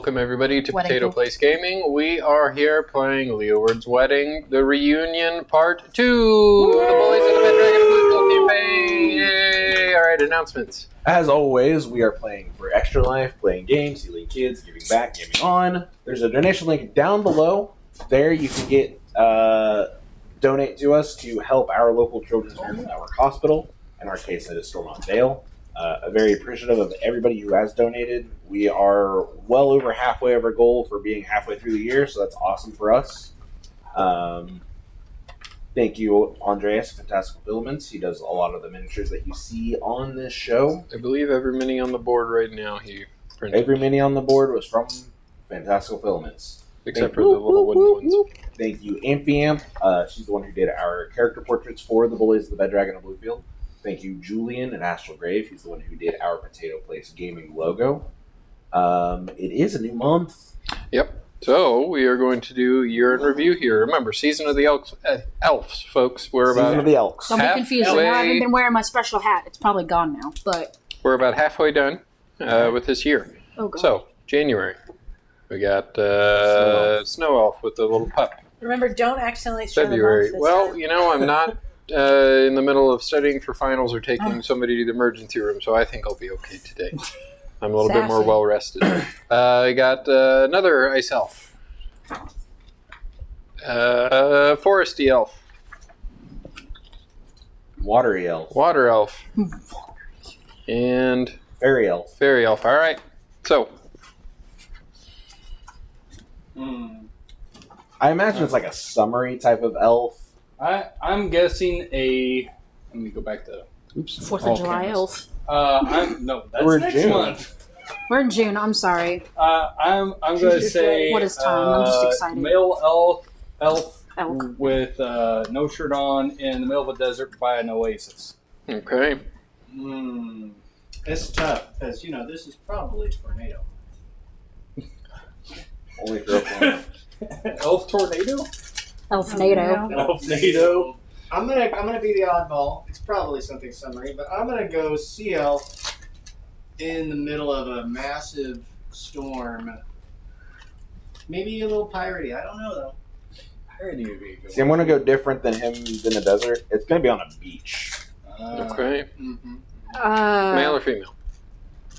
Welcome everybody to Wedding Potato Pool. Place Gaming. We are here playing Leoword's Wedding, the reunion part 2. The Bullies of the Red Dragon Bluefield campaign. Yay! Alright, announcements. As always, we are playing for Extra Life, playing games, healing kids, giving back, giving on. There's a donation link down below. There you can get donate to us to help our local children's network hospital. In our case, that is Stormont Vale. Very appreciative of everybody who has donated. We are well over halfway of our goal for being halfway through the year, so that's awesome for us. Thank you, Andreas, Fantastical Filaments. He does a lot of the miniatures that you see on this show. I believe every mini on the board right now he printed. Every mini on the board was from Fantastical Filaments. Except for the little wooden ones. Thank you, Amphiamp. She's the one who did our character portraits for the Bullies of the Red Dragon of Bluefield. Thank you, Julian at Astral Grave. He's the one who did our Potato Place Gaming logo. It is a new month. Yep. So we are going to do year in review here. Remember, Season of the Elves, folks. We're Season about of the Elks. Don't be confused. I haven't been wearing my special hat. It's probably gone now, but we're about halfway done with this year. oh god. So January, we got Snow Elf with the little pup. Remember, don't accidentally share February. the months this Well, time. you know, I'm not in the middle of studying for finals or taking somebody to the emergency room, so I think I'll be okay today. I'm a little bit more Sassy. well rested. I got another Ice Elf. Foresty Elf. Watery Elf. Water Elf. And Fairy Elf. Fairy Elf. All right. So, I imagine it's like a summery type of elf. I'm guessing a. Let me go back to. Oops. 4th of July elf. That's We're in next June. month. We're in June. I'm sorry. I'm gonna say. What is time? I'm just excited. Male elf Elk. with no shirt on in the middle of a desert by an oasis. okay. It's tough because this is probably tornado. Only for Oklahoma. Elf tornado. Elf NATO. Elf NATO. I'm gonna be the oddball. It's probably something summery, but I'm gonna go sea elf in the middle of a massive storm. Maybe a little piratey. I don't know though. Parody would be a good See, I'm one. going to go different than him in the desert. It's going to be on a beach. Okay. Male or female?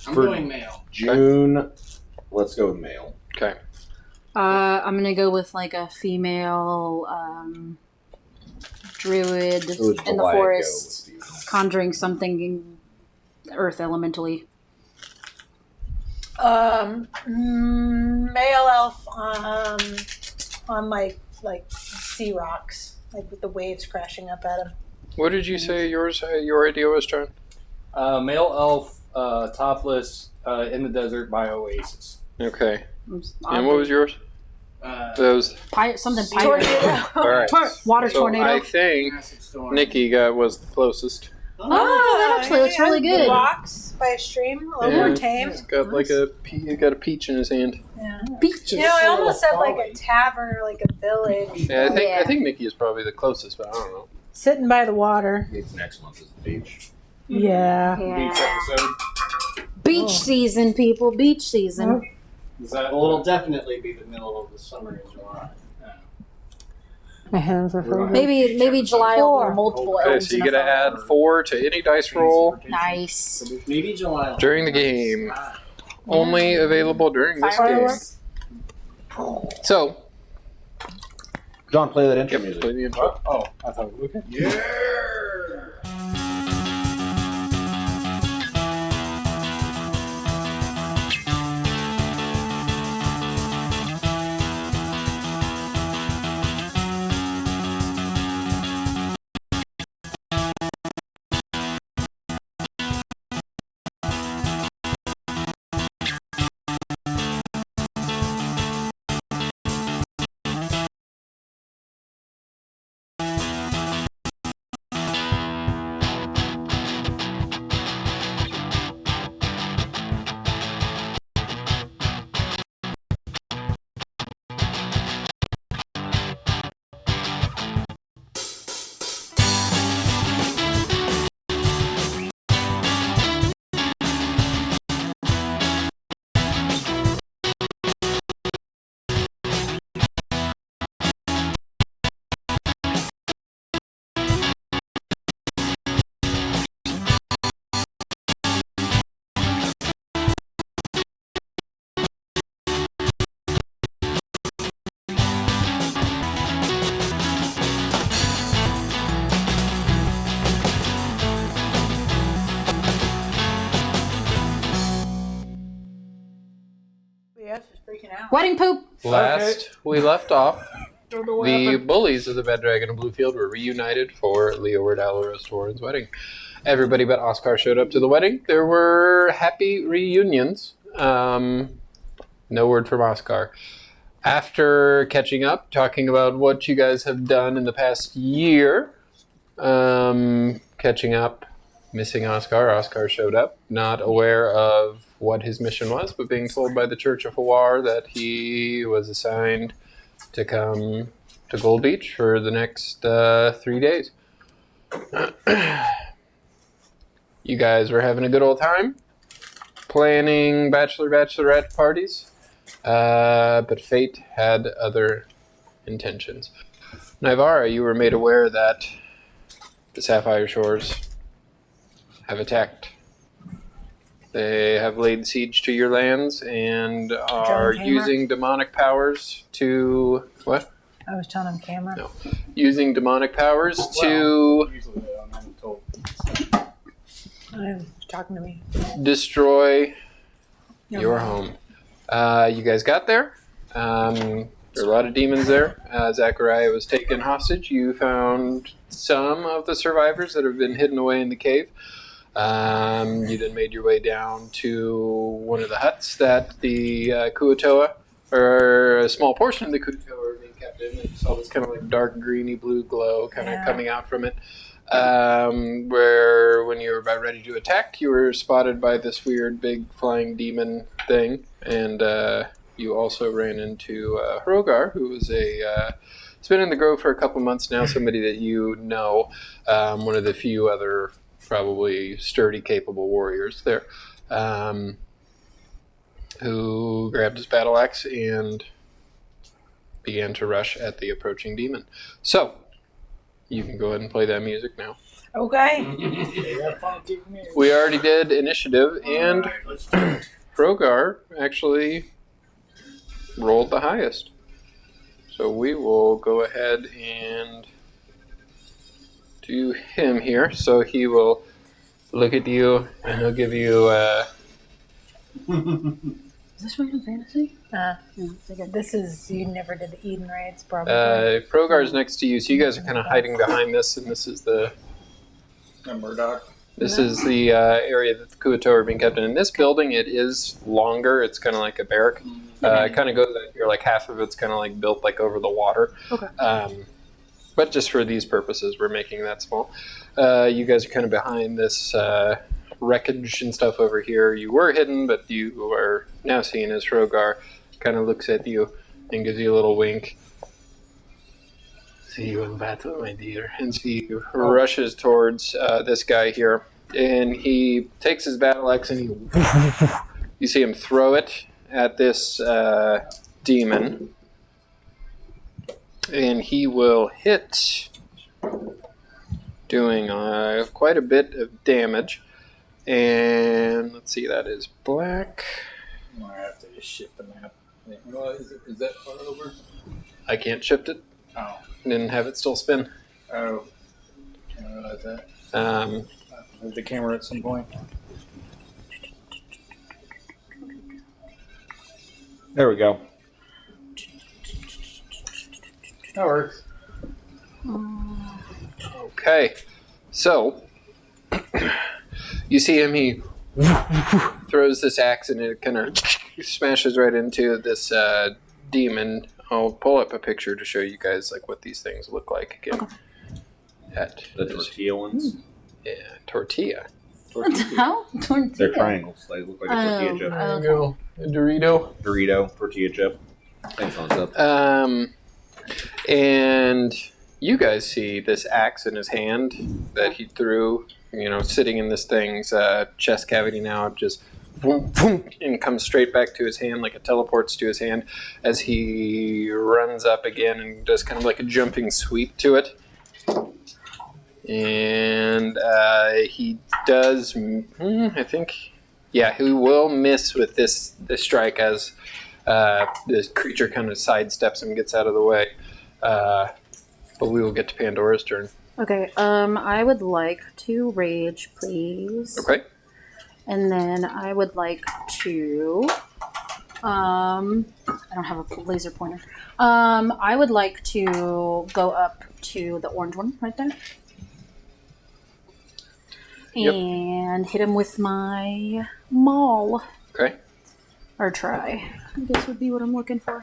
I'm For- going male. June, let's go with male. Okay. I'm gonna go with like a female druid It was in the July forest, ago with conjuring something earth elementally. Male elf on like sea rocks, like with the waves crashing up at him. What did you say your idea was, John? Male elf, topless, in the desert by oasis. Okay. And what was yours? Those. something Tornado. pirate? All right. Water So tornado. I think Massive storm. Nikki was the closest. Oh, that actually looks really The good. Rocks by a stream, a little more tame. He's got like he got a peach in his hand. Yeah. Beaches. I almost said like a tavern or like a village. Yeah, I Yeah. think Nikki is probably the closest, but I don't know. Sitting by the water. It's next month is the beach. Yeah. Beach Yeah. episode. Beach season, people. Beach season. Is that Well, it'll definitely be the middle of the summer in July. Maybe July will be multiple Okay, elves so you in a gotta photo. add 4 to any dice roll. Nice. Maybe July. During the game. Only available during this game. Fireworks. So, John, play that intro yep, music. play the intro. Oh, I thought. Okay. Jeff is freaking out. Wedding poop. Last we left off, Don't know what the happened. bullies of the Bad Dragon of Bluefield were reunited for Leoword Torin's wedding. Everybody but Oscar showed up to the wedding. There were happy reunions. No word from Oscar. After catching up, talking about what you guys have done in the past year, catching up, missing Oscar. Oscar showed up, not aware of what his mission was, but being told by the Church of Hawar that he was assigned to come to Gold Beach for the next 3 days. You guys were having a good old time, planning bachelorette parties, but fate had other intentions. Naivara, you were made aware that the Sapphire Shores have attacked. They have laid siege to your lands and are John Kamer? using demonic powers to... What? I was telling him camera. No. Using demonic powers to Usually they don't, I'm told. Talking to me. destroy No. your home. You guys got there. There are a lot of demons there. Zachariah was taken hostage. You found some of the survivors that have been hidden away in the cave. You then made your way down to one of the huts that the Kuatoa, or a small portion of the Kuatoa, are being kept in. You saw this kind of like dark greeny blue glow kind of coming out from it. Where when you were about ready to attack, you were spotted by this weird big flying demon thing, and you also ran into Hrogar, who was he's been in the grove for a couple months now, somebody that you know, one of the few other probably sturdy, capable warriors there, who grabbed his battle axe and began to rush at the approaching demon. So, you can go ahead and play that music now. Okay. We already did initiative, and Alright, let's do it. Hrogar actually rolled the highest. So we will go ahead and do him here. So he will look at you, and he'll give you... Is this Final Fantasy? Yeah, Okay. this is, you never did the Eden raids, probably. Hrogar's next to you, so you guys are kind of hiding behind this, and this is the... Murdoch. This is the area that the Kuatoa are being kept in. In this building, it is longer. It's kind of like a barrack. It kind of goes out here, like half of it's kind of like built like over the water. Okay. But just for these purposes, we're making that small. You guys are kind of behind this wreckage and stuff over here. You were hidden, but you are now seen as Hrogar kind of looks at you and gives you a little wink. See you in battle, my dear. And he rushes towards this guy here, and he takes his battle axe and you see him throw it at this demon, and he will hit, doing quite a bit of damage. And let's see, that is black. I might have to just shift the map. Well, is that far over? I can't shift it. Oh. Didn't have it still spin. Oh. I didn't realize that. Um, I'll have to move the camera at some point. There we go. That works. Okay, so you see him, he throws this axe and it kind of smashes right into this demon. I'll pull up a picture to show you guys like what these things look like again. The tortilla ones. Yeah, tortilla. How? Tortilla. They're triangles. They look like a tortilla chip. There you go. A Dorito. Dorito, tortilla chip. Same concept. And you guys see this axe in his hand that he threw, sitting in this thing's chest cavity now, just boom, boom, and comes straight back to his hand, like it teleports to his hand as he runs up again and does kind of like a jumping sweep to it. And he does, I think, yeah, he will miss with this strike as this creature kind of sidesteps and gets out of the way. But we will get to Pandora's turn. Okay, I would like to rage, please. Okay. And then I would like to I don't have a laser pointer. I would like to go up to the orange one right there. Yep. And hit him with my maul. Okay. Or try. I guess would be what I'm looking for.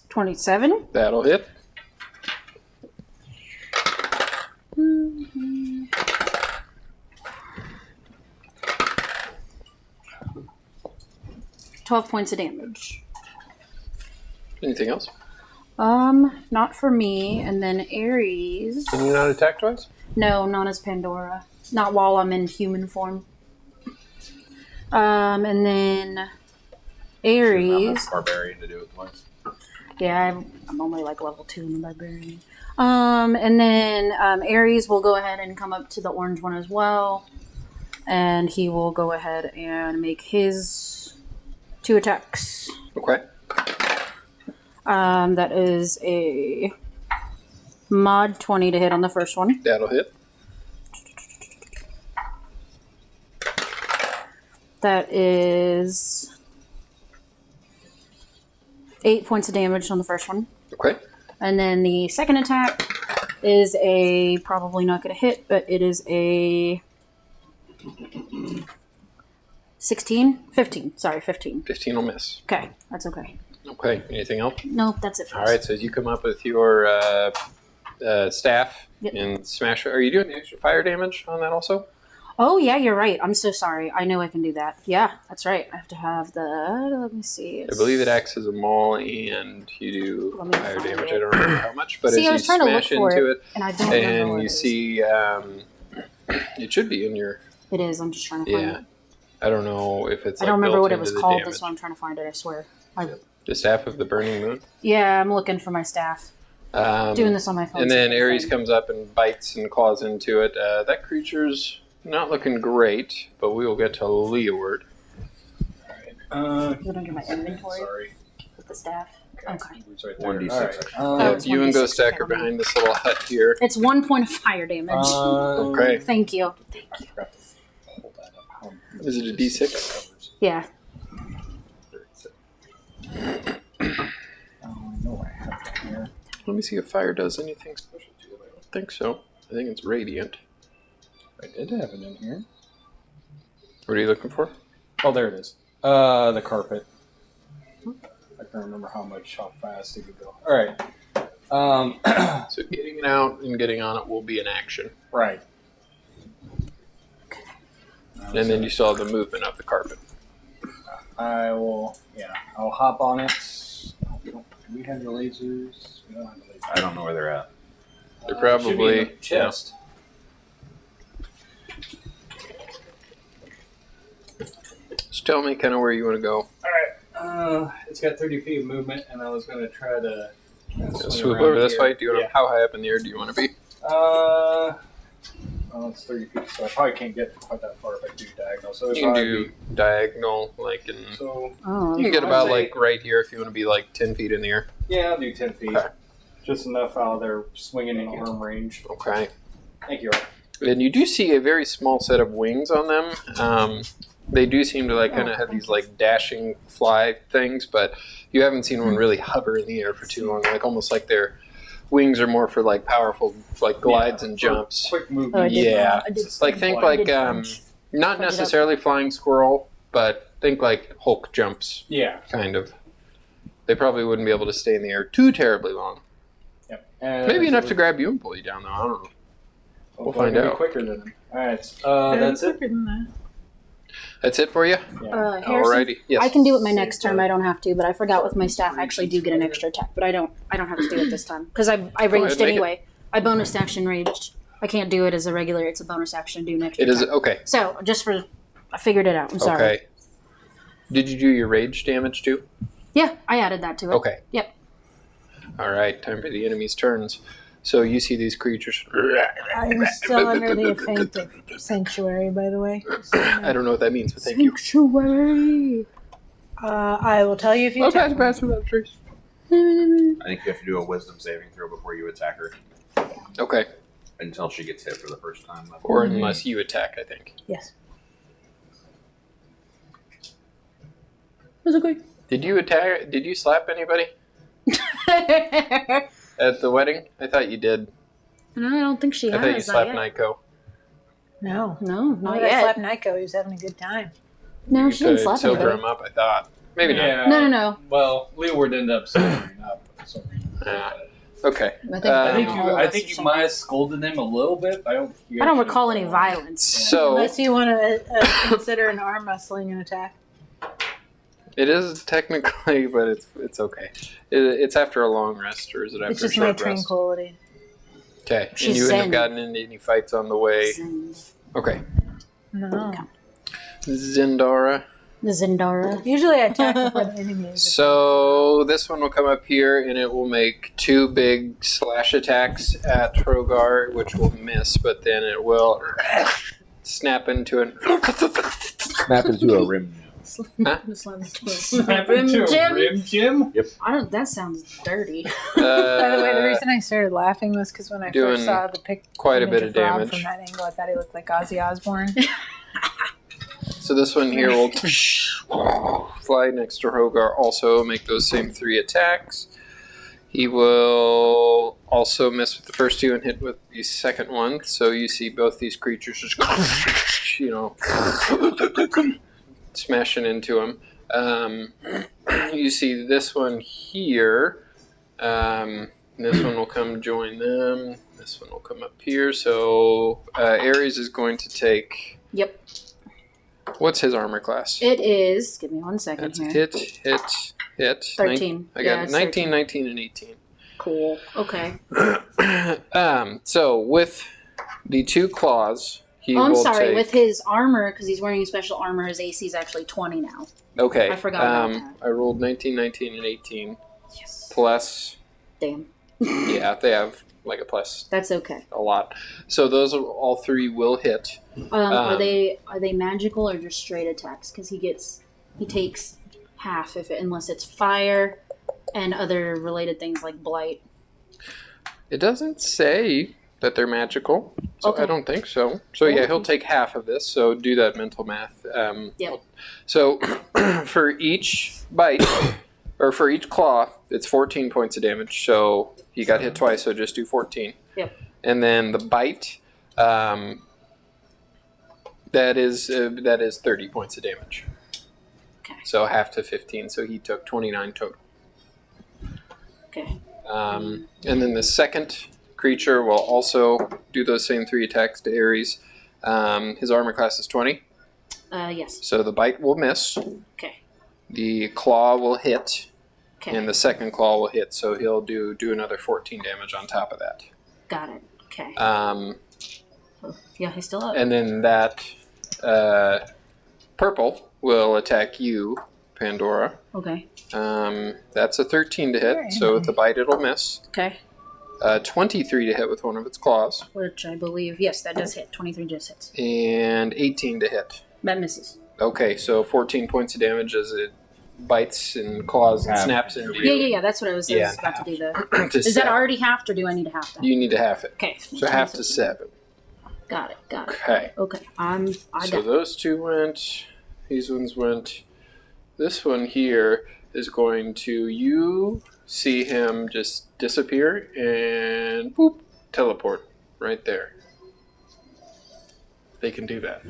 27? That'll hit. Mm-hmm. 12 points of damage. Anything else? Not for me. And then Ares. Can you not attack twice? No, not as Pandora. Not while I'm in human form. And then Ares. Barbarian to do it once. Yeah, I'm only like level 2 in the barbarian. And then Ares will go ahead and come up to the orange one as well. And he will go ahead and make his 2 attacks. Okay. That is a mod 20 to hit on the first one. That'll hit. That is 8 points of damage on the first one. Okay. And then the second attack is a, probably not going to hit, but it is a 15. 15. 15 will miss. Okay, that's okay. Okay. Anything else? Nope, that's it for All us. right. So as you come up with your staff Yep. and smash it. Are you doing the extra fire damage on that also? Oh, yeah, you're right. I'm so sorry. I know I can do that. Yeah, that's right. I have to have the, let me see. I believe it acts as a maul and you do Let me fire find damage. it. I don't remember how much, but See, I as was you trying to look smash for into it, And I don't remember and what you it is. see it should be in your It is. I'm just trying to find yeah. it. I don't know if it's I like don't remember built what it into was the called. damage. That's why I'm trying to find it, I swear. The staff of the burning moon. Yeah, I'm looking for my staff. Doing this on my phone. And then Ares thing. comes up and bites and claws into it. That creature's not looking great, but we will get to Leoword. Is it under my inventory Sorry. with the staff? Okay. It's right there. 1d6. All right. Oh, it's You and 1d6, Ghost Stack okay, are behind this little hut here. It's 1 point of fire damage. Okay. Thank you. I forgot to hold that up. How Is it a D6? Yeah. I know I have that here. Let me see if fire does anything special to it. I don't think so. I think it's radiant. I did have it in here. What are you looking for? Oh, there it is. The carpet. I can't remember how fast it could go. All right. So getting it out and getting on it will be an action. Right. And then you still have the movement of the carpet. I will. Yeah, I'll hop on it. Do we have the lasers? We don't have the lasers. I don't know where they're at. They're Should be in probably- the chest. Just tell me kind of where you want to go. All right. It's got 30 feet of movement, and I was going to try to Swoop over this way. Do you want to, how high up in the air do you want to be? Well, it's 30 feet, so I probably can't get quite that far if I do diagonal. So You can do diagonal, like in. So Oh, You can get I'd about say- like right here if you want to be like 10 feet in the air. yeah, I'll do 10 feet. Okay. Just enough out of their swinging in arm range. Okay. Thank you. And you do see a very small set of wings on them. They do seem to like kind of have these like dashing fly things, but you haven't seen one really hover in the air for too long. Like almost like their wings are more for like powerful like glides and jumps. Quick movement. Oh, I did- Yeah. I did Like French. think I like did French. not Fudge it up. necessarily flying squirrel, but think like Hulk jumps Yeah. kind of. They probably wouldn't be able to stay in the air too terribly long. Yep. Maybe enough to grab you and pull you down though. I don't know. We'll find Maybe out. quicker than them. All right. That's it. That's it for you? Harrison, Alrighty. Yes. I can do it my next turn. I don't have to, but I forgot with my staff I actually do get an extra attack, but I don't have to do it this time because I ahead, raged make it. anyway. I bonus action raged. I can't do it as a regular. It's a bonus action to do an extra. It is attack. okay. So just for, I figured it out. I'm sorry. Okay. Did you do your rage damage too? Yeah, I added that to it. Okay. Yep. All right. Time for the enemy's turns. So you see these creatures. I'm still under the effect of sanctuary, by the way. I don't know what that means, but thank you. Sanctuary. I will tell you if you Oh, attack. pass without a trace. I think you have to do a wisdom saving throw before you attack her. Okay. Until she gets hit for the first time. Or unless you attack, I think. Yes. That's okay. Did you attack? Did you slap anybody at the wedding? I thought you did. No, I don't think she I has. thought you slapped not yet. Nyko. No. No, No, not I yet. slapped Nyko. He was having a good time. No, You she didn't could slap sober anybody. him up, I thought. Maybe not. Yeah. No. Well, Leeword ended up sobering up. So Okay. I think you might have scolded him a little bit. But I don't recall any violence. So Unless you want to consider an arm wrestling an attack. it is technically, but it's okay. It's after a long rest, or is it after It's a just my short rest? tranquility. Okay. And She's you wouldn't have zen. gotten into any fights on the way. Okay. No. Zindara. The Zendara. Usually I attack before the enemy is So this one will come up here, and it will make 2 big slash attacks at Trogar, which will miss, but then it will snap into an. Snap into a rim. Snap into a rim, Jim? I don't. That sounds dirty. By the way, the reason I started laughing was because when I Doing first saw the picture quite a bit of Rob damage. from that angle, I thought he looked like Ozzy Osbourne. So this one here will fly next to Rogar, also make those same 3 attacks. He will also miss with the first 2 and hit with the second one. So you see both these creatures just, smashing into him. You see this one here. This one will come join them. This one will come up here. So Ares is going to take... Yep. What's his armor class? It is. Give me 1 second That's here. hit. 13. I got Yeah, it's 19, 13. 19, and 18. Cool. Okay. So with the 2 claws, he Oh, I'm will sorry. take... With his armor, because he's wearing special armor, his AC is actually 20 now. Okay. I forgot about that. I rolled 19, 19, and 18. Yes. Plus... Damn. Yeah, they have like a plus That's okay. a lot. So those are, all 3 will hit. Are they magical or just straight attacks? Because he takes half unless it's fire and other related things like blight. It doesn't say that they're magical, so Okay. I don't think so. So yeah, he'll take half of this. So do that mental math. Yep. So for each bite or for each claw, it's 14 points of damage. So he got hit twice, so just do 14. Yep. And then the bite, that is 30 points of damage. Okay. So half to 15. So he took 29 total. Okay. And then the second creature will also do those same 3 attacks to Ares. His armor class is 20. Yes. So the bite will miss. Okay. The claw will hit. Okay. And the second claw will hit. So he'll do another 14 damage on top of that. Got it. Okay. Yeah, he's still up. And then that purple will attack you, Pandora. Okay. That's a 13 to hit. Where So am with the bite, it'll miss. Okay. 23 to hit with one of its claws. Which I believe, yes, that does hit. 23 just hits. And 18 to hit. That misses. Okay, so 14 points of damage as it bites and claws and Half. snaps into you. Yeah. That's what I was Yeah, about to do. To Is that 7. already halved, or do I need to half that? You need to half it. Okay. So half to 7. Got it. Okay. Okay. I So got. those 2 went. These ones went. This one here is going to... You see him just disappear and boop, teleport right there. They can do that.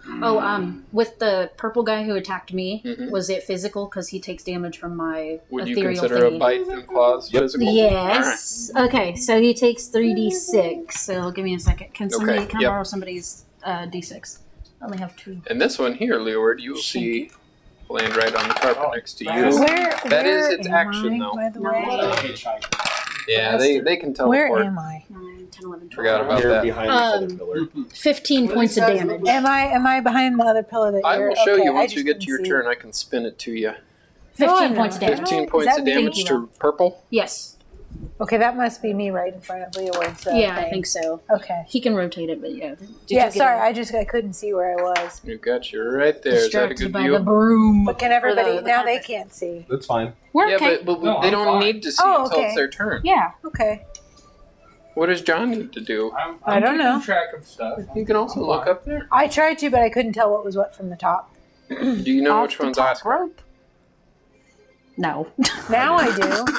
Oh, with the purple guy who attacked me, Mhm. was it physical? Because he takes damage from my Would you ethereal consider thingy. a bite and claws physical? Yes. Okay, so he takes 3d6. So give me a second. Can somebody Okay, can I yep. borrow somebody's d6? I only have 2. And this one here, Leoword, you will see land right on the carpet next to you. That is its action, though. By the No. way, Yeah, they can teleport. where am I? 9, 10, 11, 12. Forgot about You're that. behind this other pillar. 15 points of damage. Am I behind the other pillar that I you're? will show okay, you I once you just get didn't to your see. turn. I can spin it to you. 15 no. points of damage. 15 Is points that of me? damage to purple. Yes. Okay, that must be me right in front of Leoward's Yeah, I thing. think so. Okay. He can rotate it, but yeah. Yeah, sorry, I couldn't see where I was. You got you right there. Is that a Distracted good by view? the broom. But can everybody the now? They carpet. can't see. That's fine. We're Yeah, okay. but No, they I'm don't fine. need to see Oh, until okay. it's their turn. Yeah. Okay. What does John need to do? I'm I don't keeping know. track of stuff. You can also I'm look fine. up there. I tried to, but I couldn't tell what was what from the top. Do you know Off which the one's top Oscar? rope. No. Now I do.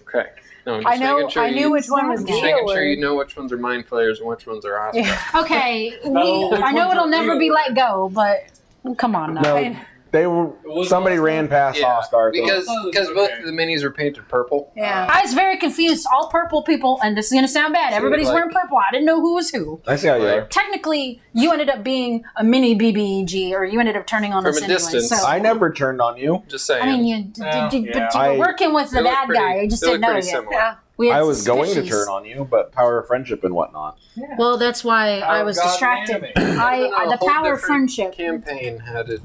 Okay. No, I'm I just know. making sure I knew you, which one was I'm just making sure you Leoward. know which ones are mind flayers and which ones are Oscar. Yeah. Okay. No, which I know ones it'll are never be Leoward? let go, but come on now. No, they were. was Somebody Oscar? ran past Yeah, Oscar. I think. Because Okay. both of the minis were painted purple. Yeah. I was very confused. All purple people, and this is gonna sound bad. Everybody's like- wearing purple. I didn't know who was who. I see how you Like- are. Technically, you ended up being a mini BBEG, or you ended up turning on From us a anyway. distance. So I never turned on you. Just saying. I mean, Yeah. but you I- were working with the They look bad pretty- guy. I just they didn't look know pretty yet. similar. Yeah. We had I was going to suspicions. turn on you, but power of friendship and whatnot. Well, that's why I Power was of God distracted. anime. No, The a whole power of different friendship. Campaign had it.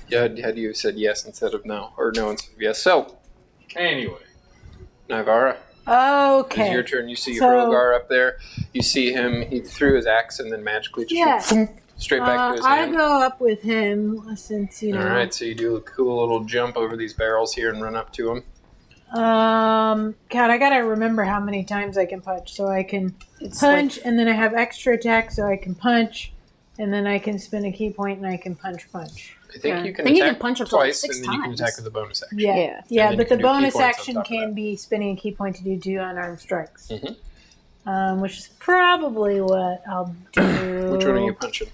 Yep, had you said yes instead of no, or no instead of yes. So, Anyway. Nivara, it's Okay. your turn. You see So- Hrogar up there. You see him. He threw his axe and then magically just Yeah. thump, straight back to his I hand. go up with him since All right, so you do a cool little jump over these barrels here and run up to him. God, I gotta remember how many times I can punch. So I can It's punch, and then I have extra attack, so I can punch, and then I can spin a key point, and I can punch. I think Yeah. you can I think you attack can punch up to, like, twice, 6 and then you can times. attack with a bonus action. Yeah, Yeah. yeah, And then but you the can do key bonus points on action top of can that. be spinning a key point to do 2 unarmed strikes, Mhm. which is probably what I'll do. Which one are you punching?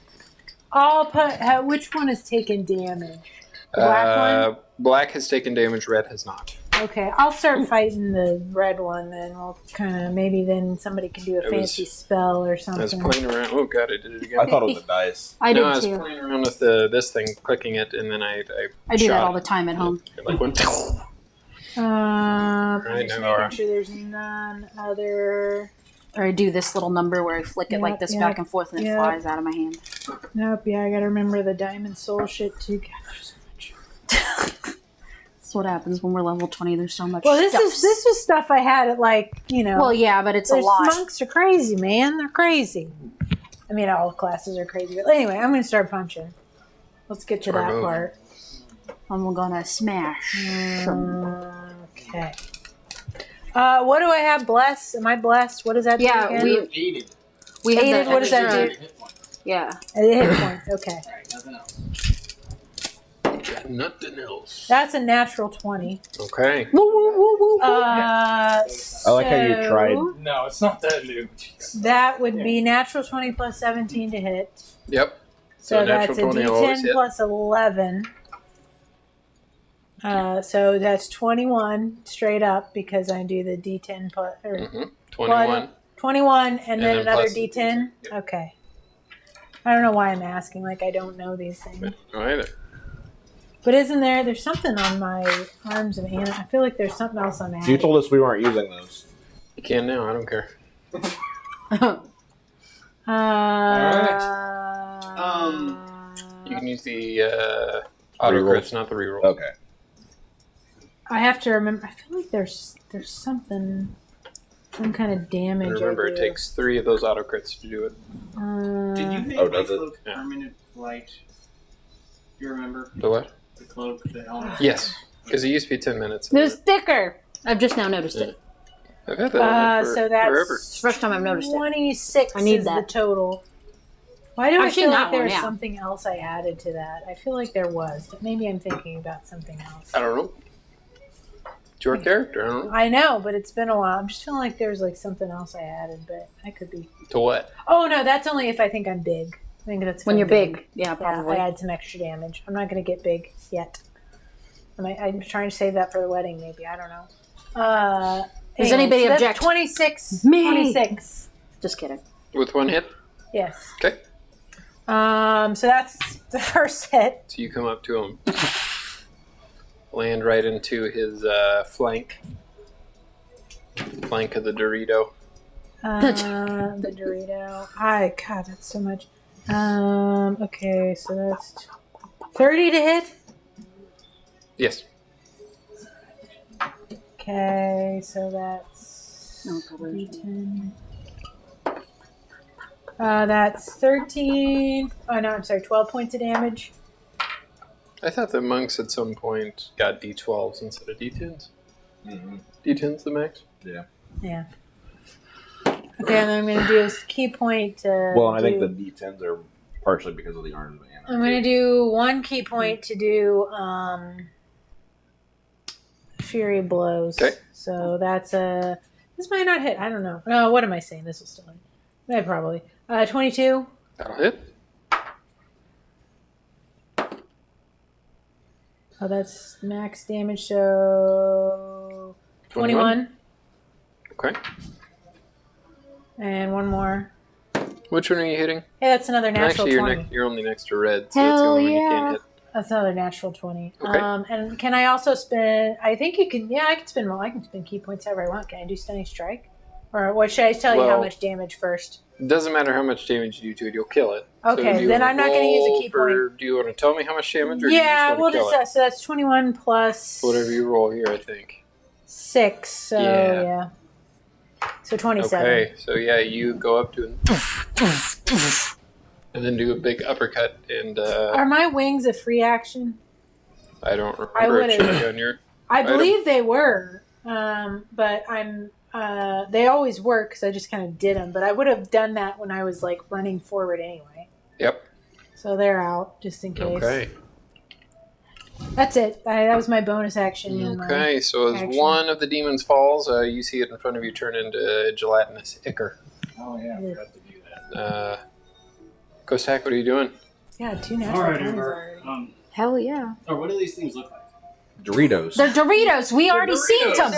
I'll put. Which one has taken damage? The black one. Black has taken damage. Red has not. Okay, I'll start fighting the red one. Then we'll kind of maybe then somebody can do a It was- fancy spell or I was something. playing around. Oh god, I did it again. I thought it was a dice. I no, did I was too. playing around with this thing, clicking it, and then I I do that shot all the time at home. It like went. I'm Right, just Nora. making sure there's none other. Or I do this little number where I flick it like this Yep, back and forth and it yep. flies out of my hand. Nope. Yeah, I gotta remember the diamond soul shit too. God, there's so much. That's what happens when we're level 20. There's so much Well, this stuff. was stuff I had at Well, yeah, but it's a There's lot. monks are crazy, man. They're crazy. I mean, all classes are crazy. But anyway, I'm gonna start punching. Let's get to Sure that move. part. I'm gonna smash. Okay. What do I have? Bless? Am I blessed? What does that Yeah, do again? we- You're aided. We have Aided, the what does that extra- do? Hit points. Yeah. Hit points. Okay. Alright, nothing else. Nothing else. That's a natural 20. Okay. Woo, woo, woo, woo. I like how you tried. No, it's not that new. That would be natural 20 plus 17 to hit. Yep. So So that's natural a 20 will always D10 hit. plus 11. So that's 21 straight up because I do the D10 plus. Or Mm-hmm. 21. 21 and then then another plus the D10? Yep. Okay. I don't know why I'm asking. Like, I don't know these things. No, either. But isn't there's something on my arms and hands. I feel like there's something else I'm You adding. told us we weren't using those. You can now. I don't care. You can use the auto Reroll. crits, not the reroll. Okay. I have to remember. I feel like there's something, some kind of damage. And remember, I it do. takes 3 of those auto crits to do it. Did you make Oh, my does it? cloak Yeah. permanent light? Do you remember The what? the cloak, the helmet? Yes. Because it used to be 10 minutes. The sticker. I've just now noticed it. I've had that on So that's forever. It's the first time I've noticed it. 26 I need is that. the total. Why do I I've seen feel that like there one, was yeah. something else I added to that? I feel like there was, but maybe I'm thinking about something else. I don't know. It's your character. I don't know. I know, but it's been a while. I'm just feeling like there's like something else I added, but I could be. To what? Oh no, that's only if I think I'm big. I think that's if When I'm you're big. Yeah, Yeah, probably. I add some extra damage. I'm not going to get big yet. I'm trying to save that for the wedding, maybe. I don't know. Does anybody so that's object? 26. Me. 26. Just kidding. With 1 hit? Yes. Okay. So that's the first hit. So you come up to him. Land right into his flank. Flank of the Dorito. The Dorito. God, that's so much. Okay, so that's 30 to hit. Yes. Okay, so that's No, probably. D10. That's 13. Oh, no, I'm sorry, 12 points of damage. I thought the monks at some point got D12s instead of D10s. Mm-hmm. D10's the max? Yeah. Yeah. Okay, and then I'm going to do a key point. Well, I think the D10s are partially because of the Arms Banner. I'm going to do one key point to do Fury Blows. Okay. So that's a... This might not hit. I don't know. No, what am I saying? This will still hit. Yeah, probably. 22. That'll hit. Oh, that's max damage, so 21. Okay. And one more. Which one are you hitting? Hey, that's another natural Actually, 20. you're only next to red, so that's the Hell only one you yeah. can't hit. That's another natural 20. Okay. And can I also spend... I think you can... Yeah, I can spend... Well, I can spend key points however I want. Can I do Stunning Strike? Or what should I tell you how Well, much damage first? It doesn't matter how much damage you do to it, you'll kill it. Okay, do you then wanna I'm not gonna use a roll key for- Do you want to tell me how much damage, or Yeah, do you we'll just want to kill just... So that's 21 plus... it? Whatever you roll here, I think. 6, so Yeah. yeah. So 27. Okay, so yeah, you go up to it, and then do a big uppercut, and Are my wings a free action? I don't remember would've- actually on your... I Item. believe they were, but I'm. They always work because I just kind of did them. But I would have done that when I was like running forward anyway. Yep. So they're out just in case. Okay. That's it. That was my bonus action. and my- Okay, so as action. one of the demons falls, you see it in front of you turn into a gelatinous ichor. Oh yeah, I forgot to do that. Kostak, what are you doing? Yeah, 2 natural Alright, 20s Uber. already. Hell yeah. Or what do these things look like? Doritos. The Doritos. We already seen them.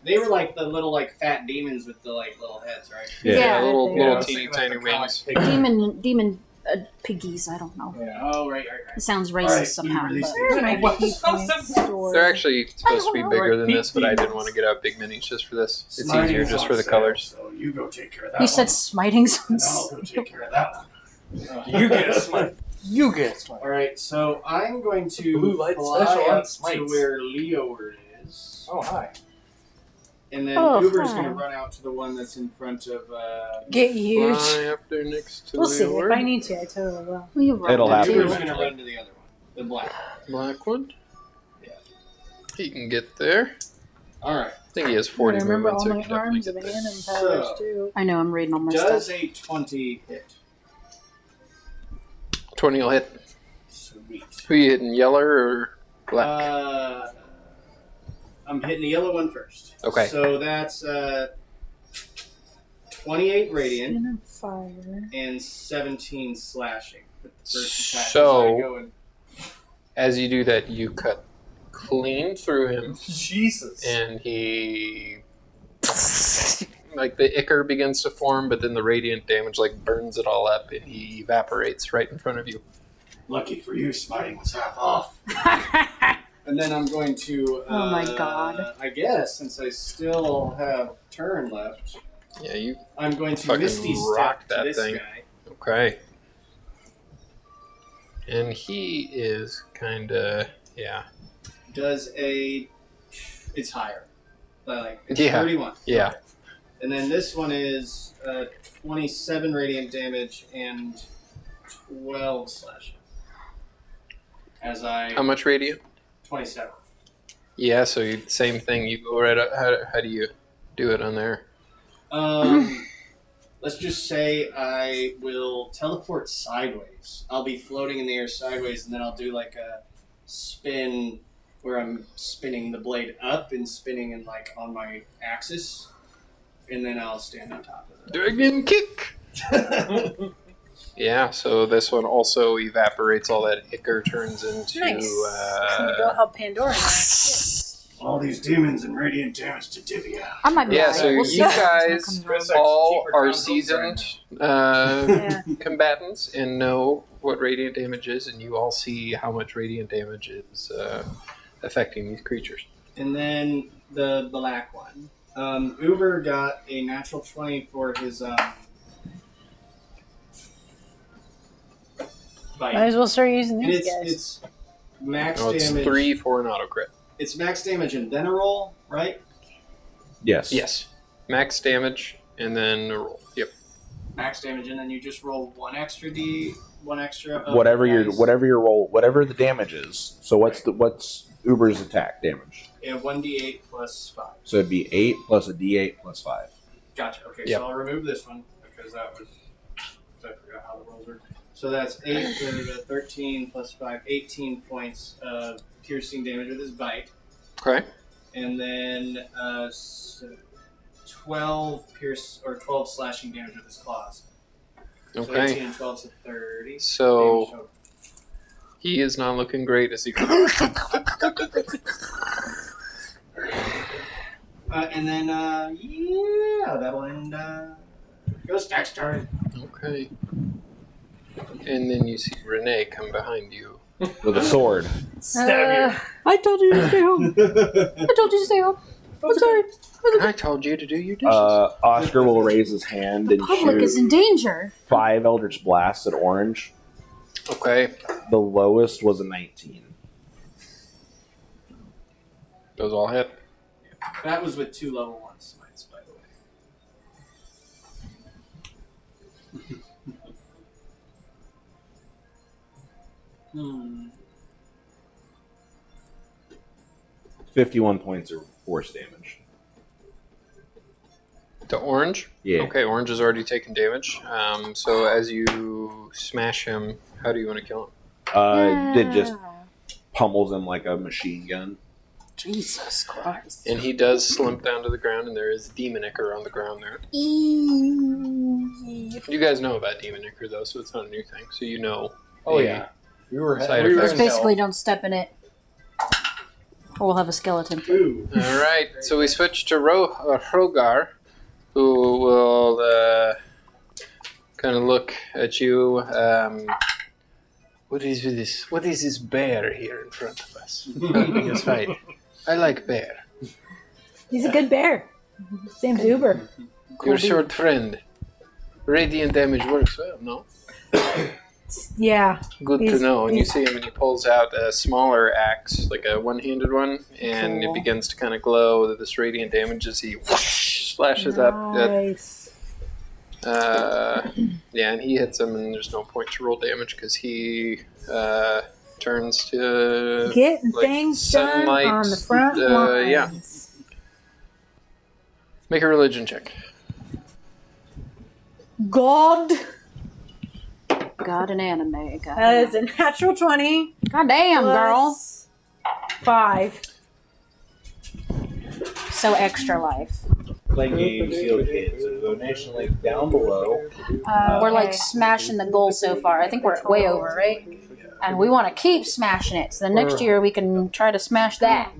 They were like the little like fat demons with the like little heads, right? Yeah. little Yeah, I was teeny thinking tiny about the wings. comic Demon piggies. I don't know. Yeah. Oh, right. It sounds racist Alright, somehow. release But Where are my What? key points stored? They're actually supposed to be I don't bigger know. than this, but I didn't want to get out big minis just for this. It's Smiting easier is just on for the sale, colors. So you go take care of that. you said one. smiting. And I'll go take care of that one. You get a smite. You get a smite. All right, so I'm going to Blue light fly special on up to smites. where Leoword is, Oh hi. and then Oh, Uber's hi. going to run out to the one that's in front of. Get huge. Fly up there next to We'll see. If Leeward. I need to, I totally will. Well, you It'll rolled happen. too. Uber's going to run to the other one, the black. Black one. Yeah. He can get there. All right. I think he has I 40 remember movement, all so he my can definitely arms get and there. anim So- powers too. I know. I'm reading all my Does stuff. a 20 hit? 20 will hit. Sweet. Who you hitting, yellow or black? I'm hitting the yellow one first. Okay. So that's 28 radiant Spin of fire. and 17 slashing. With the first attack. So- I go and As you do that, you cut clean through him, Jesus. and he... Like, the ichor begins to form, but then the radiant damage, like, burns it all up, and he evaporates right in front of you. lucky for you, smiting was half off. And then I'm going to. Oh my God. I guess since I still have turn left, Yeah, you... I'm going to Fucking misty rock step to that this thing. guy. Okay. And he is kind of... Yeah. Does a. It's higher. Like it's Yeah. 31. Yeah. And then this one is 27 radiant damage and 12 slashing. As I How much radiant? 27. Yeah, so you, same thing. You go right up. How do you do it on there? Let's just say I will teleport sideways. I'll be floating in the air sideways, and then I'll do like a spin where I'm spinning the blade up and spinning in like on my axis, and then I'll stand on top of Dragon kick! it. Yeah, so this one also evaporates all that ichor, turns into... Nice. So go help Pandora now. All these demons and radiant damage to Divya. I might be Yeah, right. so We'll you see what guys comes around. all cheaper are towns seasoned Yeah. combatants and know what radiant damage is, and you all see how much radiant damage is affecting these creatures. And then the black one. Uber got a natural 20 for his bite. Might as well start using And these guys. it's max Oh, it's damage. 3 for an auto crit. It's max damage and then a roll, right? Yes. Yes. Max damage, and then a roll. Yep. Max damage, and then you just roll one extra. Whatever dice. your roll, whatever the damage is. So what's Uber's attack damage? Yeah, 1d8 plus 5. So it'd be 8 plus a d8 plus 5. Gotcha. Okay, Yep. so I'll remove this one because I forgot how the rolls work. So that's 8, 13 plus 5, 18 points of piercing damage with his bite. Okay. And then 12 slashing damage with his claws. So 18 Okay. and 12 is 30. So damage. he is not looking great as he. And then, that'll end. Goes Stack's turn. Okay. And then you see Renee come behind you. With a sword. Stab I told you to stay home. I told you to stay home. I'm sorry. I told you to do your dishes. Oscar will raise his hand The and public is in shoot danger. 5 Eldritch Blasts at Orange. Okay. The lowest was a 19. Those all hit. That was with 2 level 1 smites, by the way. 51 points of force damage. To Orange? Yeah. Okay, Orange has already taken damage. So as you smash him, how do you want to kill him? It just pummels him like a machine gun. Jesus Christ. And he does slump down to the ground, and there is Demon Ichor on the ground there. You guys know about Demon Ichor, though, so it's not a new thing. So you know. Oh, the yeah. We were Side we were effects. in Basically, hell. don't step in it. Or we'll have a skeleton. Ooh. All right, so we switch to Hrogar, who will kind of look at you. What is this? What is this bear here in front of us, helping us fight? I like bear. He's a good bear. His name's Uber. Your short friend. Radiant damage works well, no? Yeah. Good to He's- know. And you he's- see him, and he pulls out a smaller axe, like a one-handed one, and Cool. it begins to kind of glow with this radiant damage as he whoosh, slashes up. Nice. Yeah, and he hits him, and there's no point to roll damage because he turns to Getting like things done sunlight, on the front lines. yeah. Make a religion check. God. God and anime. God, That is a natural 20. God damn, girl. plus 5. So extra life. Playing games, heal kids. A donation link down below. We're like smashing the goal so far. I think we're way over, right? And we want to keep smashing it. So the next year we can try to smash that.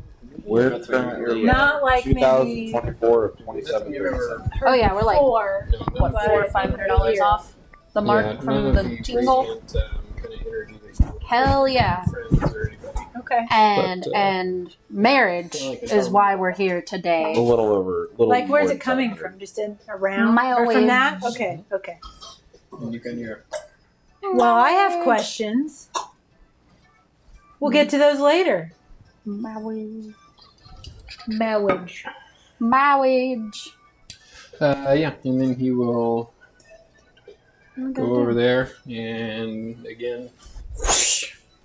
We're currently Not like maybe 2024 of 2737. Oh yeah, we're like 4. what, $400 or $500 off the mark none from of the team goal. radiant, kind of energy that you would Hell yeah. friends or anybody. Okay. And marriage is why we're here A today. little over. Like, where's more it coming 700. from? Just in around? My Or from way. that? Okay. Okay. And you can hear. Well, I have questions. We'll get to those later. Marriage. Marriage. Marriage. Yeah, and then he will go over there and again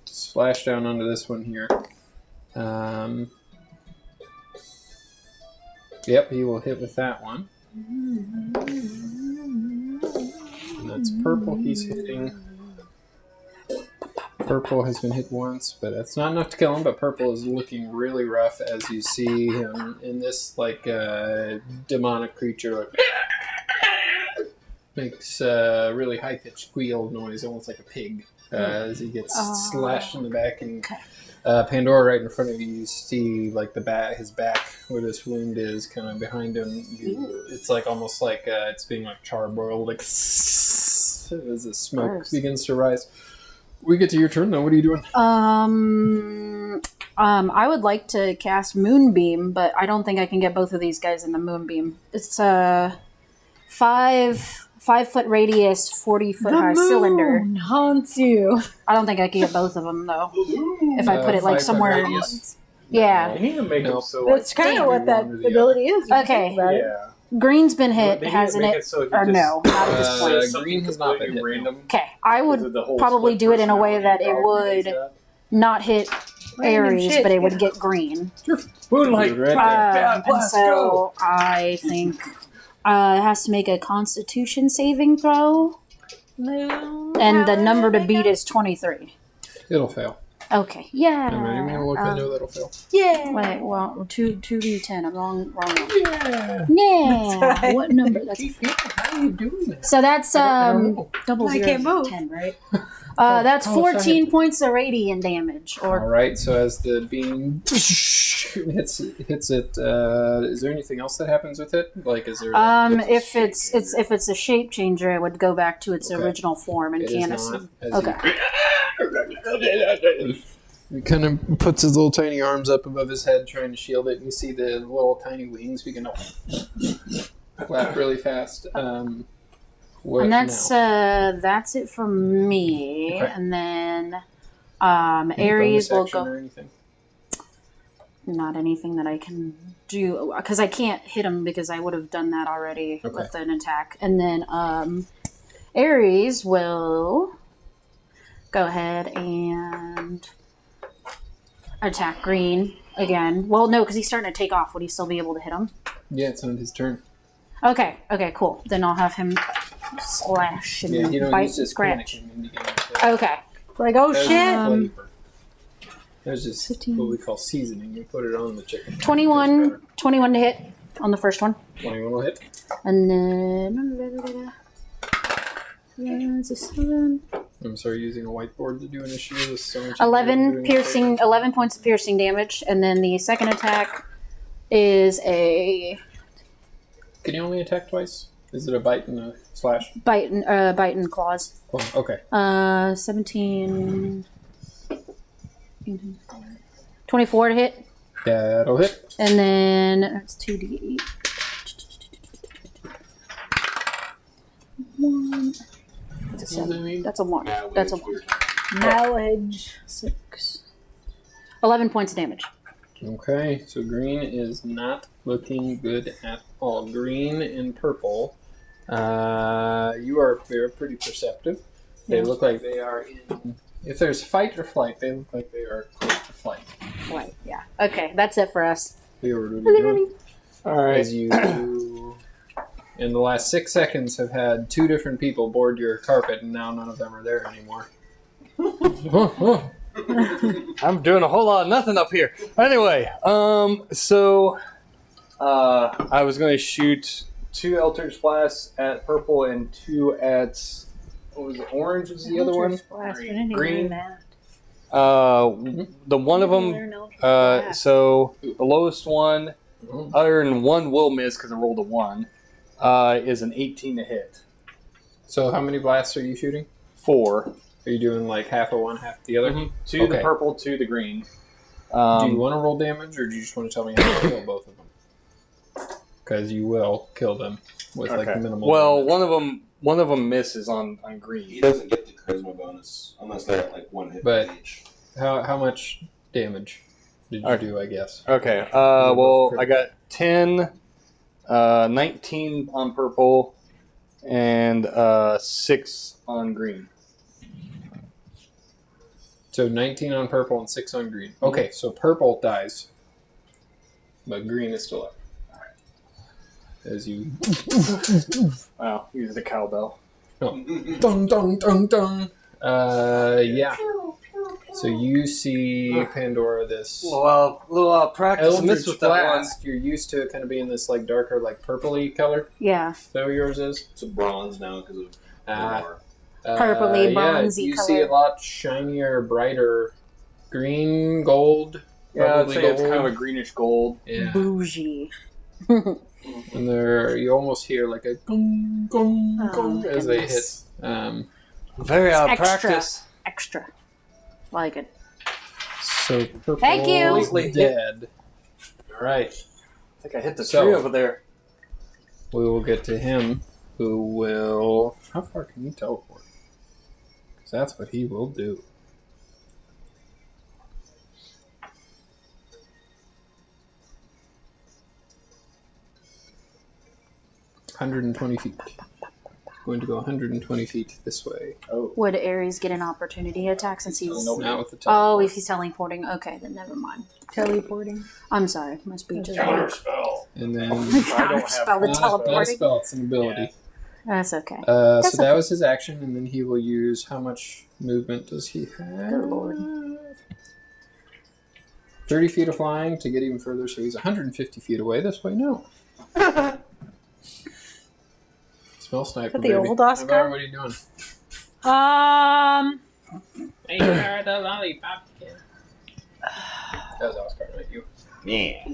splash down onto this one here. Yep, he will hit with that one. And that's purple he's hitting. Purple has been hit once, but that's not enough to kill him. But purple is looking really rough as you see him in this like demonic creature. Like, makes a really high pitched squeal noise, almost like a pig, as he gets slashed in the back. And Pandora, right in front of you, you see like his back where this wound is, kind of behind him. It's like almost like it's being like charboiled, like as the smoke Gross. begins to rise. We get to your turn though. What are you doing? I would like to cast Moonbeam, but I don't think I can get both of these guys in the Moonbeam. It's a 5-foot radius, 40-foot high cylinder. Haunts you. I don't think I can get both of them though. If I put it like 5-foot somewhere. radius? Yeah. You need to make No. them so That's kind of what that ability is. if you Okay. think about it. Yeah. Green's been hit, They need to hasn't make it? so you Or just- no, not at this point. something Green has not been completely hit, random. Okay, I Because of would the whole probably split do it in a way that it personality would stuff. not hit Random Aries, shit, but it yeah. would get Green. Moonlight. Right there. And let's so go. I think it has to make a Constitution saving throw, No. and the number to beat is 23. It'll fail. Okay, yeah. I'm not even gonna look. I know that'll fail. Yeah. Wait, well, 2d10. I'm wrong one. Yeah. Yeah. right. What number? That's How are you doing that? so. That's I don't know. double I zero can't is move. 10, right? That's Oh, 14 points of radiant damage. All Or right. So as the beam hits it, is there anything else that happens with it? Like, is there? if it's a shape changer, it would go back to its Okay. original form and It is can't. not, as Okay. He kind of puts his little tiny arms up above his head, trying to shield it, and you see the little tiny wings begin to flap really fast. What And that's it for me. Okay. And then now? Any Aries bonus will action go. or anything? Not anything that I can do because I can't hit him because I would have done that already Okay. with an attack. And then Aries will go ahead and attack Green again. Well, no, because he's starting to take off. Would he still be able to hit him? Yeah, it's on his turn. Okay, cool. Then I'll have him slash and Yeah, you don't bite use and this scratch. panicking and begin to Okay. Like, oh There's shit. flavor. There's just 15. what we call seasoning. You put it on the chicken. 21 to hit on the first one. 21 will hit. And then that's a 7. I'm sorry, using a whiteboard to do initiative is so much. 11 points of piercing damage, and then the second attack is a Can you only attack twice? Is it a bite and a slash? bite and claws. Oh, okay. 17, 24 to hit, That'll hit. and then that's 2d8. 1. That's a 7. That's a 1. That's a 1. Knowledge. 6. 11 points of damage. Okay, so green is not looking good at all. Green and purple, they're pretty perceptive. They Yeah. look like they are in. If there's fight or flight, they look like they are close to flight. Right, yeah. Okay, that's it for us. Leoword, what are you doing? All right. As you, in the last 6 seconds, have had 2 different people board your carpet, and now none of them are there anymore. I'm doing a whole lot of nothing up here. Anyway, so I was going to shoot 2 Eldritch Blasts at purple and 2 at what was it? Orange was the other one. Green. The one of them. So the lowest one, other than one will miss because I rolled a 1, is an 18 to hit. So how many blasts are you shooting? 4. Are you doing like half of one, half the other? 2 the Okay. purple, 2 the green. Do you want to roll damage, or do you just want to tell me how to kill both of them? Because you will kill them with like minimal. Well, damage. one of them misses on He green. doesn't get the charisma bonus unless they're at like 1 hit But- each. How much damage did you do? I guess. Okay. Well, I got 10, 19 on purple, and 6 on green. So 19 on purple and 6 on green. Okay, so purple dies, but green is still up. As you Wow, use the cowbell. dong dong dong dong. Yeah. So you see Pandora, this Little practice and miss Eldritch with that one. Blast. You're used to it kind of being this like darker, like purpley color. Yeah. Is that what yours is? It's a bronze now because of Ah. war. Purpley, yeah, bronzy you color. see a lot shinier, brighter, green, gold. Yeah, I'd probably say it's gold. kind of a greenish gold. Yeah. Bougie. And there, you almost hear like a gong, gong, Oh, gong as they hit. goodness. Very out of Extra. practice. Extra. Like it. So purple Thank you. is dead. All right, I think I hit the So- tree over there. we will get to him, who will. How far can you teleport? Because that's what he will do. 120 feet. Going to go 120 feet this way. Would Ares get an opportunity attack since he's... Not with the Oh, if he's teleporting. Okay, then never mind. Teleporting. I'm sorry. Must be just... Counterspell. And then... Spell the Not a teleporting. spell, it's an ability. That's okay. So That's that okay. was his action, and then he will use... How much movement does he have? Good lord. 30 feet of flying to get even further, so he's 150 feet away. This way, no. Spell sniper, Is that the baby. old Oscar? Navarre, what are you doing? Hey, you're the lollipop kid. That was Oscar, not you. Yeah.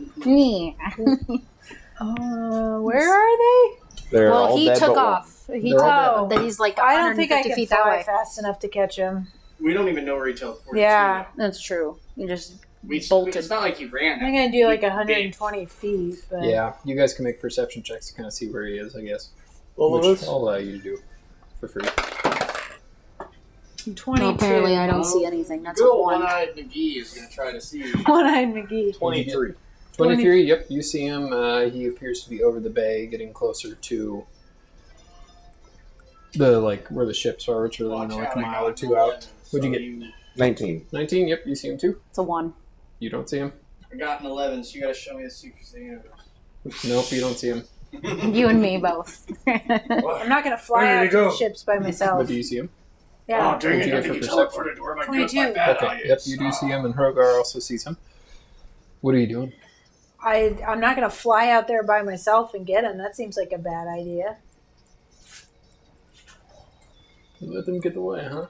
Where are they? They're Well, all he dead took but one. off. He They're all took. That he's like I don't think I 150 can feet that fly way. fast enough to catch him. We don't even know where he teleported Yeah. to. That's true. You just It's bolted. not like he ran. I'm gonna do like 120 feet, but Yeah, you guys can make perception checks to kind of see where he is, I guess. What Which was this? I'll allow you to do for free. 22. Well, apparently, I don't see anything. That's a Good old 1. one-eyed McGee is going to try to see you. One-eyed McGee. 23. 23, yep, you see him. He appears to be over the bay, getting closer to the, like, where the ships are, which are Watch like out, a I mile or got two out. What'd you so get? 19. 19, yep, you see him too. It's a 1. You don't see him? I got an 11, so you got to show me the secrets of the universe. Nope, you don't see him. You and me both. I'm not gonna fly Where did out he to go? the ships by myself. But do you see him? Yeah. Oh, dang What'd it, you I get for think he perception? teleported to where my 22. good, my bad Okay, eye yep, is. you do see him, and Hrogar also sees him. What are you doing? I'm not gonna fly out there by myself and get him. That seems like a bad idea. Let them get away, huh?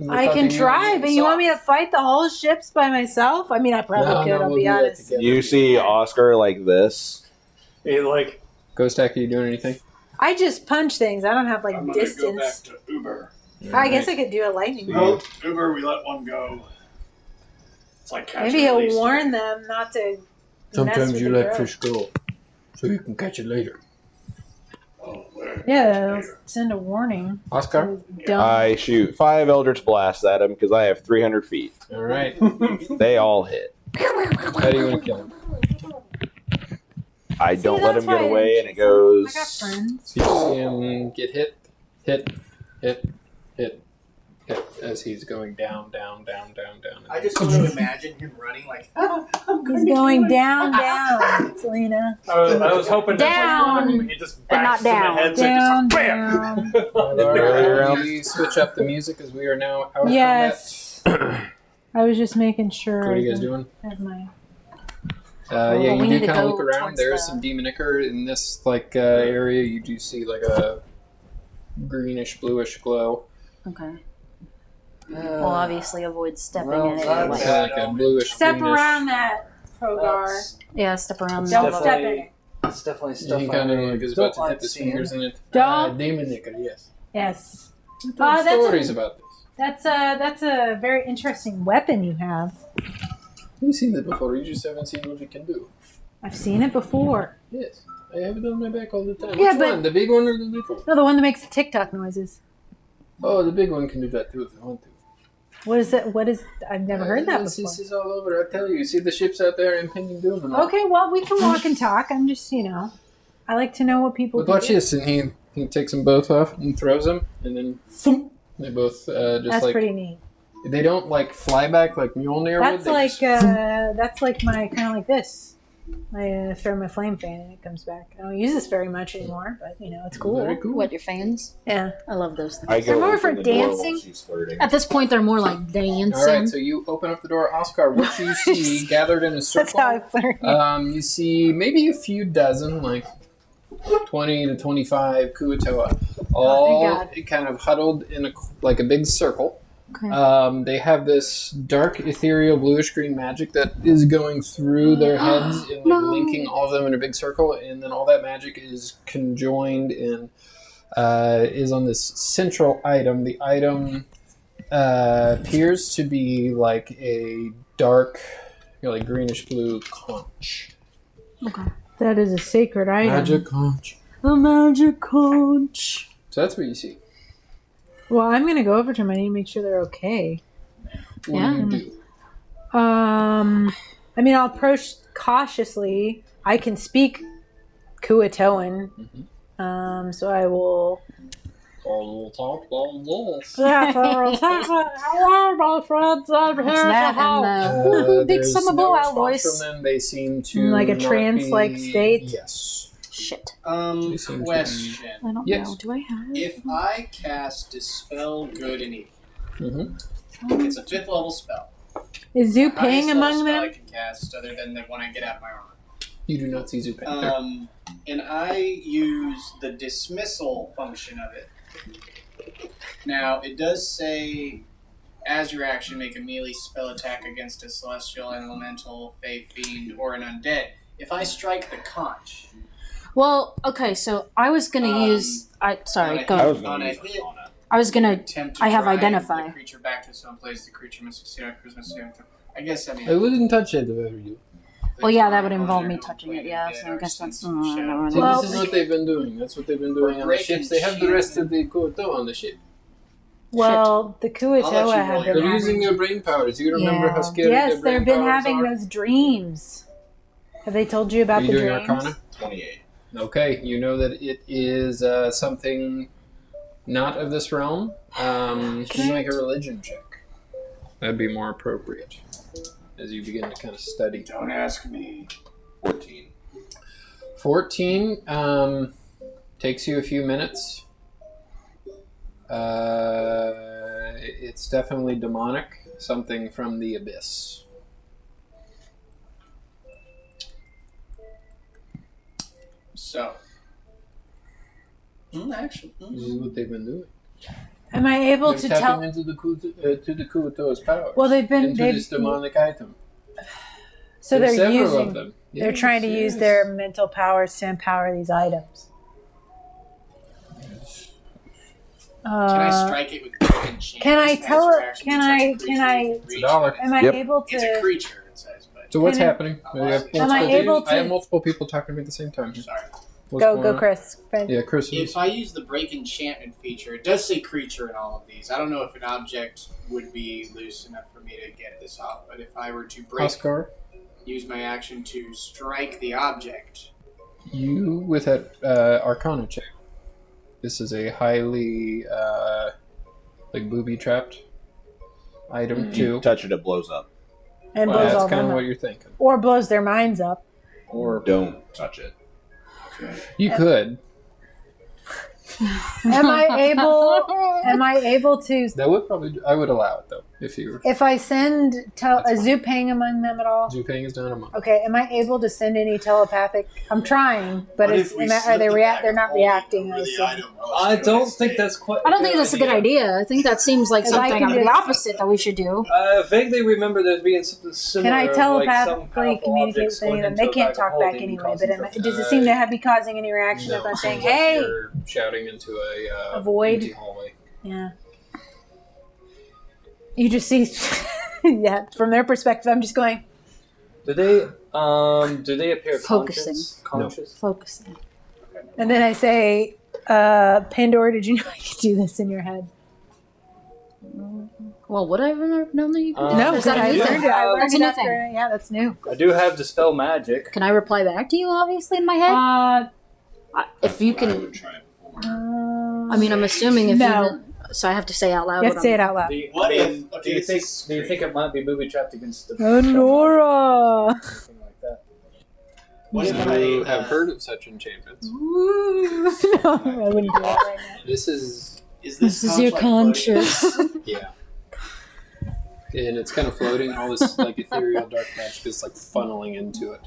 I can try, but you want me to fight the whole ships by myself? I mean, I probably could. I'll be honest. You see Oscar like this. He like Ghost Hack, are you doing anything? I just punch things. I don't have like I'm going to go back distance. to Uber. I guess I could do a lightning bolt. Uber, we let one go. It's like catch Maybe and he'll release. warn them not to. mess with the girl. go, so you can catch it later. Oh, where? Yeah, they'll send a warning. Oscar? Dumb. I shoot 5 Eldritch Blasts at him because I have 300 feet. All right. They all hit. How do you want to kill him? I don't let that's him get why away, and it I got goes. friends. So you see him get hit, as he's going down. I just want to imagine him running like, He's going down, down, Selena. I was hoping Down. to he just And not bashed in down. the head, so it Down, just bam. down. We switch up the music as we are now out of Yes. I was just making sure. combat. What are you guys I doing? have my. Yeah, we you need do to kind of go look around. towards There's the- some demon ichor in this area. You do see like a greenish bluish glow. Okay. Well, obviously avoid stepping well, in it. that's- Like, Like a bluish Step greenish. around that, Progar. yeah, step around. Don't the- step in it. It's definitely Yeah, stuff he I kind of like is about to don't dip like his seeing. fingers in it. Don't. Demon ichor, yes. Yes. Tell that's stories a- about this. That's a very interesting weapon you have. You've seen it before. You just haven't seen what it can do. I've seen it before. Yes, I have it on my back all the time. Yeah, Which but- one? The big one or the little one? No, the one that makes the TikTok noises. Oh, the big one can do that too if you want to. What is it? What is? I've never heard that This before. is all over. I tell you. You see the ships out there impending doom and all. Okay, well, we can walk and talk. I'm just, I like to know what people. But can watch do. this, and he takes them both off and throws them, and then thump, they both just That's like pretty neat. they don't like fly back like Mjolnir would. That's They like just- that's like my kind of like this. I throw my flame fan and it comes back. I don't use this very much anymore, but it's cool. Very cool. What, your fans? Yeah. I love those things. I go They're more open for the door while dancing. she's flirting. At this point, they're more like dancing. All right, so you open up the door, Oscar. What you see gathered in a circle? That's how I flirt. You see maybe a few dozen, like 20 to 25 Kuatoa, all God. kind of huddled in a big circle. Okay. They have this dark, ethereal, bluish-green magic that is going through their heads and linking all of them in a big circle, and then all that magic is conjoined and is on this central item. The item appears to be like a dark, like greenish-blue conch. Okay. That is a sacred item. Magic conch. The magic conch. So that's what you see. Well, I'm gonna go over to them. I need to make sure they're okay. What Yeah. do you do? I mean, I'll approach cautiously. I can speak Kuatoan. So I will. We'll talk about this. Hello, my friends. I'm here What's to that help. in the big There's summer no blowout response voice? from them. They seem to Like a not trance-like be- state? Yes. Shit. They seem to be- Question. I don't Yes. know. Do I have? If I cast Dispel Good and Evil, Mhm. it's a 5th level spell. Is Zoo Highest paying level among spell I them? can cast other than the one I get out of my armor. You do not see Zupan there. And I use the dismissal function of it. Now, it does say, as your action, make a melee spell attack against a celestial, elemental, fey fiend, or an undead. If I strike the conch, Well, okay. So I was gonna use. Sorry. Go. I ahead. was going to use hit, Arcana. I was gonna. attempt to I have drive identify. the creature back to some place. The creature must succeed on charisma saving throw. I guess I mean. I wouldn't touch it if I were you. Well, yeah, that would involve me touching it. Yeah, so I guess that's. See, Well, this is what they've been doing. That's what they've been doing on the ships. They have the rest of the Kuoto on the ship. Well, the I'll let Kuatoa you have roll been They're your using having. their brain powers. You remember Yeah. how scary Yes, their brain they've been powers having are? those dreams. Have they told you about Are you the doing dreams? Arcana? 28. Okay, you know that it is something not of this realm. Can you make a religion check? That'd be more appropriate as you begin to kind of study. Don't ask me. 14. 14 takes you a few minutes. It's definitely demonic, something from the abyss. So. Actually. This is what they've been doing. Am I able They're to tapping tell? into the Kuoto's powers. Well, they've been. into this demonic item. So There's they're several using. of them. They're Yes, trying to use yes. their mental powers to empower these items. Can I strike it with broken chains? Can I as tell your it? action Can to touch I? a creature Can I? within It's reach? $1. Am I Yep. able to? It's a creature, it says, but. So what's Can I- happening? We have Am I multiple able people- I have to- multiple people talking to me at the same time. Sorry. What's Go, going go, on? Chris. Yeah, Chris. If I use the break enchantment feature, it does say creature in all of these. I don't know if an object would be loose enough for me to get this off, but if I were to Oscar, use my action to strike the object, you with that Arcana check. This is a highly like booby trapped item too. You touch it, it blows up. And Well, blows that's all kind them of up. what you're thinking. Or blows their minds up. Or don't touch it. You could. Am I able? Am I able to? That would probably. I would allow it though if you were. If I send a That's Zupang among them at all? Zupang is down a month. Okay, am I able to send any telepathic? I'm trying, but what is, if we are they slip the bag They're of not holding reacting. over I the assume. item I don't think that's quite. I don't think that's a good idea. I think that seems like If I something can of the just- opposite that we should do. I vaguely remember there being something similar. Can I of, telepathically like, some powerful communicate objects with any of them? going They into a can't bag of talk back holding, anyway, causing but something. does it seem to be causing any reaction if I'm it saying, seems like hey? you're shouting into A void? empty hallway. Yeah. You just see, yeah, from their perspective, I'm just going, Do they appear Focusing. conscious? Focusing. and then I say, Pandora, did you know I could do this in your head? Well, would I ever known that you could do No, that? Is that a I new yeah. learned thing? it. I learned That's a it new after. thing. Yeah, that's new. I do have dispel magic. Can I reply back to you, obviously, in my head? If you I can... would try it before. I mean, I'm assuming if No. you... So I have to say out loud You have what to say I'm... it out loud. What if- Do okay, you it's think? just Do you think it might be booby trapped against the? Nora! Something like that. What if You I have heard of such enchantments. No, I wouldn't do that right now. This is This is your conscious. yeah. And it's kind of floating. All this like ethereal dark magic is like funneling into it.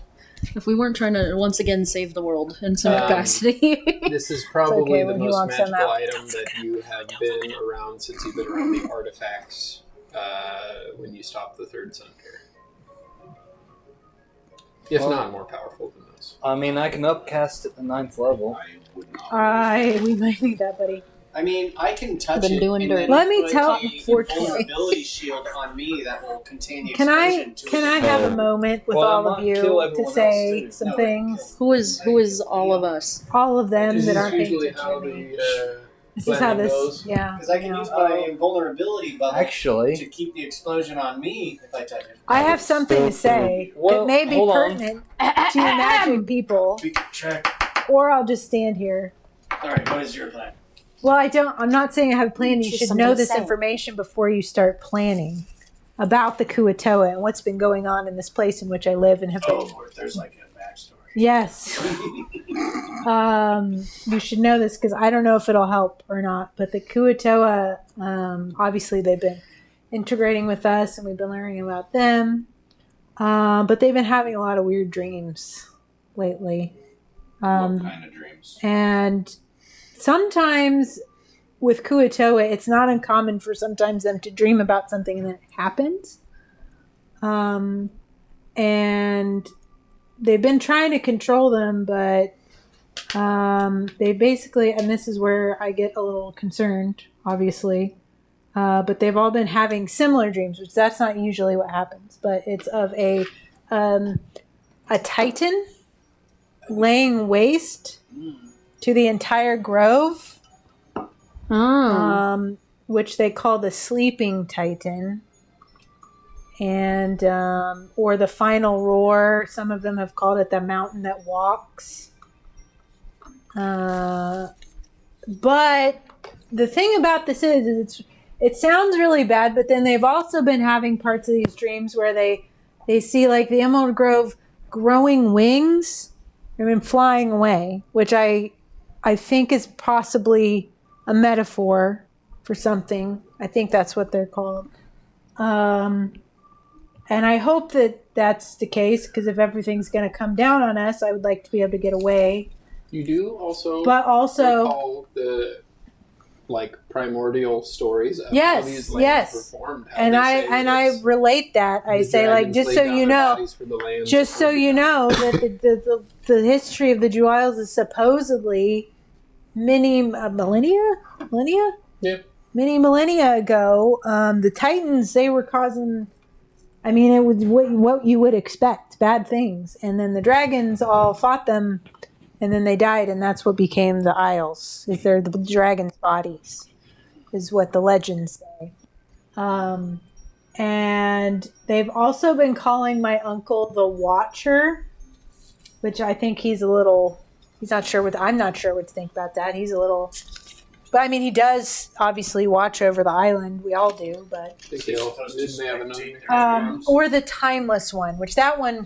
If we weren't trying to, once again, save the world in some Um, capacity. This is probably okay the when he most walks them magical out. item that you have been around since you've been around the artifacts when you stopped the third sun pair. If Well- not more powerful than those. I mean, I can upcast at the 9th level. I would not. We might need that, buddy. I mean, I can touch Been it. doing and dirty. then Let me put tell- a 4K. invulnerability shield on me that will contain the Can explosion to I it. have a moment with Well, I all of might you kill to everyone say else, too. some No, things? Who is all of us? All of them This that is aren't paying usually attention how to me. the This is how planning this, goes. yeah. Because I can yeah. use my invulnerability bubble Actually, to keep the explosion on me if I touch it. I have something to say Well, that may be hold on. pertinent to magic people, We can check. or I'll just stand here. All right, what is your plan? Well, I'm not saying I have a plan. You Just should something know to this say. information before you start planning about the Kuatoa and what's been going on in this place in which I live and have been. Oh, there's like a backstory. Yes. You should know this because I don't know if it'll help or not. But the Kuatoa, obviously, they've been integrating with us and we've been learning about them. But they've been having a lot of weird dreams lately. What kind of dreams? And sometimes with Kuatoa, it's not uncommon for sometimes them to dream about something and then it happens. And they've been trying to control them, but they basically, and this is where I get a little concerned, obviously, but they've all been having similar dreams, which that's not usually what happens, but it's of a titan laying waste to the entire grove, which they call the sleeping titan. And or the final roar. Some of them have called it the mountain that walks. But the thing about this is it sounds really bad, but then they've also been having parts of these dreams where they see like the Emerald Grove growing wings and then flying away, which I think is possibly a metaphor for something. I think that's what they're called. And I hope that that's the case, because if everything's going to come down on us, I would like to be able to get away. You do also, recall the primordial stories of Yes, how these lands yes. were formed. And I relate that. I say, like, just so you know, that the history of the Jew Isles is supposedly many millennia ago. The Titans, they were causing, it was what you would expect, bad things. And then the dragons all fought them, and then they died, and that's what became the Isles. Is they're the dragons' bodies, is what the legends say. And they've also been calling my uncle the Watcher, which I think he's not sure what, I'm not sure what to think about that. He's a little, but he does obviously watch over the island. We all do, but. Or the Timeless One, which that one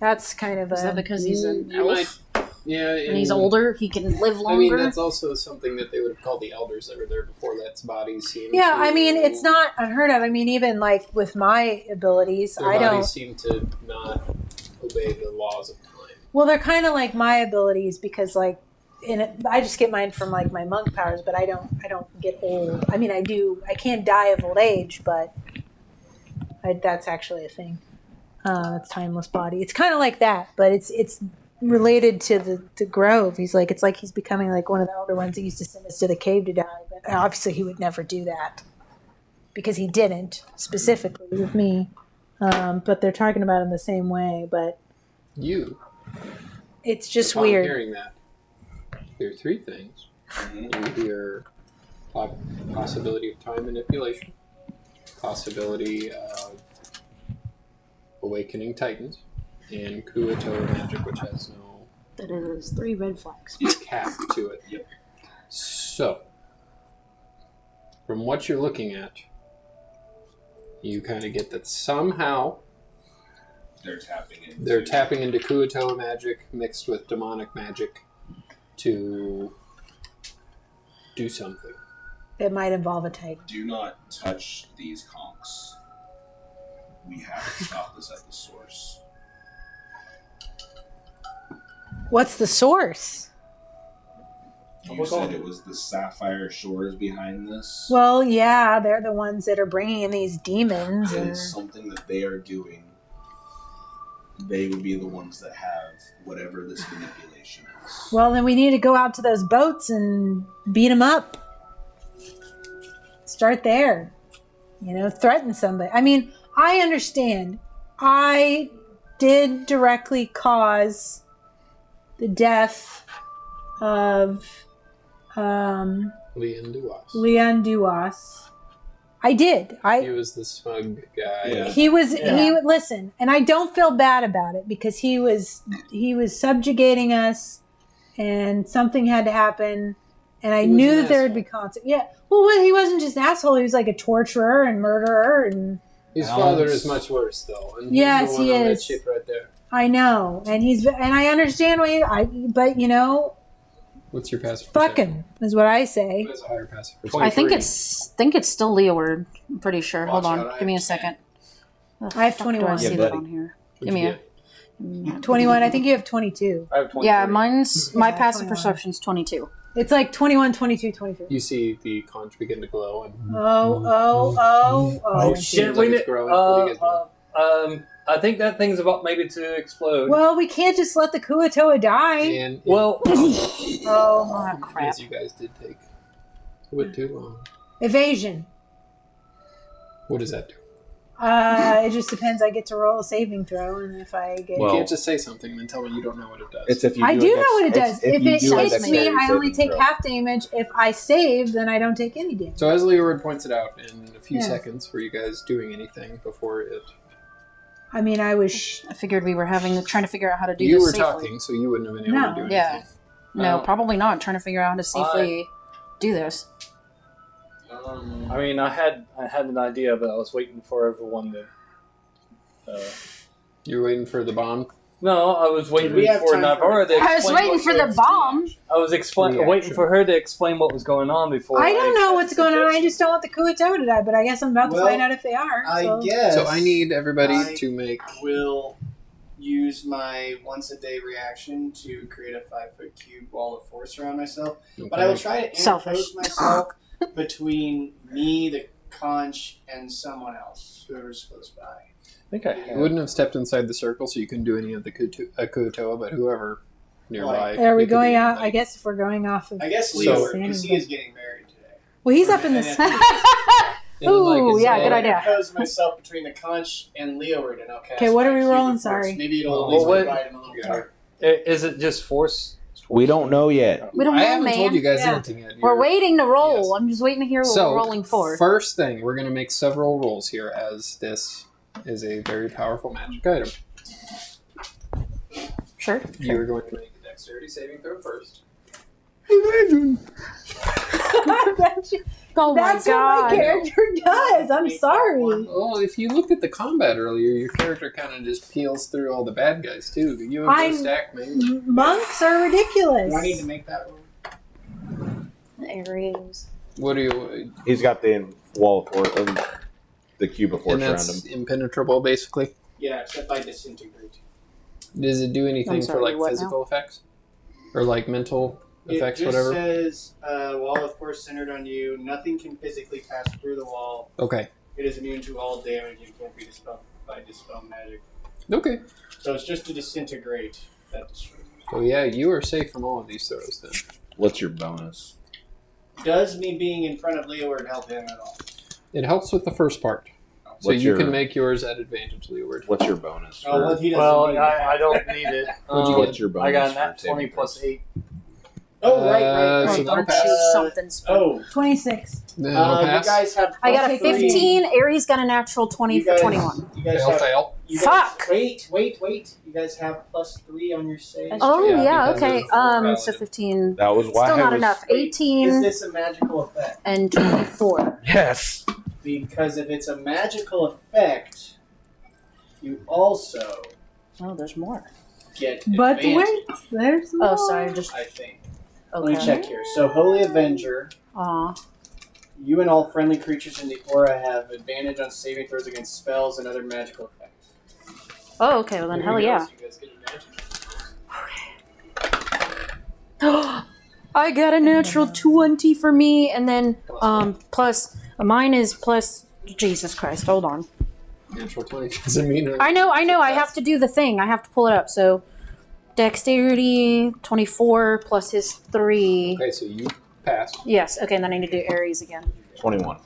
that's kind of Is that because he's an elf? Yeah, and he's older, he can live longer. that's also something that they would have called the elders that were there before that's bodies seem Yeah, to, it's not unheard of. Even like with my abilities, their bodies seem to not obey the laws of time. Well, they're kind of like my abilities because I just get mine from like my monk powers, but I don't get old. I can die of old age, but that's actually a thing. It's timeless body. It's kind of like that, but it's related to the grove. It's like he's becoming like one of the older ones that used to send us to the cave to die. But obviously he would never do that because he didn't specifically with me. But they're talking about it in the same way. But it's just weird. Hearing that, there are three things. You hear possibility of time manipulation, possibility of awakening titans, and Kuatoa magic, which has no... That is 3 red flags. ...cap to it. Yep. So, from what you're looking at, you kind of get that somehow they're tapping into Kuatoa magic mixed with demonic magic to do something. It might involve a titan. Do not touch these conchs. We have to stop this at the source. What's the source? You said it was the Sapphire Shores behind this. Well, yeah, they're the ones that are bringing in these demons. It is something that they are doing. They would be the ones that have whatever this manipulation is. Well, then we need to go out to those boats and beat them up. Start there. Threaten somebody. I understand. I did directly cause the death of Leon Duas. I did. He was the smug guy. Yeah. He would listen, and I don't feel bad about it because he was subjugating us and something had to happen, and I He was knew an that there would be asshole. consequences. Yeah, well, he wasn't just an asshole; he was like a torturer and murderer, and His Balance. father is much worse, though. And Yes, he's the one he on that is. ship right there. I know, and I understand but What's your passive fuck perception? him is what I say. What is a higher passive perception? I think 23. it's still Leoword. I'm pretty sure. Hold Watch on. out, I Give me a have second. The I have fuck do 21. I see Yeah, that buddy. on here? What'd Give me you a. get? 21. I think you have 22. I have 23. Yeah, mine's my Yeah, passive 21. perception's 22. It's like 21, 22, 23. You see the conch begin to glow, and Oh. shit. Shit, like we it's need, growing. What do you guys do? I think that thing's about maybe to explode. Well, we can't just let the Kuatoa die. And Well, Oh. Oh crap! as you guys did take a bit too long. Evasion. What does that do? It just depends. I get to roll a saving throw, and if I get... You Well- can't just say something and then tell me you don't know what it does. It's if you I do do a know what it does. If you it do a hits me, dexterity I only saving take throw. half damage. If I save, then I don't take any damage. So as Leoword points it out, in a few Yeah. seconds, were you guys doing anything before it? I mean, I was... I figured we were trying to figure out how to do You this were safely. talking, so you wouldn't have been able No. to do anything. Yeah. No, No. probably not. Trying to figure out how to safely do this. I mean, I had an idea, but I was waiting for everyone to. You're waiting for the bomb. No, I was waiting we have for time Navarra to I was explain. waiting what- for the bomb. I was Reaction. waiting for her to explain what was going on before. I don't know what's going on. I suggested. just don't want the Kuatoa to die, but I guess I'm about to Well, find out if they are. I so. guess. So I need everybody I to make. will use my once a day reaction to create a 5-foot cube wall of force around myself. But I will try to Selfish. impose myself between me, the conch, and someone else, whoever's close by. I think I You had. wouldn't have stepped inside the circle, so you couldn't do any of the Kuatoa, but whoever nearby. Like, Are we it could going be out? anybody. I guess if we're going off of... I guess So- Leoward, because he is getting married today. Well, he's up in the... And And then, like, Ooh, it's yeah, all- good idea. I impose myself between the conch and Leoward, and I'll cast Okay, what are my we cube rolling? of force. Sorry. Maybe it'll Well, at least what- provide him a little Yeah. cover. Is it just force? We don't know yet. We don't I know, haven't man. told you guys Yeah. anything yet. We're You're- waiting to roll. Yes. I'm just waiting to hear what So, we're rolling for. first thing, we're going to make several rolls here, as this is a very powerful magic item. Sure. You are going to make a dexterity saving throw first. Oh my That's what god. my character does. I'm sorry. Well, if you looked at the combat earlier, your character kind of just peels through all the bad guys, too. You have I'm- no stack, man. Monks are ridiculous. Do I need to make that roll? Areas. What do you... He's got the wall of force, the cube of force And around that's him. impenetrable, basically. Yeah, except I disintegrate. Does it do anything I'm for, sorry, like, what physical effects? Or, like, mental effects, it just whatever? says wall of force centered on you. Nothing can physically pass through the wall. Okay. It is immune to all damage and can't be dispelled by dispel magic. Okay. So it's just to disintegrate that destroys. So, yeah, you are safe from all of these throws, then. What's your bonus? Does me being in front of Leoward help him at all? It helps with the first part. So What's you your- can make yours at advantage, Leeward. What's your bonus? Oh, well, For, he doesn't Well, need I it. don't need it. What'd you what's your bonus? I got for that saving 20 plus throws? 8. Oh, right. so that'll Don't pass. choose something special. Oh, 26. That'll you pass. guys have. I got a plus 15. Aries got a natural 20 You for guys- 21. You guys Fail, have. fail. You guys, Fuck! Wait. You guys have +3 on your save. Oh, Yeah, yeah, because okay. of So paladin. 15. That was why Still I not was, enough. Is 18 this a magical effect? and 24. Yes. Because if it's a magical effect, you also Oh, there's more. get But advantage, wait, there's more. Oh, sorry. Just I think. Let me okay. check here. So, Holy Avenger, Aw. you and all friendly creatures in the aura have advantage on saving throws against spells and other magical effects. Oh, okay. Well, then hell yeah. You guys get advantage. I got a natural 20 for me, and then plus mine is plus. Jesus Christ! Hold on. Natural 20 doesn't mean I know. I have to do the thing. I have to pull it up. So, dexterity 24 plus his 3. Okay, so you pass. Yes. Okay. And then I need to do Aries again. 21.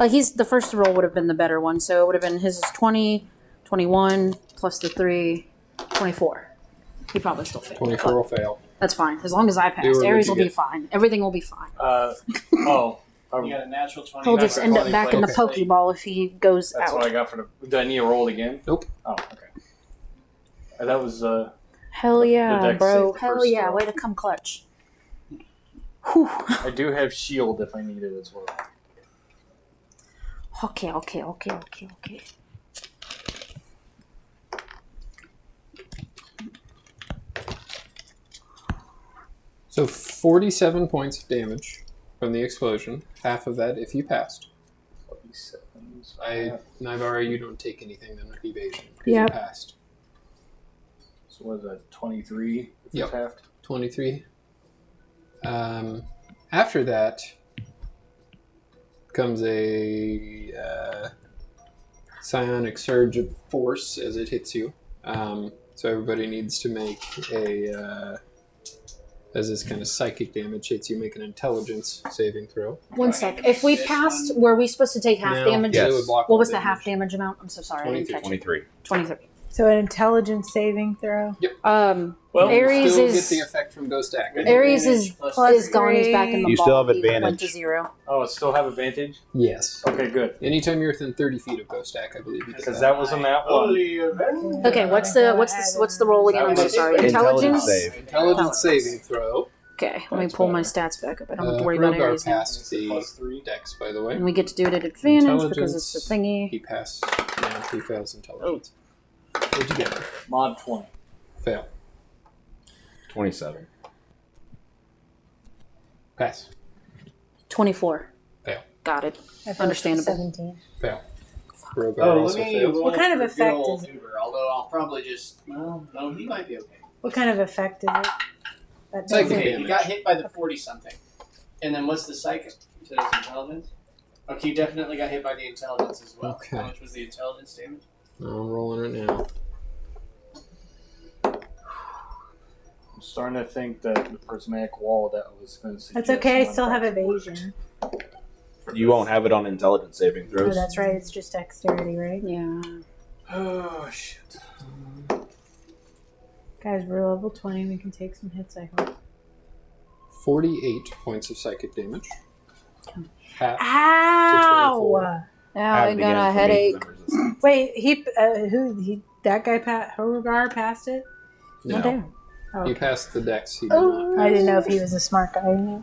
He's the first roll would have been the better one, so it would have been his is 20, 21 plus the 3, 24. He probably still failed. 24 will fail. That's fine. As long as I pass, You were Aries good will to be get. fine. Everything will be fine. You got a natural 20. He'll just end up 20 back in the plays. Pokeball if he goes That's what I out. got for the. Do I need to roll again? Nope. Oh, okay. That was Hell yeah, dex bro. save the Hell first yeah. throw. Way to come clutch. Whew. I do have shield if I need it as well. Okay. So 47 points of damage from the explosion. Half of that if you passed. 47. Naivara, you don't take anything then with evasion because Yep. you passed. So what is that? 23. If Yep. it's halved. 23. After that comes a psionic surge of force as it hits you. So everybody needs to make a as this kind of psychic damage hits you, make an intelligence saving throw. One sec. If we passed, were we supposed to take half No, damage? they Yes. would block What all was the damage. half damage amount? I'm so sorry. I didn't catch it. 23. 23. So an intelligence saving throw. Well, You Ares still is get the effect from Ghost Act. Ares is Plus gone. He's back in the You ball. still have He went advantage. to 0. Oh, it still have advantage? Yes. Okay, good. Anytime you're within 30 feet of Ghost Act, I believe you get Because that. that was a nat 1. Okay, what's the roll again? I'm so sorry. Intelligence Intelligence. save. Intelligence saving throw. Okay, let me That's pull my better. stats back up. I don't have to worry about Rogar Ares now. passed the +3. dex, by the way. And we get to do it at advantage because it's the thingy. He passed. Now he fails intelligence. What'd you get? Mod 20. Fail. 27. Pass. 24. Fail. Got it. I failed Understandable. 17. Fail. Rogar Oh, also let me fails. roll What kind of for effect good old is it? Uber, although I'll probably just... Well, no, he might be okay. What kind of effect is it? That Psychic doesn't- Okay, he damage. got hit by the 40-something. And then what's the psychic? You said it's intelligence? Okay, he definitely got hit by the intelligence as well. Okay. How much was the intelligence damage? I'm rolling it now. I'm starting to think that the prismatic wall that I was going to suggest. That's okay. I might still have actually work. evasion. You won't have it on intelligence saving Oh, throws. that's right. It's just dexterity, right? Yeah. Oh, shit. Guys, we're level 20. We can take some hits, I hope. 48 points of psychic damage. Half. Ow! Now Have I it got again a for me, headache. 'cause I'm resistant. Wait, that guy, Hogar passed it? No. Oh, damn. Oh, He okay. passed the dex. He did Oh. not I didn't know pass. if he was a smart guy. No.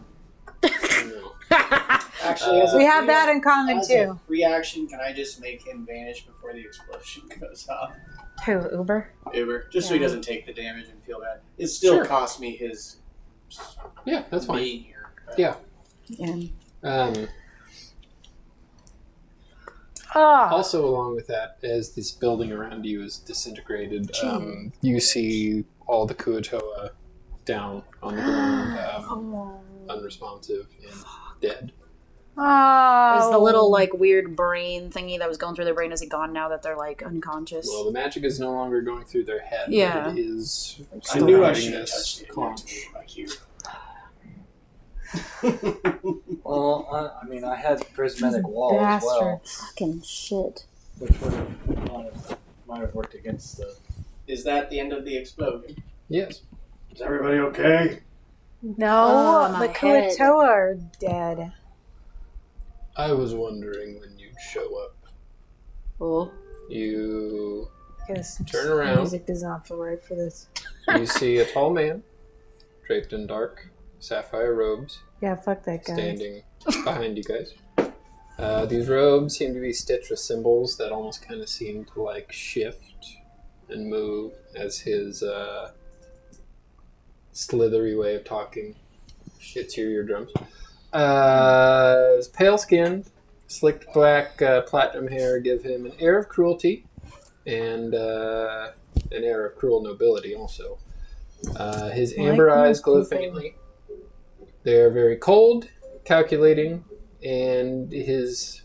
Actually, as a We have free that in common, as too. a free action, can I just make him vanish before the explosion goes off? Who? Uber? Uber, just so he Yeah. doesn't take the damage and feel bad. It still Sure. cost me his Yeah, that's fine. being here. Yeah. And Also, along with that, as this building around you is disintegrated, you see all the Kuatoa down on the ground, unresponsive and dead. Oh. is the little like weird brain thingy that was going through their brain, is it gone now that they're like unconscious? Well, the magic is no longer going through their head. but Yeah. It is. I knew I surrounding should have this touched it. conch. Like you. Well, I mean, I had prismatic wall as well, Fucking shit. which might have worked against the. Is that the end of the explosion? Yes. Is everybody okay? No, Oh, my the head. Kuatoa are dead. I was wondering when you'd show up. Oh. You Guess Turn around. Music does not feel right for this. you see a tall man, draped in dark sapphire robes, Yeah, fuck that guy. standing behind you guys. These robes seem to be stitched with symbols that almost kind of seem to like shift and move as his slithery way of talking hits your eardrums. His pale skin, slicked black platinum hair give him an air of cruelty and an air of cruel nobility also. His Like amber eyes most glow people. faintly. They're very cold, calculating, and his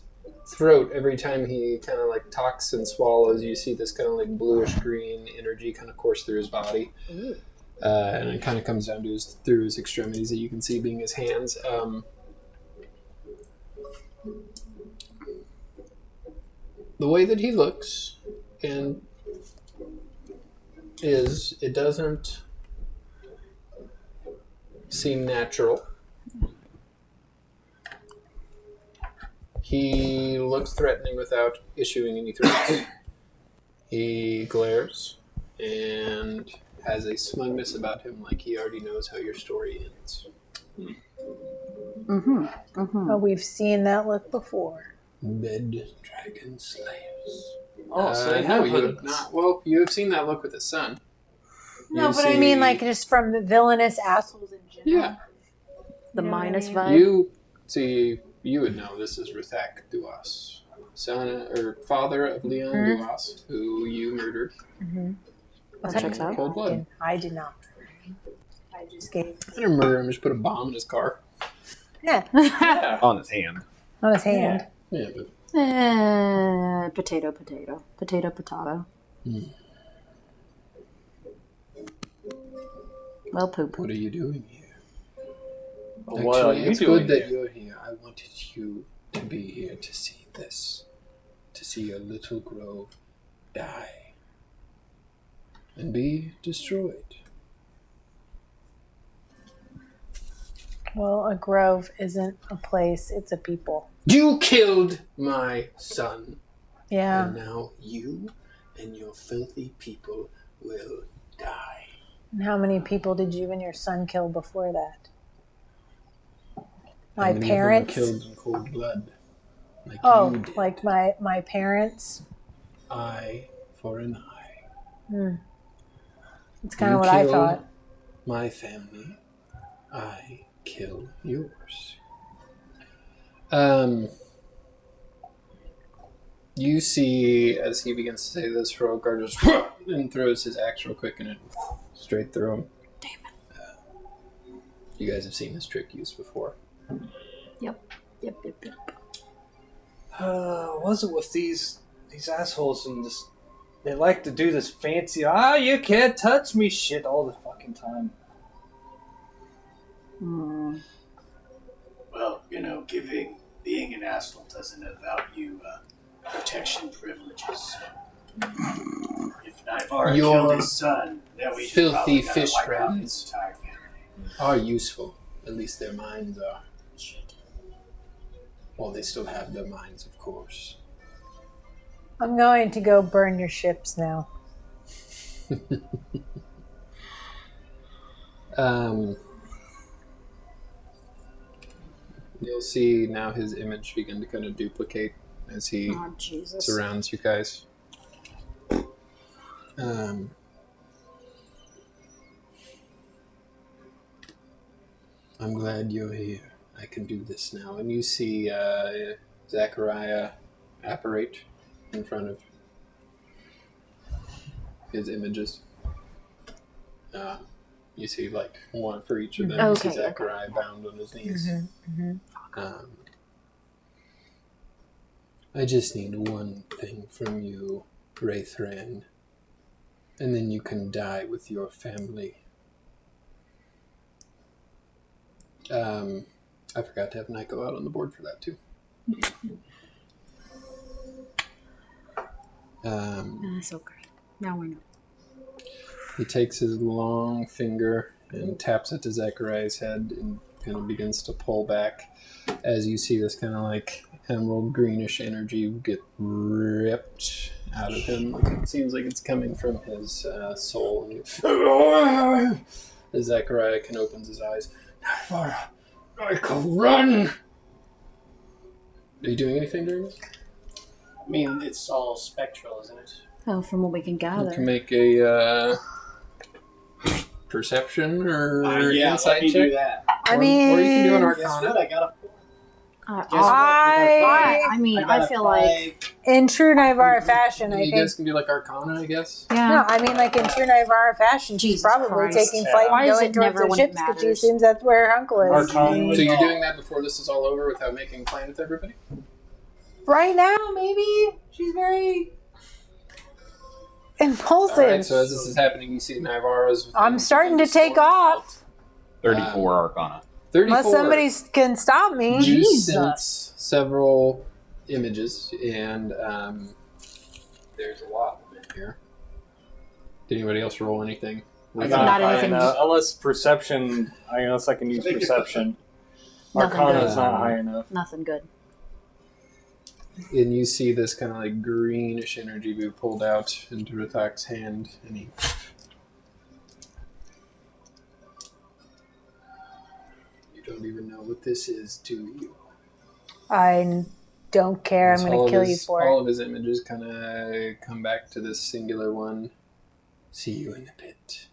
throat, every time he kind of like talks and swallows, you see this kind of like bluish green energy kind of course through his body. And it kind of comes down to through his extremities that you can see being his hands. The way that he looks and it doesn't seem natural. He looks threatening without issuing any threats. He glares and has a smugness about him, like he already knows how your story ends. Mm-hmm. Mm-hmm. Oh, we've seen that look before. Bed dragon slayers. Oh, so they no, have you have hoods. not. Well, you have seen that look with his son. No, You but I mean, see- like, just from the villainous assholes in general. Yeah. The You know what I minus mean? vibe. You see, you would know this is Ruthak Duas, son or father of Leon Duas, who you murdered. Mm-hmm. That checks out. Cold blood. I did not. I just gave. I didn't murder him. Just put a bomb in his car. Yeah, On his hand. on his hand. Yeah, but Potato, potato. Potato, potato. Well, poop. what are you doing here? What are you it's doing good that here? you're here. I wanted you to be here to see this, to see your little grove die and be destroyed. Well, a grove isn't a place; it's a people. You killed my son, Yeah. and now you and your filthy people will die. And how many people did you and your son kill before that? How My many parents. of them were killed in cold blood, like Oh, you did. like my parents. Eye for an eye. That's kind You of what I killed thought. My family, I kill yours. You see, as he begins to say this, Rogar just and throws his axe real quick and it straight through him. Damn it. You guys have seen this trick used before. Yep. Was it with these assholes and this? They like to do this fancy. You can't touch me shit all the fucking time. Well, being an asshole doesn't allow you protection privileges. If Nivara Your killed his son, then we filthy probably gotta fish wipe out friends. his entire family. Are useful. At least their minds are. Well, they still have their minds, of course. I'm going to go burn your ships now. You'll see now his image begin to kind of duplicate as he Oh, Jesus. surrounds you guys. I'm glad you're here. I can do this now. And you see Zachariah apparate in front of his images. You see like one for each of them. You Okay, see Zachariah bound on his knees. I just need one thing from you, Wraithran, and then you can die with your family. I forgot to have Night go out on the board for that too. That's okay. Now we know. He takes his long finger and taps it to Zachariah's head and kind of begins to pull back as you see this kind of like emerald greenish energy get ripped out of him. Like it seems like it's coming from his soul. As Zachariah can opens his eyes. Nivara, I can run! Are you doing anything during this? I mean, it's all spectral, isn't it? Oh, from what we can You gather. can make a perception or Yeah, insight let me check. do that. I Or you can do an mean, Guess arcana. what? I got a I mean, got I a feel 5. like in true Nivara fashion, I You think. guys can do like arcana, I guess. yeah. No, I mean, like in true Nivara fashion, she's Jesus probably Christ. taking flight Why and is going it towards never the when it ships because she matters? assumes that's where her uncle is. Arcana. So you're doing that before this is all over without making plan with everybody? Right now, maybe she's very impulsive. Alright, so as this is happening, you see Nivara's... I'm starting to take off. 34 Arcana. 34. Unless somebody can stop me. You sense several images, and there's a lot of them in here. Did anybody else roll anything? I Not got anything. unless perception. Unless I can use perception. Nothing Arcana good. is not high enough. Nothing good. And you see this kind of like greenish energy be pulled out into Rathak's hand, and he don't even know what this is to you. I don't care. I'm going to kill you for all it. of his images kind of come back to this singular one. See you in the pit.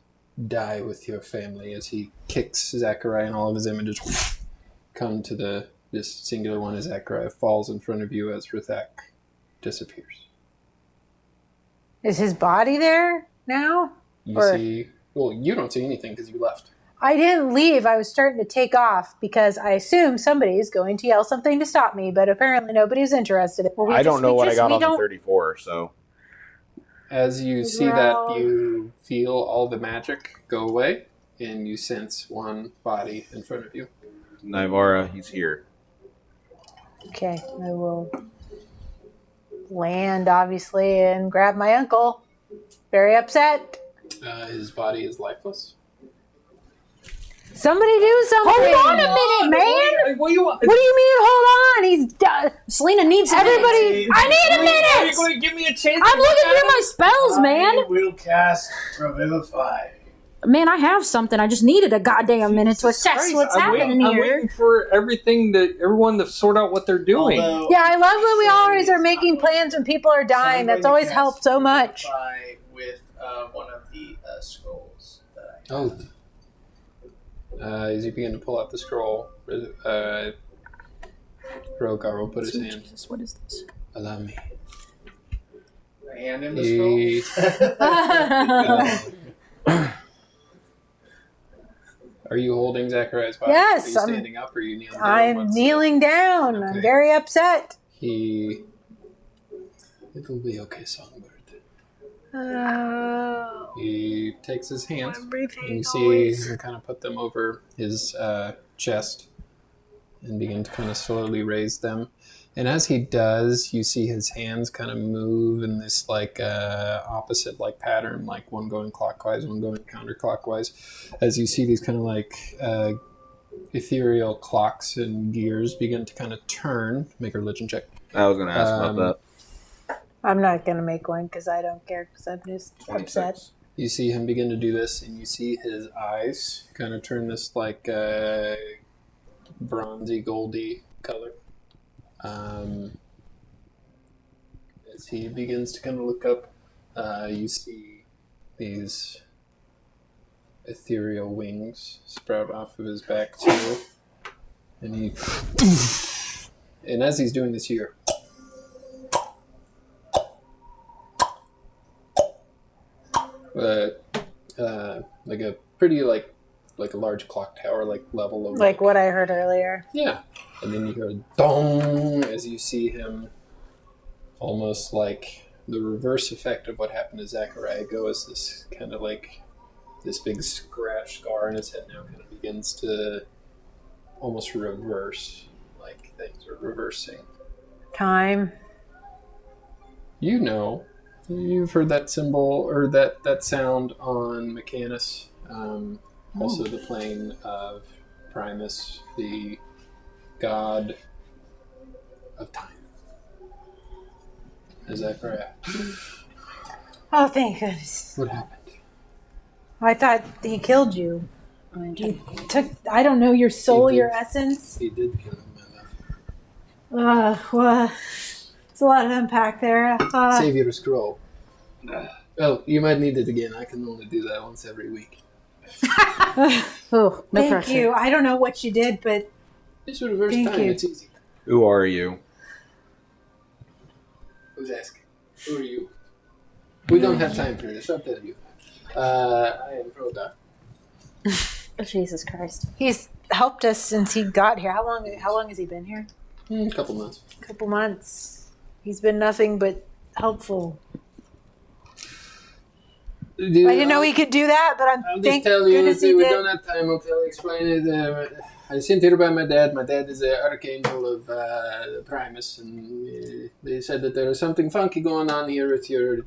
Die with your family. As he kicks Zachariah, and all of his images come to this singular one as Zachariah falls in front of you as Rithak disappears. Is his body there now? You see... Well, you don't see anything because you left. I didn't leave. I was starting to take off because I assume somebody is going to yell something to stop me, but apparently nobody's interested. I don't know what I got on the 34, so... As you see that, you feel all the magic go away, and you sense one body in front of you. Nivara, he's here. Okay, I will land, obviously, and grab my uncle. Very upset. His body is lifeless. Somebody do something. Hold on a minute, man. What do you want? What do you mean, hold on? He's done. Selena needs a Everybody, minute. I need a Are you minute. going to give me a chance? I'm looking through my spells, man. I will cast Revivify. Man, I have something. I just needed a goddamn minute to assess Christ, what's happening I'm here. waiting for everyone to sort out what they're doing. Although, Yeah, I love when we always are making plans when people are dying. That's always helped so much. Revivify with one of the scrolls that I have. Oh. As you begin to pull out the scroll, Rogar will put his Sweet hand. Jesus, what is this? Allow me. I hand him the He- scroll. Are you holding Zachariah's body? Yes, Are you I'm- standing up or are you kneeling down? I'm What's kneeling down. Okay. I'm very upset. It'll be okay, Songbird. Oh, He takes his hands, I'm breathing and you see always. him kind of put them over his chest and begin to kind of slowly raise them. And as he does, you see his hands kind of move in this opposite pattern, like one going clockwise, one going counterclockwise. As you see these kind of ethereal clocks and gears begin to kind of turn. Make a religion check. I was going to ask about that. I'm not going to make one because I don't care because I'm just 26. upset. You see him begin to do this, and you see his eyes kind of turn this bronzy, goldy color. As he begins to kind of look up, you see these ethereal wings sprout off of his back too, and and as he's doing this, you hear like a pretty like a large clock tower level of Like what I heard earlier. yeah, and then you hear a dong as you see him, almost like the reverse effect of what happened to Zachariah go as this kind of this big scratch scar on his head now kind of begins to almost reverse, like things are reversing. Time. You know, you've heard that symbol or that sound on Mechanus. Also the plane of Primus, the god of time. Zachariah, Oh, thank goodness. what happened? I thought he killed you. He took, I don't know, your soul, He did. your essence. He did kill him, my love. Well, it's a lot to unpack there. Save your scroll. Oh, you might need it again. I can only do that once every week. Oh, no Thank pressure. you. I don't know what you did, but It's reverse Thank time. you. It's easy. Who are you? Who's asking? Who are you? We don't have time for this. I'll tell you. I am Rhoda. Oh, Jesus Christ. he's helped us since he got here. How long has he been here? A couple months. A couple months. He's been nothing but helpful. I didn't know he could do that, but I'll I'm just thank tell you, goodness if he we did. don't have time, I'll explain it. I was sent here by my dad. My dad is an archangel of Primus, and they said that there is something funky going on here with your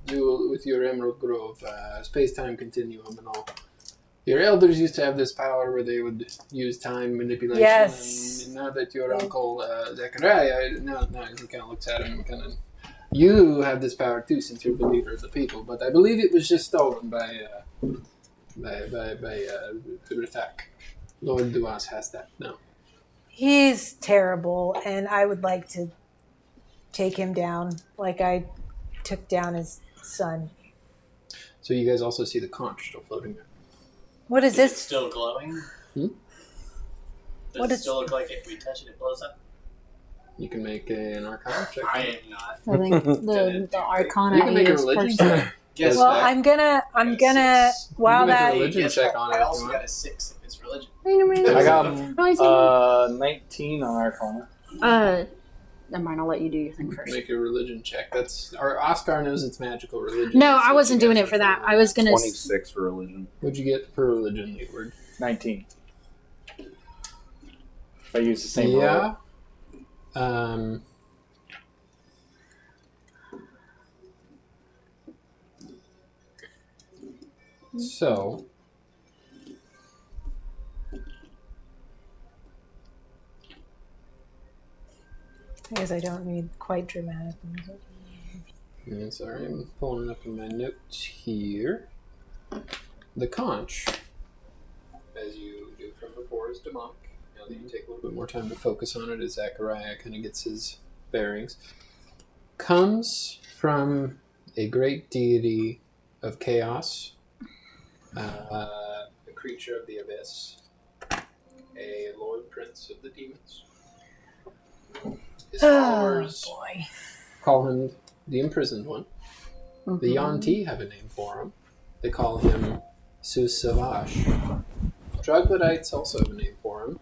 Emerald Grove, space-time continuum and all. Your elders used to have this power where they would use time manipulation. Yes. And now that your uncle Zachariah, now he kind of looks at him and kind of, you have this power too, since you're the leader of the people. But I believe it was just stolen by Rithak. Lord Duas has that now. He's terrible, and I would like to take him down like I took down his son. So you guys also see the conch still floating there. What is Is it this? still glowing? Hmm? Does What it is- still look like if we touch it, it blows up? You can make an Arcana check. I am not. I think the You Arcana can make a is religion person. check. Guess Well, back. I'm gonna. You can While make a that. religion Guess check what? on it I if also you got want. a 6 if it's religion. I got 19 on Arcana. Never mind. I'll let you do your thing first. Make a religion check. Or Oscar knows it's magical religion. No, so I wasn't you doing guys it for are that. figuring I was gonna. 26 for religion. What'd you get for religion, Leeword? 19. If I use the same roll. Yeah. So, I guess I don't need quite dramatic music. yeah, sorry, I'm pulling it up in my notes here. The conch, as you do from before, is demonic. Now that you take a little bit more time to focus on it, as Zachariah kind of gets his bearings, comes from a great deity of chaos, a creature of the abyss, a lord prince of the demons. His followers boy. call him the imprisoned one. The Yanti have a name for him. They call him Susavash. Troglodytes also have a name for him.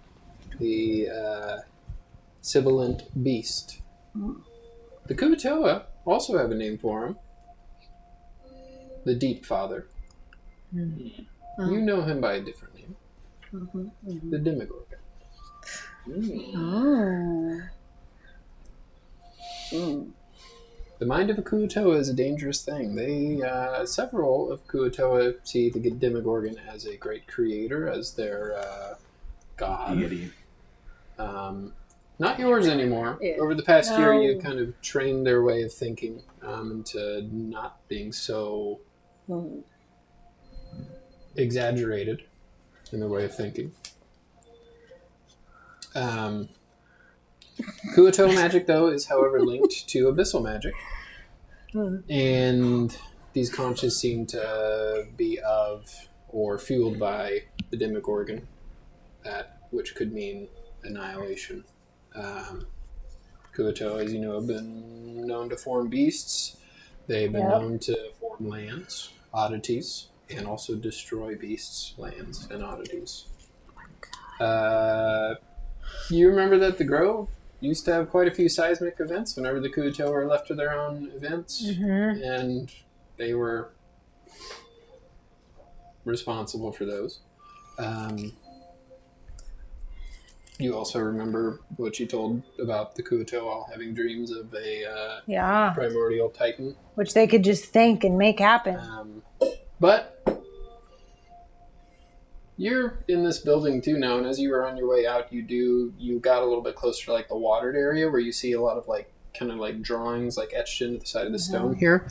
The Sibilant Beast. The Kuatoa also have a name for him. The Deep Father. You know him by a different name. The Demogorgon. The mind of a Kuatoa is a dangerous thing. Several of Kuatoa see the Demogorgon as a great creator, as their god. Deity. Not yours anymore. Yeah. Over the past year, No. you kind of trained their way of thinking into not being so exaggerated in their way of thinking. Kuatoa magic, though, is however linked to abyssal magic. And these conches seem to be of or fueled by the Demogorgon, which could mean annihilation. Kuatoa, as you know, have been known to form beasts. They've been known to form lands, oddities, and also destroy beasts, lands, and oddities. You remember that the Grove used to have quite a few seismic events whenever the Kuatoa were left to their own events, and they were responsible for those. You also remember what you told about the Kuatoa all having dreams of a Yeah. primordial titan. Which they could just think and make happen. But you're in this building too now, and as you were on your way out, you got a little bit closer to like the watered area where you see a lot of like kind of like drawings like etched into the side of the stone here.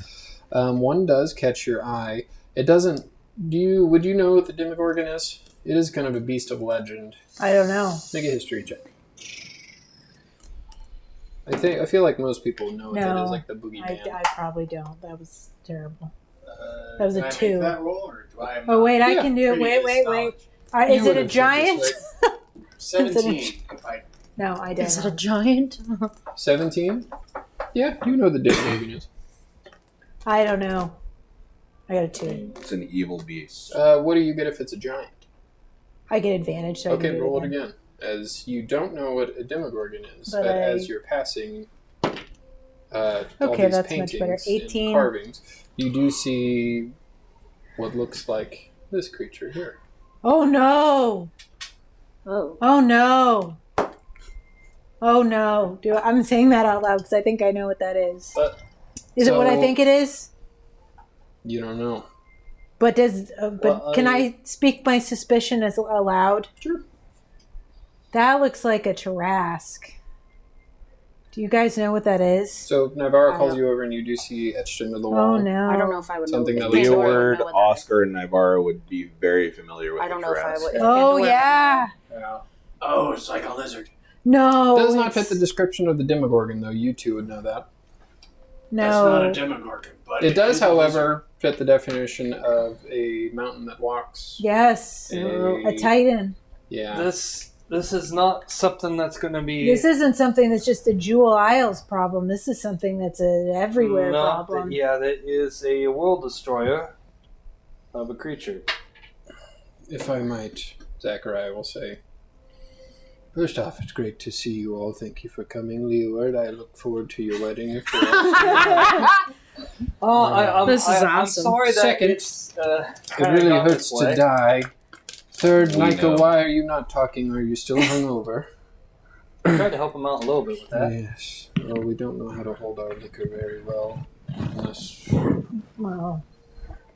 One does catch your eye. It doesn't. Would you know what the Demogorgon is? It is kind of a beast of legend. I don't know. Make a history check. I feel like most people know what that No, is, like the boogeyman. I probably don't. That was terrible. That was Can a I 2. Make that roll, or do I have Oh, wait, I Yeah, can do it. Wait. previous All knowledge? right, You is it a would've said giant? this, 17. If I No, I don't. Is it a giant? 17? Yeah, you know the Demogorgon is. I don't know. I got a 2. It's an evil beast. What do you get if it's a giant? I get advantage, so I Okay, can do roll it it again. As you don't know what a Demogorgon is, But but I- as you're passing all Okay, these that's much paintings better. and 18. carvings, you do see what looks like this creature here. Oh no! Oh. Oh no! Oh no! I'm saying that out loud because I think I know what that is. But Is it what I so- think it is? you don't know. But Well, can I speak my suspicion as aloud? Sure. That looks like a Tarrasque. Do you guys know what that is? So Navarro calls you over, and you do see etched into the wall. Oh no! I don't know if I would Something know. that what Pandora would Leoword, know what that is. Oscar, and Navarro would be very familiar with I don't the know if I Tarrasque. would. Oh Pandora- yeah! Yeah. Oh, it's like a lizard. No. Does not it's- fit the description of the Demogorgon, though. You two would know that. That's not a No. Demogorgon, but It does, is a lizard. however, fit the definition of a mountain that walks. Yes. A- A titan. Yeah. This is not something that's going to be. This isn't something that's just a Jewel Isles problem. This is something that's an everywhere not problem. Yeah, that is a world destroyer of a creature. If I might, Zachariah will say. First off, it's great to see you all. Thank you for coming, Leeword. I look forward to your wedding. If you're I'm, This is I'm awesome. sorry that Second, it's it kinda really gone hurts this to way. die. Third, We Micah, know. why are you not talking? Are you still hungover? I tried to help him out a little bit with that. Yes. Well, we don't know how to hold our liquor very well. Unless Well,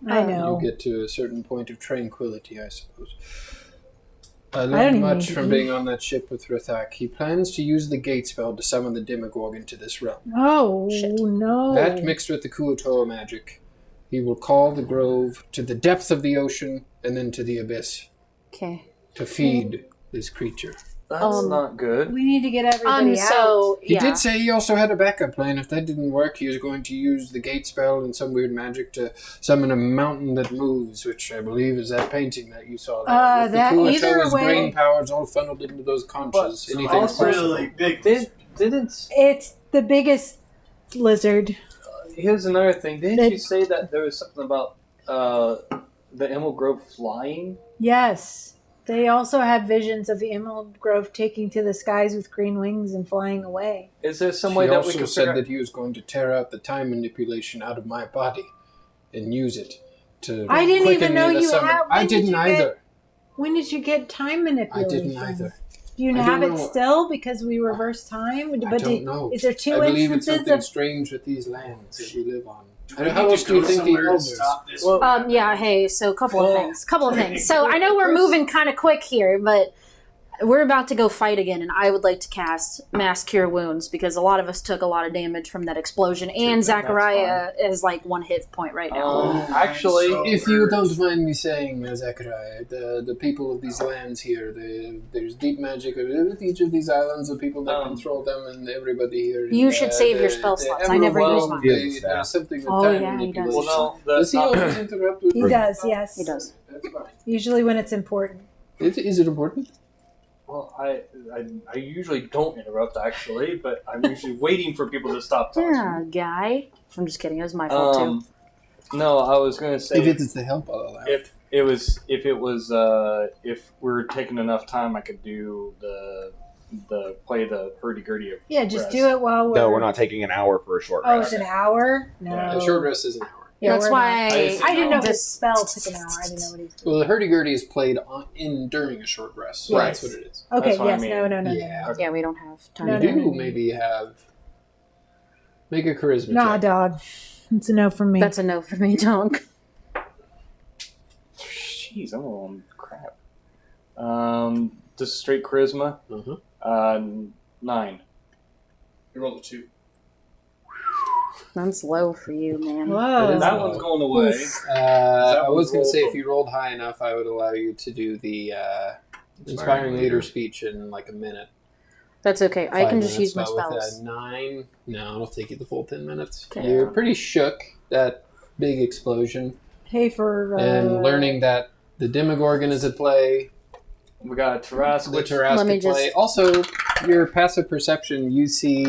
I know. you get to a certain point of tranquility, I suppose. I don't learned even much need to from eat. being on that ship with Rathak. He plans to use the gate spell to summon the Demogorgon to this realm. Oh, Shit. no. That mixed with the Kuotoa magic, he will call the grove to the depth of the ocean and then to the abyss Okay. to feed this creature. That's not good. We need to get everybody out. So He yeah. did say he also had a backup plan. If that didn't work, he was going to use the gate spell and some weird magic to summon a mountain that moves, which I believe is that painting that you saw there. With that- the either Kuotoa's way- brain powers all funneled into those conches. But Anything also- possible. really big. Didn't It's the biggest lizard. here's another thing. Didn't That- you say that there was something about the Emerald Grove flying? Yes. They also had visions of the Emerald Grove taking to the skies with green wings and flying away. Is there some He way that we also can said figure that he was going to tear out the time manipulation out of my body and use it to I didn't quicken even know me to you summon. had- I when did didn't you get either. When did you get time I manipulation? didn't either. Do you I have don't it know. still because we reverse time? I don't know. Is there two I believe it's instances something of? strange with these lands that we live on. We How need else to do you go think the somewhere to elders? stop this Well, from happening. Yeah, hey, so couple of Well, things. So I know we're moving kind of quick here, but we're about to go fight again, and I would like to cast Mass Cure Wounds because a lot of us took a lot of damage from that explosion, and that's Zachariah is like 1 hit point right now. Actually, So- If you don't mind me saying, Zachariah, the people of these lands here, there's deep magic with each of these islands, the people that control them, and everybody here. You should save your spell slots. I never Emerald use Realm, mine. There's something with Oh, time yeah, he does. manipulation. well, no, Does that's he not. always interrupt with He does, yes. He does. That's fine. Usually when it's important. Is it important? Well, I usually don't interrupt actually, but I'm usually waiting for people to stop talking. Yeah, guy. I'm just kidding. It was my fault too. No, I was gonna say If it's the help, I'll allow it. if we're taking enough time, I could do the play the hurdy-gurdy of Yeah, just rest. do it while we're. No, we're not taking an hour for a short Oh, rest. it's an hour? No. Yeah, A short rest is an hour. Yeah, That's we're why not. I didn't know his this spell took an hour. I didn't know what he was doing. Well, the hurdy-gurdy is played during a short rest, so Right. that's what it is. Okay, That's what I yes, mean. no. Yeah. Yeah, we don't have time. No, You no, do maybe make a charisma Nah, check. dog. It's a no from me. That's a no for me, Donk. Jeez, I'm rolling crap. Just straight charisma. Uh-huh. 9. You rolled a 2. That's low for you, man. Whoa. That one's going away. I was was going to say rolled- if you rolled high enough, I would allow you to do the inspiring leader speech in like a minute. That's okay. I 5 can just minutes, use my but with spells. 9, no, it'll take you the full 10 minutes. Okay. You're pretty shook, that big explosion, Hey, for. and learning that the Demogorgon is at play, We got a Tarrasque, the which Tarrasque Let me at play. just- Also, your passive perception, you see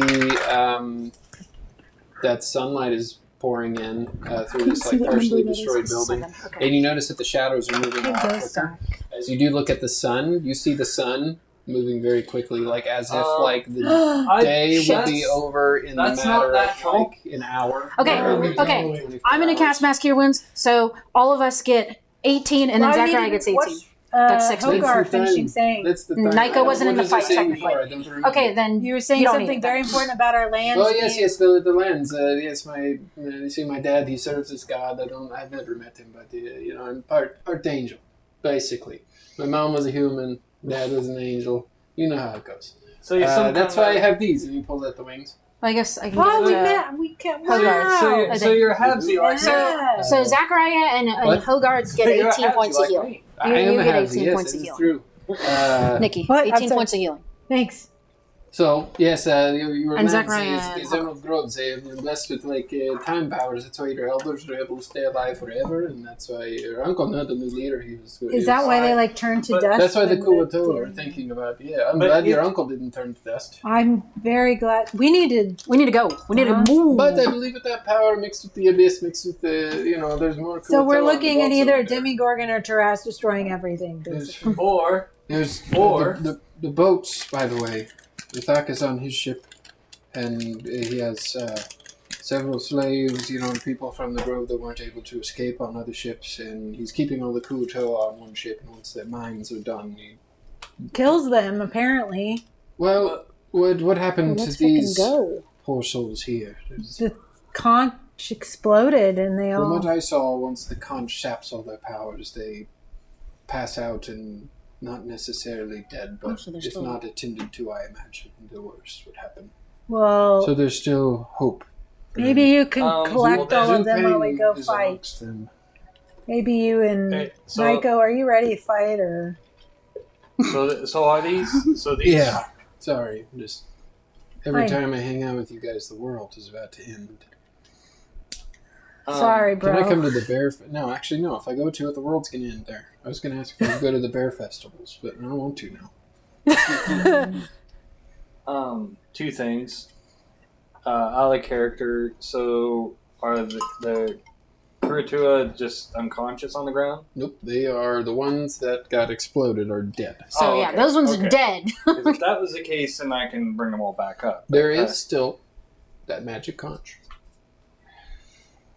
that sunlight is pouring in through this like partially destroyed building. 7. Okay. And you notice that the shadows are moving a lot Ghost quicker. As you do look at the sun, you see the sun moving very quickly, like as if like the day will be over in the That's matter not of natural. like an hour. Okay, okay. I'm going to cast Mass Cure Wounds, so all of us get 18, and then Zachariah gets 18. That's 6 weeks. Hogar That's the finishing time. saying. That's the Nika wasn't in the What does it fight, say technically. before? I don't remember. Okay, then You were saying don't something need very that. important about our land. Oh yes, the lands. Yes, you see, my dad, he serves as god. I've never met him, but I'm part angel, basically. My mom was a human. Dad was an angel. You know how it goes. So you're some That's kind why I of- have these, and you pull out the wings. I guess I can Oh, we give it to... met. We can. Hogar. Wow. So you're, I so think- you're halvesy like me. Yeah. So Zachariah and What? Hogarth get So you're 18 halvesy points of like healing. me. I You am a get halvesy, 18 yes, points of this is healing. true. Nikki, What? I'm 18 sorry. points of healing. Thanks. So, yes, you were And mad, Zachariah- these Emerald Groves, they have been blessed with, time powers. That's why your elders are able to stay alive forever, and that's why your uncle, not the new leader, he was... Is that why they turn to But dust? That's why the when Kuato are thinking about, I'm But glad your it- uncle didn't turn to dust. I'm very glad. We need to. We need to go. We need to move. But I believe with that power mixed with the abyss, mixed with the, there's more So we're Kuato looking at also either there. Demigorgon or Taras destroying everything. There's, Basically. Or there's Or- the boats, by the way. Uthak is on his ship, and he has several slaves, and people from the grove that weren't able to escape on other ships, and he's keeping all the Kuato on one ship, and once their mines are done, Kills them apparently. Well, what happened Let's to these fucking go. poor souls here? The conch exploded, and they From all. what I saw, once the conch saps all their powers, they pass out and not necessarily dead, but so they're if still- not attended to, I imagine the worst would happen. Well, So there's still hope. maybe you can collect well, all of them while we Zupain go is fight. amongst them. Maybe you and Okay, so- Nico, are you ready to fight or? so are these? So these. Yeah. Sorry, just every Hi. time I hang out with you guys, the world is about to end. Sorry, bro. Can I come to the bear? No, actually, no. If I go to it, the world's gonna end there. I was gonna ask if I could go to the bear festivals, but I don't want to now. Two things. Out of character. So are the Kuratua just unconscious on the ground? Nope, they are the ones that got exploded are dead. So Oh, yeah, okay. those ones Okay. are dead. 'Cause if that was the case, then I can bring them all back up. There But, is still that magic conch.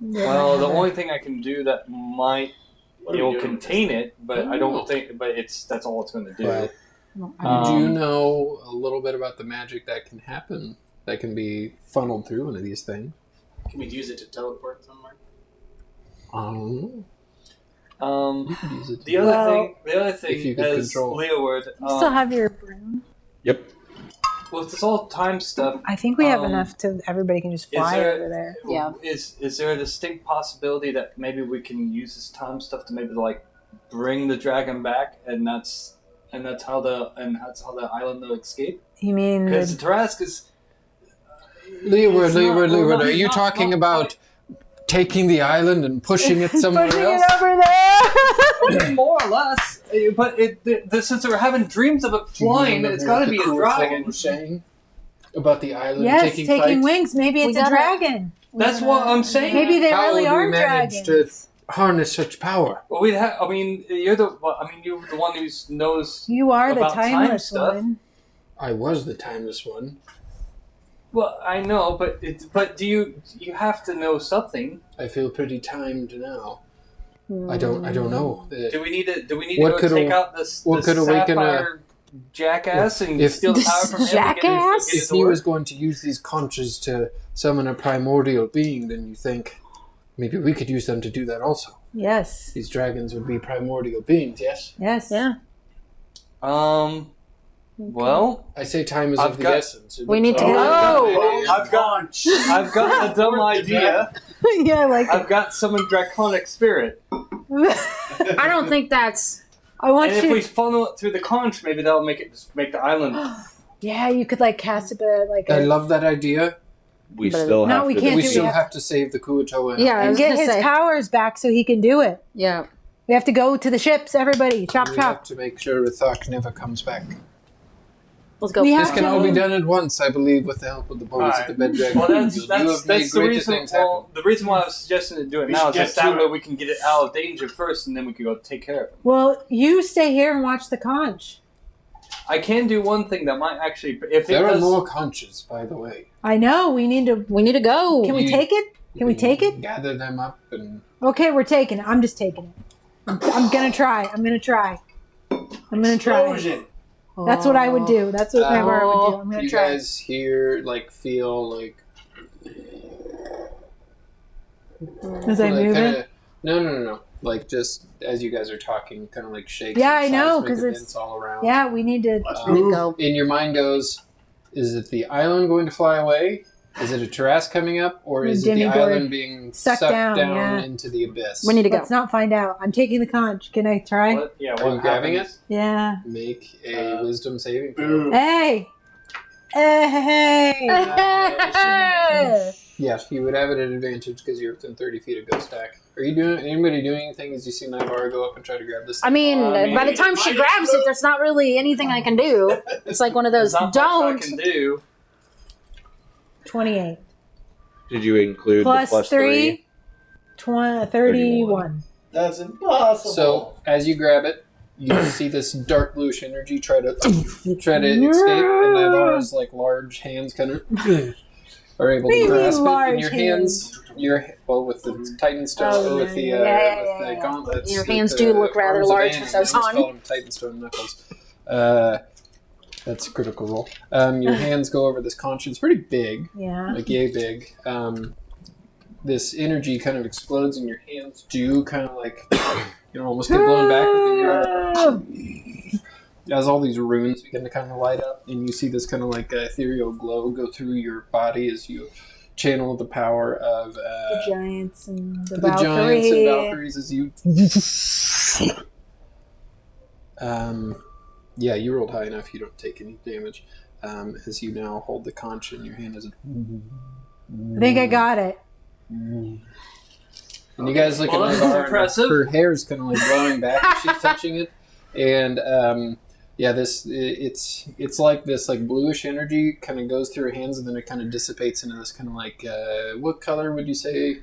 Well, the only thing I can do that might What are we doing contain it, but I Oh. don't think. But that's all it's going to do. Do Well, you know a little bit about the magic that can happen, that can be funneled through one of these things? Can we use it to teleport somewhere? I don't know. You could use it. The other Well, thing, If you could as control. Leoword, You still have your broom. Yep. with this all time stuff, I think we have Um, enough to everybody can just fly there- over there. Yeah. Is there a distinct possibility that maybe we can use this time stuff to maybe bring the dragon back, and that's how the island will escape? You mean Because the Tarask is Leeward, It's not- well, Leeward. not- Are you not- talking not about taking the island and pushing it somewhere pushing else? it over there? more or less, but since we're having dreams of it flying, it's got to be a dragon. Was saying about the island Yes, taking taking flight? wings. Maybe We it's a gotta- dragon. That's what I'm saying. Maybe they How really would are we manage dragons. to harness such power? Well, we'd have. I mean, you're the one who knows. You are the about time timeless stuff. one. I was the timeless one. Well, I know, but do you have to know something? I feel pretty timed now. I don't know. Do we need to What go could take a- out this what could awaken a- sapphire jackass and If- steal the power from him? and get his- Jackass? get his If he orb? was going to use these conches to summon a primordial being, then you think maybe we could use them to do that also. Yes. These dragons would be primordial beings, yes? Yes. Yeah. Well, I say time is I've of the got- essence. It We looks need to like- go. I've got a dumb idea. Yeah, I like it. I've got summon draconic spirit, I don't think that's. I want and if you. we funnel it through the conch, maybe that'll make the island. Yeah, you could cast a bit I love that idea. We But- still No, have we to. can't We do still that. have to save the Kuato. Yeah, I and was get gonna his say. powers back so he can do it. Yeah. We have to go to the ships, everybody. Chop, We chop. have to make sure Rithak never comes back. Let's go. We This have can to- all be done at once, I believe, with the help of the boys at the Bed Dragon. Well, You have that's made the greater reason. things happen. Well, the reason why I was suggesting to do it We now should is just get that to way it. we can get it out of danger first, and then we can go take care of it. Well, you stay here and watch the conch. I can do one thing that might actually, if There it are does, more conches, by the way. I know. We need to. We need to go. Can we You- take it? Can we take it? Gather them up and Okay, we're taking it. I'm just taking it. I'm gonna try. I'm gonna try. Explosion. That's what I would do. That's what I would do. I'm gonna you try. guys here feel As I move kinda, it. No. Just as you guys are talking, kind of shakes. Yeah, and I know, seismic 'cause it's- events all around. Yeah, we need to. Let's We need to move. go. In your mind goes, is it the island going to fly away? Is it a Tarask coming up, or is it the Demigod island being sucked sucked down, down yeah. into the abyss? We need to go. Let's not find out. I'm taking the conch. Can I try? what, yeah, Are what you grabbing happens- Yeah. Make a wisdom saving throw. Boom. Hey, Hey. Yes, you would have it at advantage because you're within 30 feet of Ghost Stack. Are you doing? Anybody doing anything as you see Navarro go up and try to grab this? I mean, by the time she grabs it, there's not really anything I can do. It's like one of those There's not don't. much I can do. 28. Did you include Plus the plus 3? 31. That's impossible. So as you grab it, you see this dark bluish energy try to escape, and Navarro's like large hands kind of are able to grasp it in your hands. With the Titan Stone, with the gauntlets. Your hands do look rather large with those on. Call them Titan Stone knuckles. That's a critical roll. Your hands go over this conch. It's pretty big. Yeah. Like yay big. This energy kind of explodes, and your hands do kind of like almost get blown back. As all these runes begin to kind of light up, and you see this kind of like ethereal glow go through your body as you channel the power of The giants and the giants and Valkyrie. Valkyries as you. Yeah, you rolled high enough. You don't take any damage. As you now hold the conch in your hand as I think I got it. and you guys look Well, at that's Navarro. impressive. Her hair's kind of like blowing back as she's touching it, and it's like this like bluish energy kind of goes through her hands, and then it kind of dissipates into this kind of like what color would you say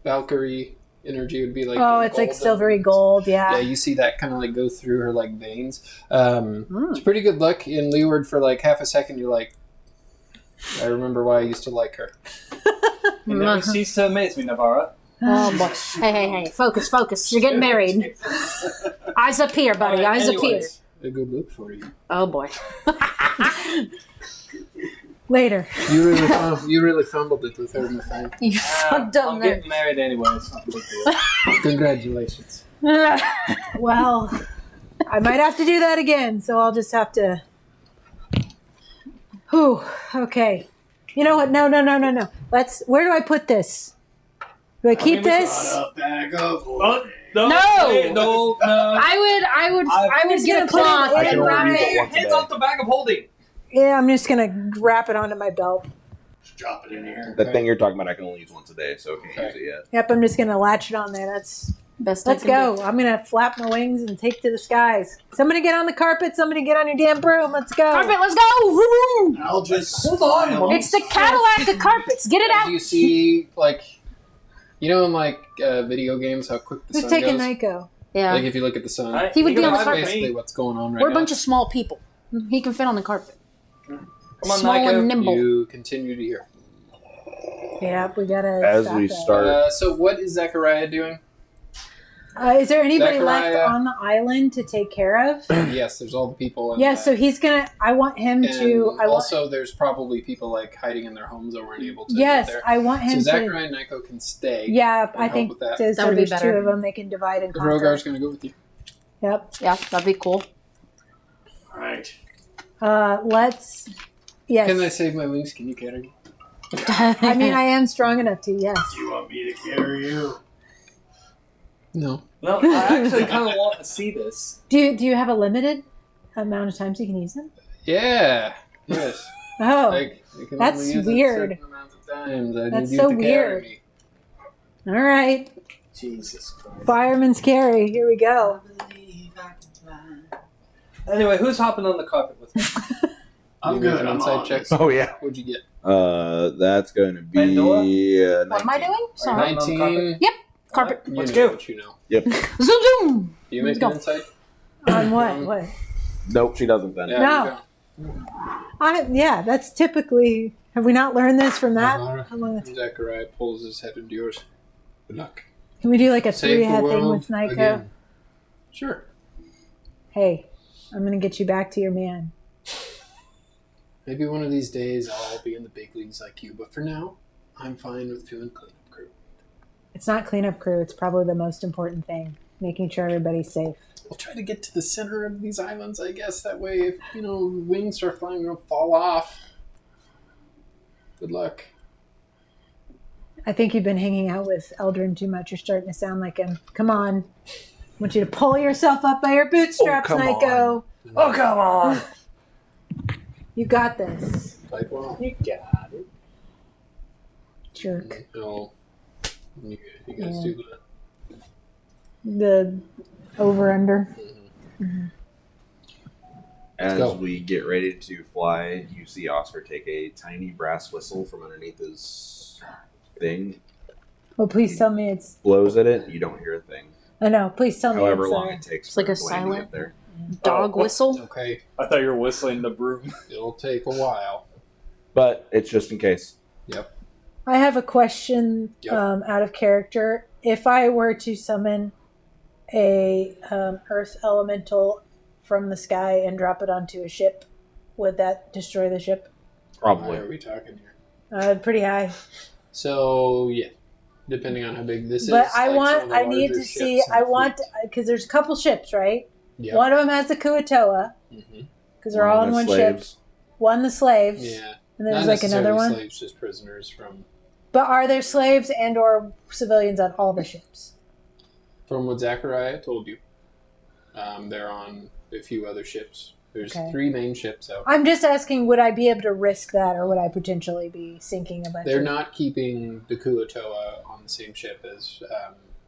Valkyrie energy would be like? Oh, it's like silvery gold, Yeah, yeah. you see that kind of like go through her like veins. It's a pretty good look. In Leeword for like half a second, you're like, I remember why I used to like her. You never cease to amaze me, Navarro. Oh boy! Hey! Focus! You're getting married. Eyes up here, buddy. Eyes up here. A good look for you. Oh boy! Later. You really fumbled it with her in the thing. You fucked up I'm there. getting married anyway. It's not a big deal. Congratulations. Well, I might have to do that again, so I'll just have to. Whew. Okay. You know what? No. Where do I put this? Do I keep this? A bag of No! No! Hey, no! I would get a cloth I can and only wrap use it. it once a Hands day. off the bag of holding! Yeah, I'm just gonna wrap it onto my belt. Just drop it in here. The thing you're talking about, I can only use once a day, so I can't use it yet. Yep, I'm just gonna latch it on there. Let's Best go. I'm gonna flap my wings and take to the skies. Somebody get on the carpet. Somebody get on your damn broom. Let's go. Carpet, let's go! Vroom. I'll just Hold on. It's the Cadillac of carpets. Get it As out. you see, like, in like video games, how quick the Who's sun taking goes. Nyko? Yeah, Like if you look at the sun, He would be on the that's carpet. basically what's going on right we're a now. bunch of small people. He can fit on the carpet. Come on, Small Nyko. and nimble. You continue to hear. Yep, we gotta. As stop we that. start, So what is Zechariah doing? Is there anybody Zechariah. left on the island to take care of? Yes, there's all the people. Yeah, so he's gonna. I want him and to. also, there's probably people like hiding in their homes that weren't able to Yes, get there. I want So him to. Zachariah and Nyko can stay. Yeah, I help think with that. so. That would be There's better. two of them. They can divide and The conquer. Rogar's going to go with you. Yep. Yeah, that'd be cool. Alright. Let's. Yes. Can I save my wings? Can you carry me? I mean, I am strong enough to. Yes. Do you want me to carry you? No. No, I actually kind of want to see this. Do you have a limited amount of times you can use them? Yeah. Yes. Oh, Like, you can that's only use weird. It a certain amount of times. I That's need so you to carry weird. me. all right. Jesus Christ. Fireman's carry. Here we go. Anyway, who's hopping on the carpet with me? I'm You good. make an I'm inside on. check. oh yeah, What'd you get? that's going to be Pandora? 19. What am I doing? Sorry. Right. on the 19. Carpet. You Let's know go. what you know. Yep. Zoom zoom. Do you make Let's an go. insight? On what? What? Nope, she doesn't then. Yeah, No. Yeah, that's typically. Have we not learned this from that? Alvara. How long that's- Zachariah pulls his head into yours. Good luck. Can we do like a Save the three-head thing world with Nyko? again. Sure. Hey, I'm gonna get you back to your man. Maybe one of these days I'll be in the big leagues like you, but for now, I'm fine with doing cleanup crew. It's not cleanup crew. It's probably the most important thing. Making sure everybody's safe. We'll try to get to the center of these islands, I guess. That way, if, wings start flying, they'll fall off. Good luck. I think you've been hanging out with Eldrin too much. You're starting to sound like him. Come on. I want you to pull yourself up by your bootstraps, Oh, come Nyko. Oh, come on! You got this. Fight well. You got it. Jerk. No. You guys Yeah. do that. The over under. As go. we get ready to fly, you see Oscar take a tiny brass whistle from underneath his thing, Oh, please tell me it's. blows at it, you don't hear a thing. I know. Please tell me However it's. long it takes It's like for a it to land to silent- get there. Dog whistle. Okay, I thought you were whistling the broom. it'll take a while. But it's just in case. Yep. I have a question Yep. out of character. If I were to summon a Earth elemental from the sky and drop it onto a ship, would that destroy the ship? Why Probably. are we talking here? Pretty high. So yeah, depending on how big this But is. I like want. some of the I need larger to see. ships I have want fleet. because there's a couple ships, right? Yep. One of them has the Kuatoa Mhm. because they're all in one ship. Slaves. One the slaves, Yeah. and then Not there's like another necessarily one. slaves, just prisoners from But are there slaves and or civilians on all the ships? what Zachariah told you. They're on a few other ships. There's Okay. 3 main ships out. I'm just asking, would I be able to risk that, or would I potentially be sinking a bunch? They're of not keeping the Kuatoa on the same ship as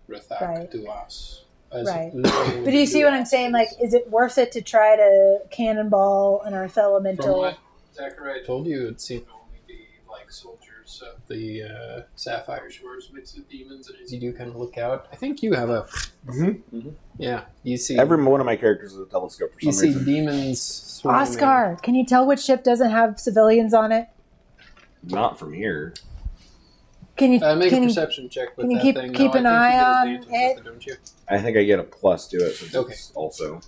Rathak Right. Duas. Right. But do you see what I'm saying? Like, is it worth it to try to cannonball an Earth From elemental? what Zachariah told you, it seemed to only be like soldiers of the Sapphire Shores mixed with demons, and as you do kind of look out, I think you have a... Yeah, you see... Every one of my characters is a telescope for You some see reason. demons swarming. Oscar, can you tell which ship doesn't have civilians on it? Not from here. Can you Make a can you, perception check with can you that keep- thing. keep though. an I think eye you on get advantage with it, don't you? I think I get a plus to it since Okay. it's also.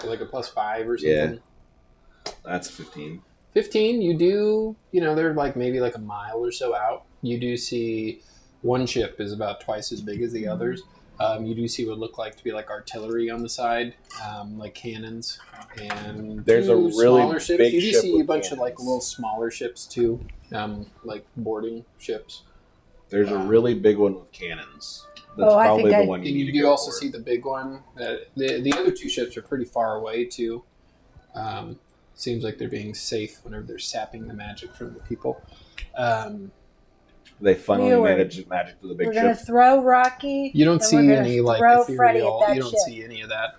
So like a +5 or something? Yeah. That's 15. 15, you do, they're like maybe like a mile or so out. You do see one ship is about twice as big as the others. You do see what look like to be like artillery on the side, like cannons. And There's two a really smaller ships. big You do ship see a with bunch of like cannons. little smaller ships too, like boarding ships. There's a really big one with cannons. That's Oh, I probably think the I- one you And need you to do go also for. see the big one. The other 2 ships are pretty far away too. Seems like they're being safe whenever they're sapping the magic from the people. They funnily Leeword. manage magic to the big we're gonna ship. throw Rocky. You don't and see we're gonna any like throw Freddy ethereal. at that You don't ship. see any of that.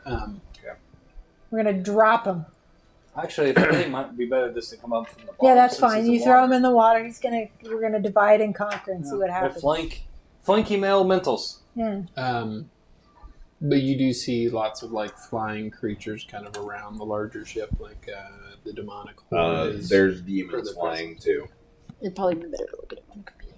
We're gonna drop him. Actually, I think it might be better just to come up from the bottom. Yeah, that's since fine. it's You a throw water. him in the water. We're gonna divide and conquer and see what Yeah, happens. flanky elementals. Yeah. But you do see lots of like flying creatures kind of around the larger ship, like the demonic horde. There's demons further flying too. It'd probably be better to look at it on the computer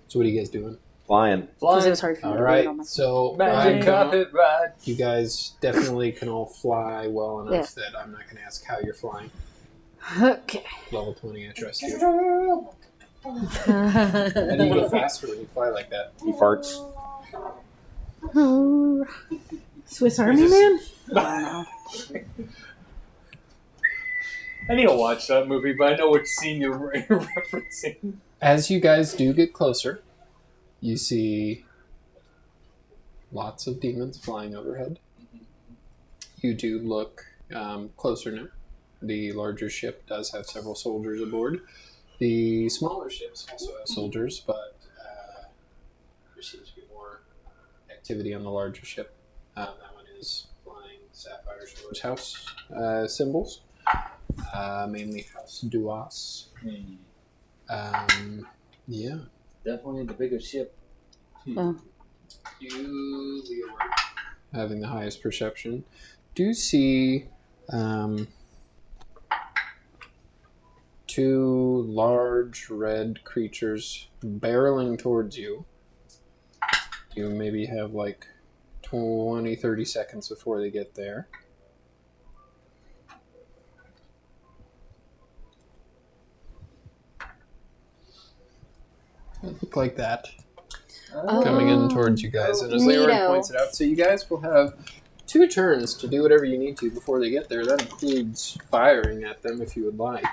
So what are you guys doing? Flying. because it was hard for me All to read right. on my So Magic carpet ride. you guys definitely can all fly well enough that I'm not going to ask how you're flying. Okay. Level 20, I trust you. How do you go faster when you fly like that? He farts. Swiss Army Man? I don't know. I need to watch that movie, but I know which scene you're referencing. As you guys do get closer, you see lots of demons flying overhead. You do look closer now. The larger ship does have several soldiers aboard. The smaller ships also have soldiers, but there seems to be more activity on the larger ship. That one is flying Sapphire Shores house symbols, mainly House Duas. Yeah. Definitely the bigger ship. Oh. You, Leoword, having the highest perception, do see 2 large red creatures barreling towards you. You maybe have like 20, 30 seconds before they get there. It look like that. Coming in towards you guys. And as Leoward Neato. points it out, so you guys will have 2 turns to do whatever you need to before they get there. That includes firing at them if you would like.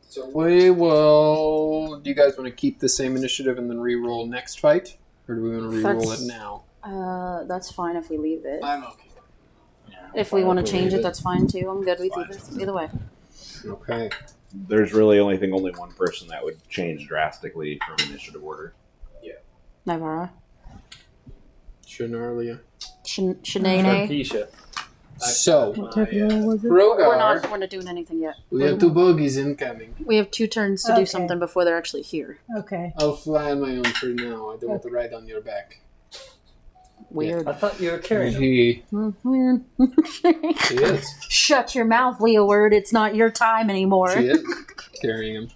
So we will... Do you guys want to keep the same initiative and then re-roll next fight? Or do we want to re-roll it That's- now? That's fine if we leave it. I'm okay. If we want to change it, that's fine too. I'm good with either way. Okay. There's really only one person that would change drastically from initiative order. Navara. Shanalia. Shanae. Keisha. So, What type of roll was it? Rogar, We're not doing anything yet. we have 2 bogeys incoming. We have 2 turns to Okay. do something before they're actually here. Okay. I'll fly on my own for now. I don't want to ride on your back. Weird. I thought you were carrying him. He Weird. is. Shut your mouth, Leoword. It's not your time anymore. She is carrying him.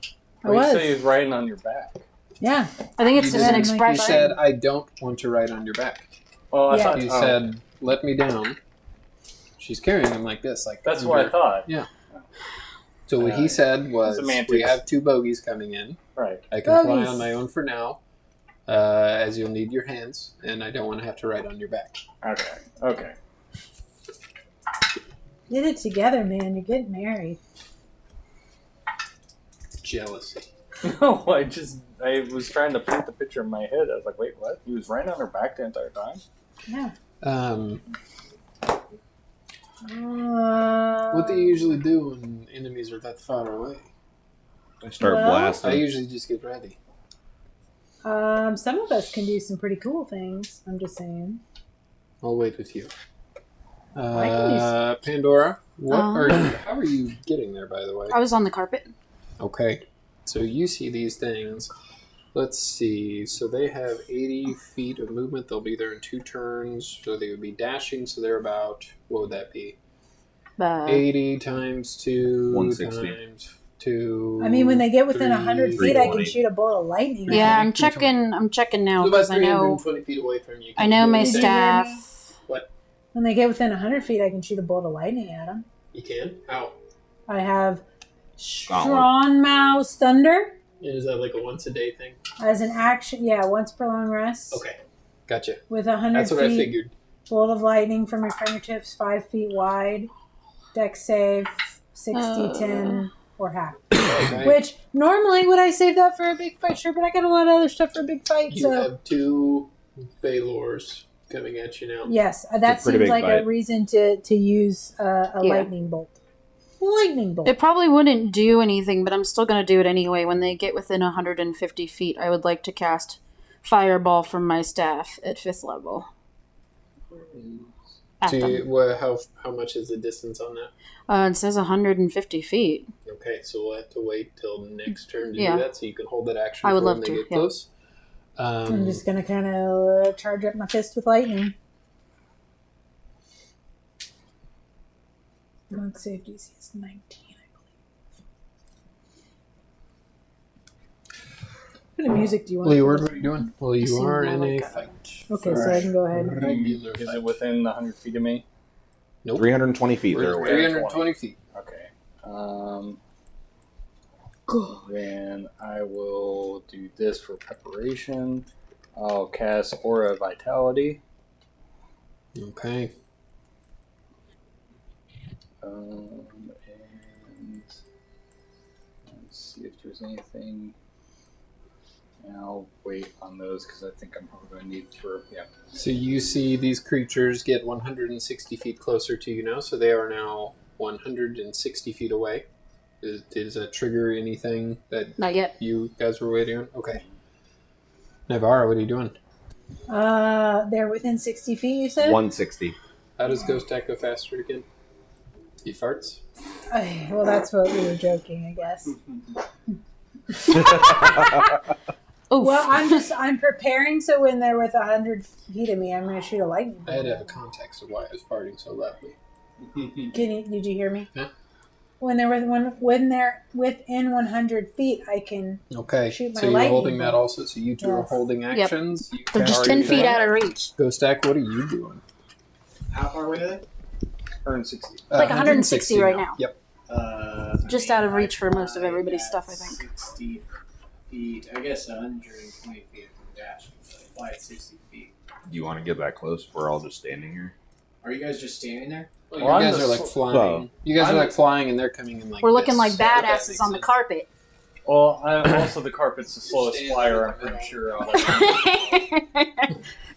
I You was. say he's riding on your back. Yeah. I think it's You just an didn't- expression. You said, I don't want to ride on your back. Oh, I Yeah. thought You oh, said, let me down. She's carrying him like this. Like that's what I thought. So what he said was, Semantics. we have 2 bogeys coming in. Right. I can fly Bogeys. on my own for now, as you'll need your hands, and I don't want to have to ride on your back. Okay. Get it together, man. You're getting married. Jealousy. No, I was trying to paint the picture in my head. I was like, wait, what? He was riding on her back the entire time? Yeah. What do you usually do when enemies are that far away? I start Well- I blasting. usually just get ready. Some of us can do some pretty cool things. I'm just saying. I'll wait with you. I can Pandora, what are Uh-huh. you? How are you getting there, by the way? I was on the carpet. Okay, so you see these things. Let's see. So they have 80 feet of movement. They'll be there in 2 turns. So they would be dashing. So they're about, what would that be? 80 times 2 160. times 2. I mean, when they get within 100 feet, I can 320. shoot a bolt of lightning. Yeah, at I'm checking. I'm checking now So about because I know. 320 feet away from you. I know my Did you hear staff. When they get within 100 feet, I can shoot a bolt of lightning at them. You can? How? I have Strong Mouse Thunder Is that like a once a day thing? as an action. Yeah, once per long rest. Okay, gotcha. With 100 That's what feet, I figured. bolt of lightning from your fingertips, 5 feet wide. Deck save, 60, 10, or half. Okay. Which normally would I save that for a big fight? Sure, but I got a lot of other stuff for a big fight. You So have 2 Baylors coming at you now. yes, that pretty seems big like a fight. reason to use a Yeah. lightning bolt. Lightning bolt. It probably wouldn't do anything, but I'm still going to do it anyway. When they get within 150 feet, I would like to cast Fireball from my staff at 5th level. At So them. how much is the distance on that? It says 150 feet. Okay, so we'll have to wait till next turn to Yeah. do that, so you can hold that action I would for love when they to, get yeah. close. I'm just gonna kind of charge up my fist with lightning. Monk save DC is 19, I believe. What kind of music do you want? Leeword, what are you doing? Well, you seem are more in like a a- fight. Okay, so I can go ahead. Regular Is fight. it within 100 feet of me? 320 feet. We're They're at away. 320 feet. Okay. Then I will do this for preparation. I'll cast Aura of Vitality. Okay. And let's see if there's anything. And I'll wait on those because I think I'm probably going to need for So you see these creatures get 160 feet closer to you now, so they are now 160 feet away. Does that trigger anything that Not yet. you guys were waiting on? Okay. Navarra, what are you doing? They're within 60 feet, you said? 160. How does Ghost Act go faster again? He farts? Well, that's what we were joking, I guess. Oh, Well, I'm preparing so when they're with 100 feet of me, I'm going to shoot a lightning I had to have a bolt. context of why I was farting so loudly. Did you hear me? Yeah. When they're within 100 feet, I can. Okay, Shoot my so you're lightning holding that bolt. also, so you two are Yes. holding actions. You they're just are 10 you feet doing? out of reach. Ghost Act, what are you doing? How far away are they? 160. Like 160 right now. Yep. Just out of reach for most of everybody's stuff, I think. 60 feet. I guess 120 feet from dash. So I fly at 60 feet. Do you want to get that close? We're all just standing here. Are you guys just standing there? Well, Well, you I'm guys are like just- flying. well, you guys are I'm- like flying, and they're coming in like. We're looking like this. That badasses makes on the sense. carpet. Well, also the carpet's the slowest Stand flyer. there. I'm pretty sure. I'll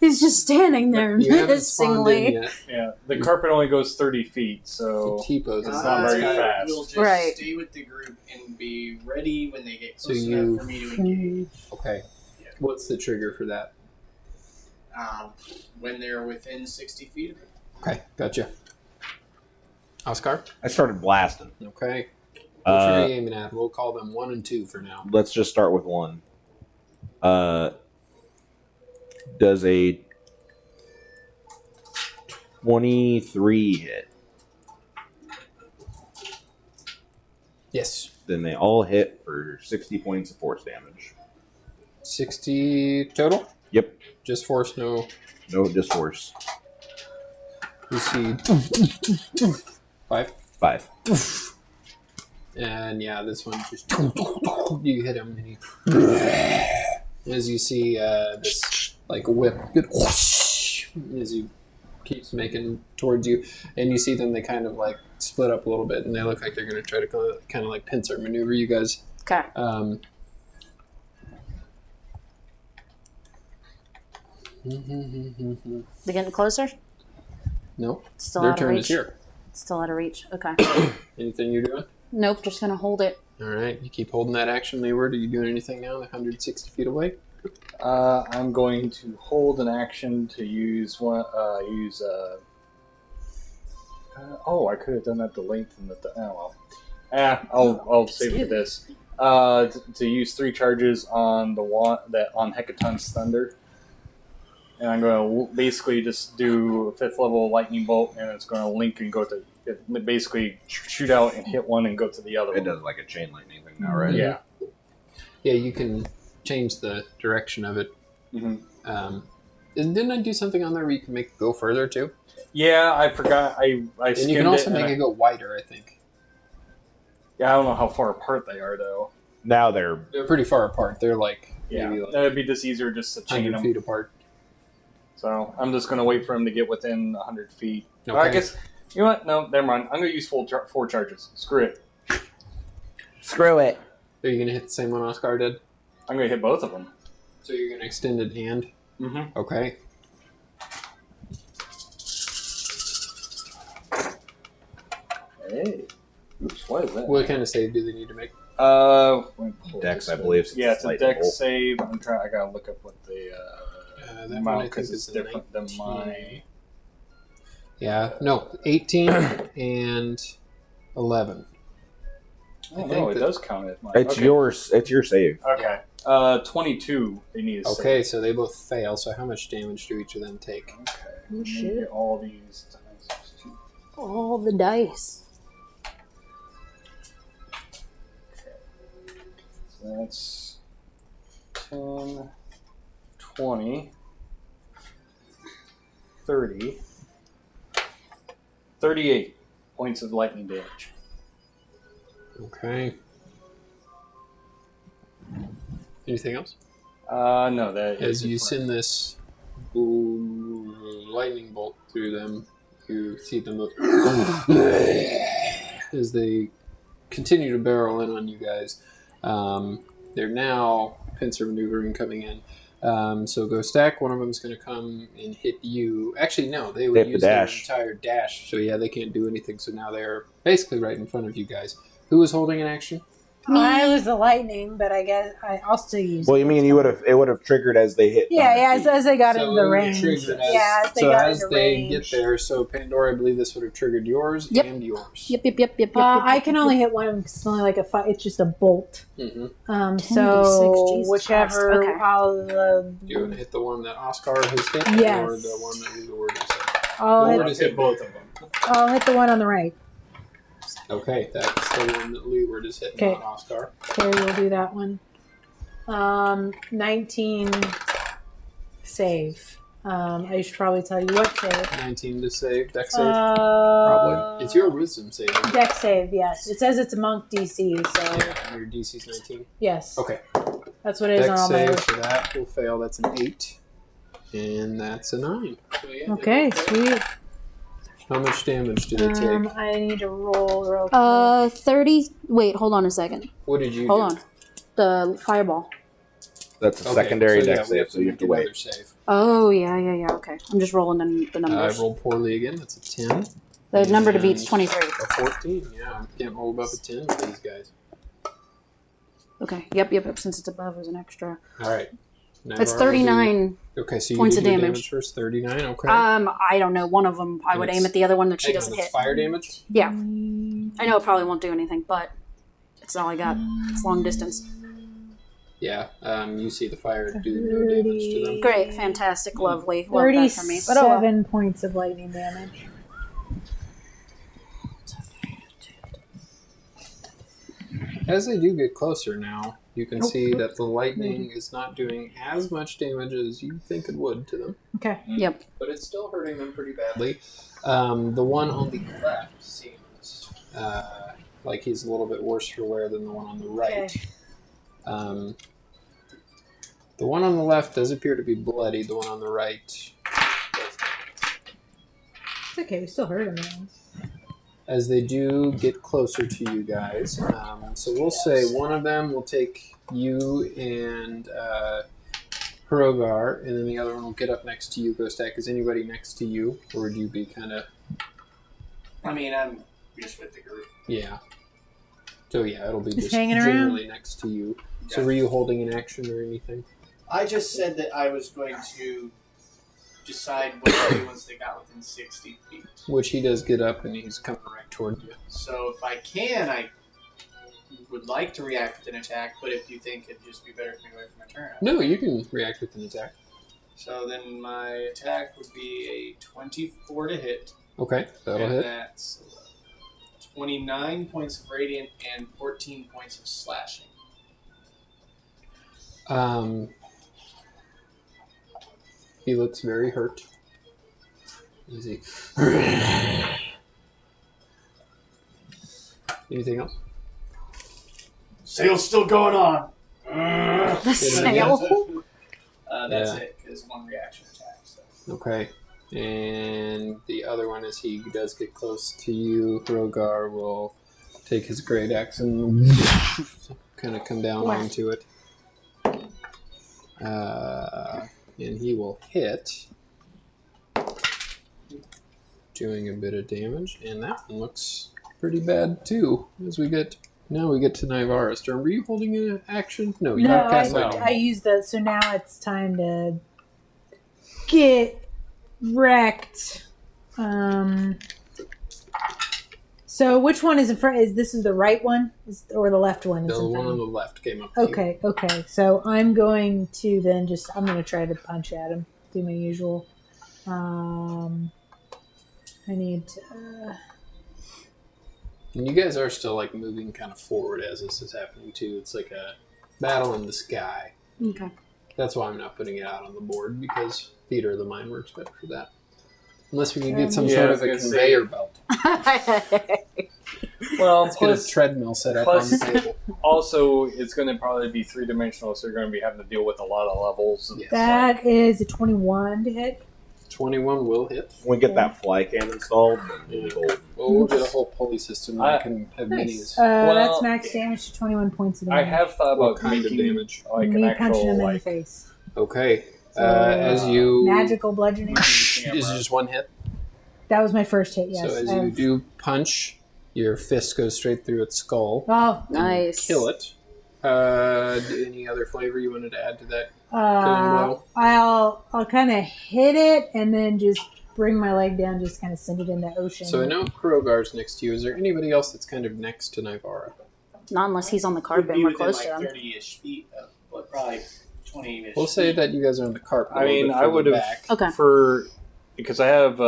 He's just standing there You haven't spawned in menacingly. yet. Yeah, the carpet only goes 30 feet, so The T-pose. It's not very fast. Will just Right. stay with the group and be ready when they get So close you- enough for me to engage. Okay. What's the trigger for that? When they're within 60 feet of it. Okay, gotcha. Oscar? I started blasting. Okay. What are Uh, you aiming at? We'll call them 1 and 2 for now. let's just start with one. Does a 23 hit? Yes. Then they all hit for 60 points of force damage. 60 total? Yep. Just force, no. No, just force. You see 5. 5. And yeah, this one just you hit him, and he, as you see this like whip, as he keeps making towards you, and you see them. They kind of like split up a little bit, and they look like they're going to try to kind of like pincer maneuver you guys. Okay. They getting closer? No, Still their out of turn reach. is here. Still out of reach. Okay. Anything you're doing? Nope. Just gonna hold it. All right, you keep holding that action, Leeword. Are you doing anything now? 160 feet away. I'm going to hold an action to use one. I could have done that to lengthen the. Oh well. I'll save it for this. To use 3 charges on the one that on Hecaton's Thunder, and I'm going to basically just do a 5th level lightning bolt, and it's going to link and go to basically shoot out and hit one and go to the other. It one. does like a chain lightning thing now, right? Yeah. Yeah, you can change the direction of it. Mm-hmm. And didn't I do something on there where you can make it go further too? Yeah, I forgot. I And skimmed you can also it, make and it go wider, I think. Yeah, I don't know how far apart they are though. Now they're They're pretty far apart. They're like Yeah, maybe like that'd be just easier just to chain 100 them. feet apart. So I'm just gonna wait for him to get within 100 feet. Okay. I guess you know what? No, never mind. I'm gonna use 4 charges. Screw it. screw it. Are you going to hit the same one Oscar did? I'm gonna hit both of them. So you're going to extend it and? Mm-hmm. Okay. Hey. Oops, what is that? What kind of save do they need to make? Let me pull Dex, this I up. believe. Yeah, it's a lightning dex bolt. save. I gotta look up what the That one I amount think because is it's different than 19. mine. Yeah, no, 18 and 11. Oh think no, it that- does count as mine. It's okay. yours. It's your save. Okay. 22. They need a Okay, save. so they both fail. So how much damage do each of them take? Okay. Oh, Let me shit. get all these times 2. All the dice. So that's 10, 20, 30, 38 points of lightning damage. Okay. Anything else? No, that As is you it for- send this lightning bolt through them, you see them both as they continue to barrel in on you guys. They're now pincer maneuvering coming in. So go stack. One of them is going to come and hit you. Actually, no, they They would have to use their dash. entire dash. So yeah, they can't do anything. So now they're basically right in front of you guys. Who was holding an action? I was the lightning, but I guess I'll still use Well, it. you mean it would have triggered as they hit? Yeah, 100 as, feet. as they got So into the it would range. trigger as- Yeah, as they so got as into they range. get there, so Pandora, I believe this would have triggered yours Yep. and yours. Yep. I can only hit one of them because it's only like a five. It's just a bolt. Mm-hmm. 10d6, So Jesus whichever Christ, okay. I'll You want to hit the one that Oscar has hit, Yes. or the one that Leeward has hit? I'll Leeward hit, has hit both of them. I'll hit the one on the right. Okay, that's the one that Leeward has hit, Okay. not Oscar. Okay, we'll do that one. 19 save. I should probably tell you what save. 19 to save, deck save. Probably. It's your wisdom save. Right? Deck save, yes. It says it's a monk DC, so Yeah, your DC's 19. yes. Okay. That's what it is Deck on all my. save for that will fail. That's an 8. And that's a 9. So, yeah, they Okay, both fail. sweet. How much damage do they take? I need to roll real quick. 30. Wait, hold on a second. What did you Hold do? on. The fireball. That's a Okay, secondary so yeah, dex we save, so you have to make wait. another save. Oh, yeah. Okay. I'm just rolling the I numbers. rolled poorly again. That's a 10. The number to And beat's 23. A 14. Yeah, I can't roll above a 10 with these guys. Okay. Yep. Since it's above, is an extra. All right. It's 39. Okay, so you points did of your damage. first. 39. Okay. I don't know. One of them, I And would it's- aim at the other one that she Hang on, doesn't it's hit. fire damage. Yeah. I know it probably won't do anything, but it's all I got. It's long distance. Yeah. You see the fire do no damage to them. Great, fantastic, lovely. Love that for me. But oh well. 37 points of lightning damage. As they do get closer now, you can see that the lightning is not doing as much damage as you think it would to them. Okay. Yep. But it's still hurting them pretty badly. The one on the left seems like he's a little bit worse for wear than the one on the right. Okay. The one on the left does appear to be bloody. The one on the right does not. It's okay. We still hurt him. Man. As they do get closer to you guys. So we'll say one of them will take you and Hrogar, and then the other one will get up next to you, Ghostak. Is anybody next to you? Or would you be kind of... I mean, I'm just with the group. Yeah. So yeah, it'll be just hanging around? generally next to you. So were you holding an action or anything? I just said that I was going to decide what to do once they got within 60 feet. Which he does get up and he's coming right toward you. So if I can, I would like to react with an attack, but if you think it'd just be better for me to wait for my turn. No, you can react with an attack. So then my attack would be a 24 to hit. Okay, that'll and hit. That's 29 points of radiant and 14 points of slashing. He looks very hurt. Is he? Anything else? Sale's still going on. The sail. That's Yeah. it, because one reaction attack. So. Okay. And the other one, as he does get close to you, Hrogar will take his great axe and kind of come down onto it. And he will hit, doing a bit of damage, and that one looks pretty bad too. We get to Nivara's turn. Were you holding an action? No, you No, cast lightning. I used the. So now it's time to get wrecked. So which one is in front? Is this the right one, or the left one? The Is in one front on of the me? left came up to you. Okay. So I'm going to then I'm going to try to punch at him. Do my usual. I need to, And you guys are still like moving kind of forward as this is happening too. It's like a battle in the sky. Okay. That's why I'm not putting it out on the board, because Theater of the Mind works better for that. Unless we can get some sort of a conveyor belt. Well, Let's get a treadmill set up on the table. Also, it's going to probably be 3-dimensional, so you're going to be having to deal with a lot of levels. Yes. that is a 21 to hit. 21 will hit. When we get that fly cam installed, then we'll go. Well, we'll get a whole pulley system that can have Nice. minis. That's max damage to 21 points of damage. I have thought What about kind of making damage? like an Me punching actual him in the like face. Okay. So, As you... magical bludgeoning. Is it just one hit? That was my first hit. Yes. So as you do punch, your fist goes straight through its skull. Oh, Nice. Kill it. Any other flavor you wanted to add to that? blow? I'll kind of hit it and then just bring my leg down, just kind of send it in the ocean. So I know Krogar's next to you. Is there anybody else that's kind of next to Nivara? Not unless he's on the Would carpet be and we're within close like to him. 30-ish feet of, well, probably 20-ish We'll say that you guys are on the carpet. I mean, I would have Okay. because I have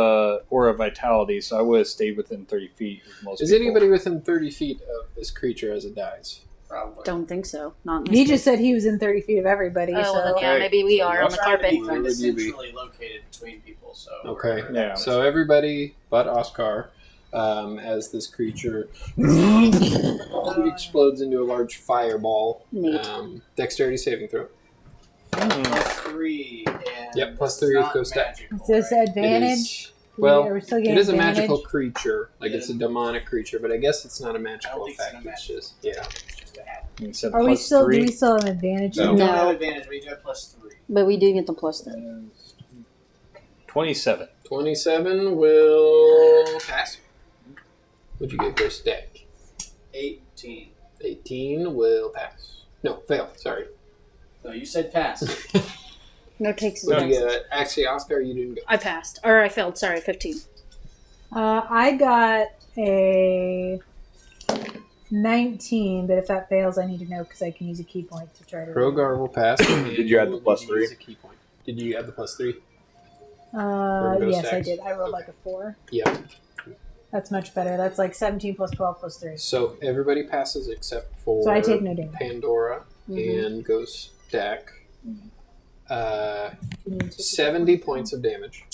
Aura Vitality, so I would have stayed within 30 feet. Of most Is people. anybody within 30 feet of this creature as it dies? Probably. Don't think so. Not in this He case. just said he was in 30 feet of everybody. Oh, so well, then, yeah, maybe we are I'm on the trying to carpet. be Where would you be? centrally located between people, so Okay. Yeah. So everybody but Oscar, as this creature explodes into a large fireball. Neat. Dexterity saving throw. +3 and Yep, +3 it's with not Ghost Step. magical, Is this right? advantage? Well, Are we still it getting is a advantage? magical creature. Like, it's a demonic creature, but I guess it's not a I magical don't think it's effect. a It's magical just, yeah. It's just a hat. You said Are we plus still? 3. Do we still have an advantage? No. You don't No. have advantage, but you do have +3. But we do get the plus then. 27. 27 will pass. What'd you get, Chris? Deck. 18. 18 will pass. No, fail. Sorry. No, you said pass. No takes. What'd you get? Actually, Oscar, you didn't go. I passed. Or I failed. Sorry, 15. I got a 19, but if that fails, I need to know because I can use a key point to try to. Rogar will pass. Did you add the plus 3? A key point. Did you add the plus 3? Yes, I stacks? did. I rolled Okay. like a 4. Yeah. That's much better. That's like 17 plus 12 plus 3. So everybody passes except for So I take no damage. Pandora and Ghost Deck. 70 points of damage.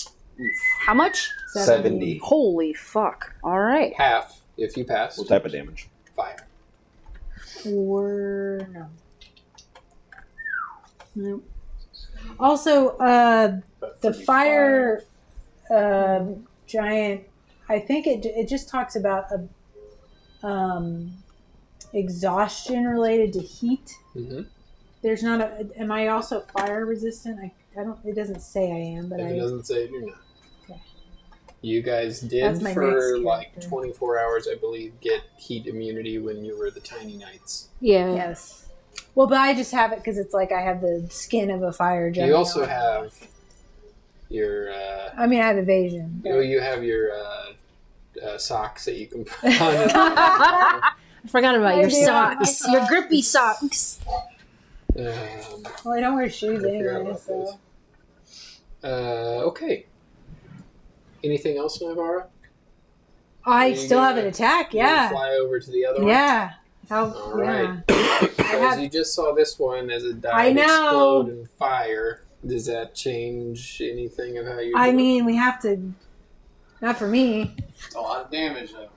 How much? 70. Holy fuck. All right. Half if you pass. What type of damage? Fire. Or no. Nope. Also, About the 35. fire giant. I think it just talks about a exhaustion related to heat. Mm-hmm. There's not a. Am I also fire resistant? I don't. It doesn't say I am, but If it I. doesn't say it, you're not. Okay. You guys did That's my for next like character. 24 hours, I believe, get heat immunity when you were the Tiny Knights. Yeah. Yes. Well, but I just have it because it's like I have the skin of a fire giant. You also on. have your. I mean, I have evasion. but- You have your socks that you can put on. I forgot about your I do have my socks. Your grippy socks. Well, I don't wear shoes I forgot anyway, about so. Okay. Anything else, Navarra? I You still have an gonna- attack, You wanna yeah. Fly over to the other one. Yeah. How, All yeah. right. As have- you just saw this one as it died I know. explode in fire. Does that change anything of how you? I mean, we have to. Not for me. It's a lot of damage, though.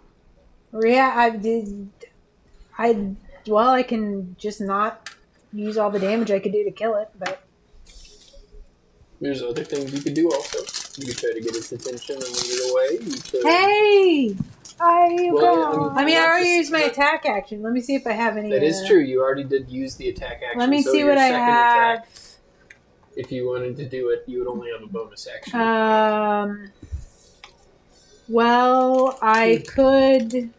Yeah, I did. Well, I can just not use all the damage I could do to kill it, but. There's other things you could do also. You could try to get its attention and lead it away. You could, Hey! I Well, I mean, I not already just- used my attack action. Let me see if I have any. That is true. You already did use the attack action. Let me so see your what I second have. attack, if you wanted to do it, you would only have a bonus action. Well, I could.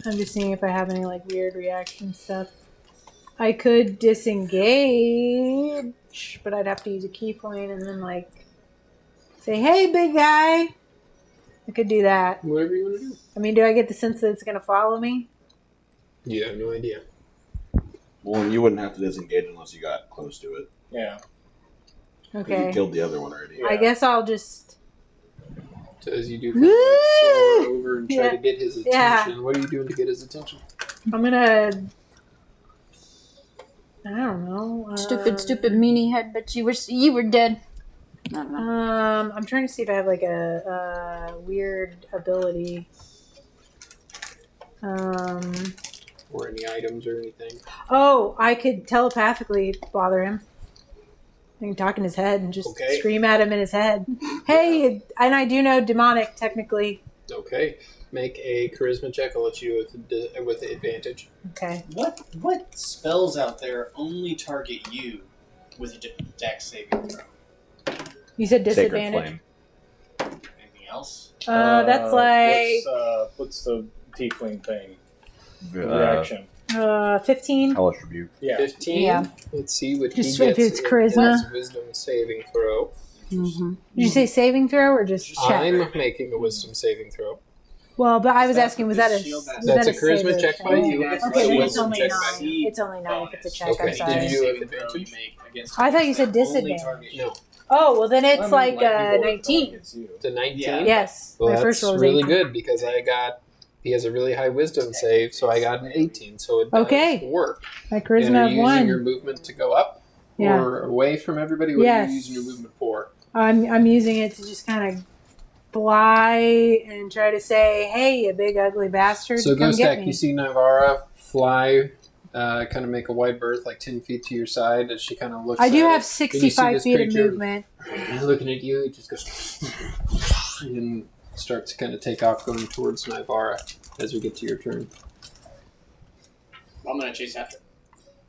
I'm just seeing if I have any like weird reaction stuff. I could disengage, but I'd have to use a key point and then like say, "Hey, big guy." I could do that. Whatever you want to do. I mean, do I get the sense that it's going to follow me? You have no idea. Well, you wouldn't have to disengage unless you got close to it. Yeah. 'Cause Okay. You killed the other one already. I guess I'll just. So as you do kind of like soar over and try Yeah. to get his attention. Yeah. What are you doing to get his attention? I'm gonna. I don't know. Stupid meanie head, but you were dead. I don't know. I'm trying to see if I have like a weird ability. Or any items or anything? Oh, I could telepathically bother him. I can talk in his head and just Okay. scream at him in his head. Hey, and I do know demonic technically. Okay. Make a charisma check. I'll let you with advantage. Okay. What spells out there only target you with a dex saving throw? You said Sacred disadvantage. Flame. Anything else? That's like What's the tiefling thing? Reaction. Reaction. 15. Hellish Rebuke. Yeah. 15. Yeah. Let's see what Just he if gets. it's charisma. It's wisdom saving throw. Mm-hmm. Did you say saving throw or just check? I'm making a wisdom saving throw. Well, but I was That's asking, what was this that a shield has. That's that a charisma save check or by check? you. That's Okay, a then it's wisdom only check 9. by you. It's only 9 if it's a check. Okay, I'm did sorry. you do Saving it throw advantage? you make against I thought you said only disadvantage. target you. No. Oh, well then it's I mean, like people would 19. target you. To 19? Yeah. Yes, Well, my that's first roll was really 18. good because he has a really high wisdom save, so I got an 18. So it does Okay. work. My And are charisma of you using your 1. movement to go up Yeah. or away from everybody? What are Yes. you using your movement for? I'm using it to just kind of fly and try to say, "Hey, you big ugly bastard, So come Ghost get Deck, me." you see Navarra fly, kind of make a wide berth like 10 feet to your side as she kind of looks I do at have it. 65 this feet of creature movement. Looking at you, it just goes and start to kind of take off going towards Nivara as we get to your turn. I'm gonna chase after.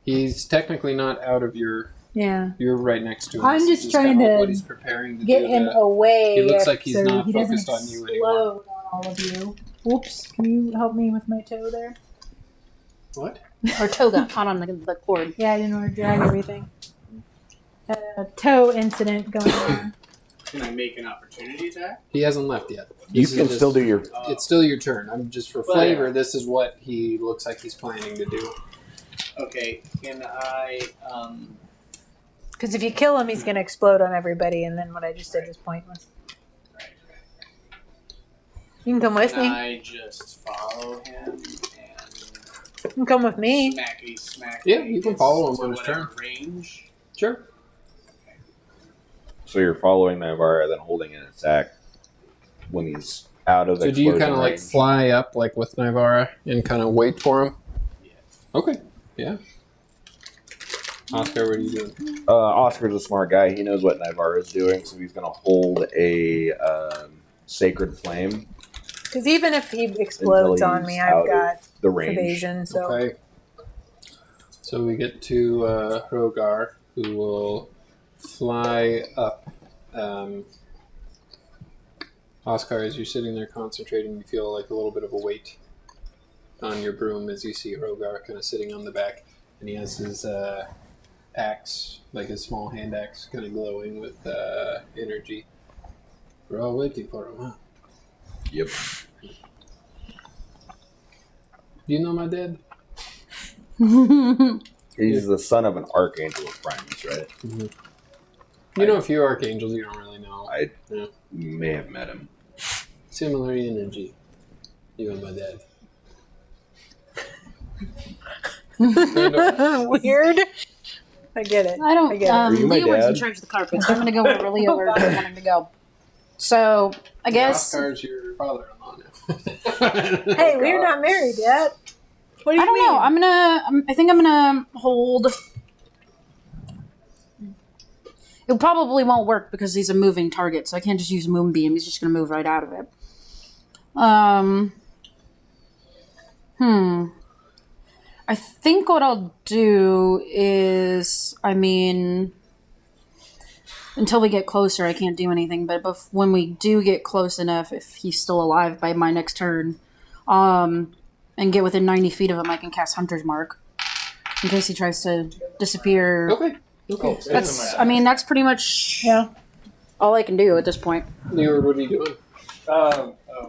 He's technically not out of your... Yeah. You're right next to him. I'm This just is trying kind of to what he's preparing to get do him that. away. He looks like he's so not he doesn't focused on you anymore. explode on all of you. Oops. Can you help me with my toe there? What? Or toga, caught on the cord. Yeah, I didn't want to drag everything. A toe incident going on. Can I make an opportunity attack? He hasn't left yet. You This is can just- still do your. It's still your turn. I'm just for flavor. This is what he looks like he's planning to do. Okay, can I? Because if you kill him, he's going to explode on everybody, and then what I just did was pointless. You can come with Can me. I just follow him and You can come with me. smackety smack? Yeah, you can follow him to on his whatever turn. range. Sure. So you're following Nivara, then holding an attack when he's out of. So do you kind of like range. fly up like with Nivara and kind of wait for him? Yeah. Okay. Yeah. Oscar, what are you doing? Oscar's a smart guy. He knows what Nivara is doing, so he's going to hold a sacred flame Because even if he until explodes he's on me, out I've got of the range. evasion. So Okay. So we get to Rogar, who will fly up. Oscar, as you're sitting there concentrating, you feel like a little bit of a weight on your broom as you see Rogar kind of sitting on the back, and he has his axe, like his small hand axe, kind of glowing with energy. We're all waiting for him, huh? Yep. Do you know my dad? He's the son of an archangel of Primus, right? You know a few archangels you don't really know. I Yeah. may have met him. Similar energy. You and my dad. weird. I get it. I don't. I get it. Are you my Leeward's in dad? charge of the carpet, so I'm gonna go wherever Leoward is wanting to go. So I guess Oscar's your father-in-law now. Hey, we're not married yet. What do you I don't mean? know. I think I'm gonna hold. It probably won't work because he's a moving target, so I can't just use Moonbeam. He's just gonna move right out of it. I think what I'll do is, until we get closer, I can't do anything. But when we do get close enough, if he's still alive by my next turn, and get within 90 feet of him, I can cast Hunter's Mark in case he tries to disappear. Okay. That's pretty much all I can do at this point. Leeward, what are you doing?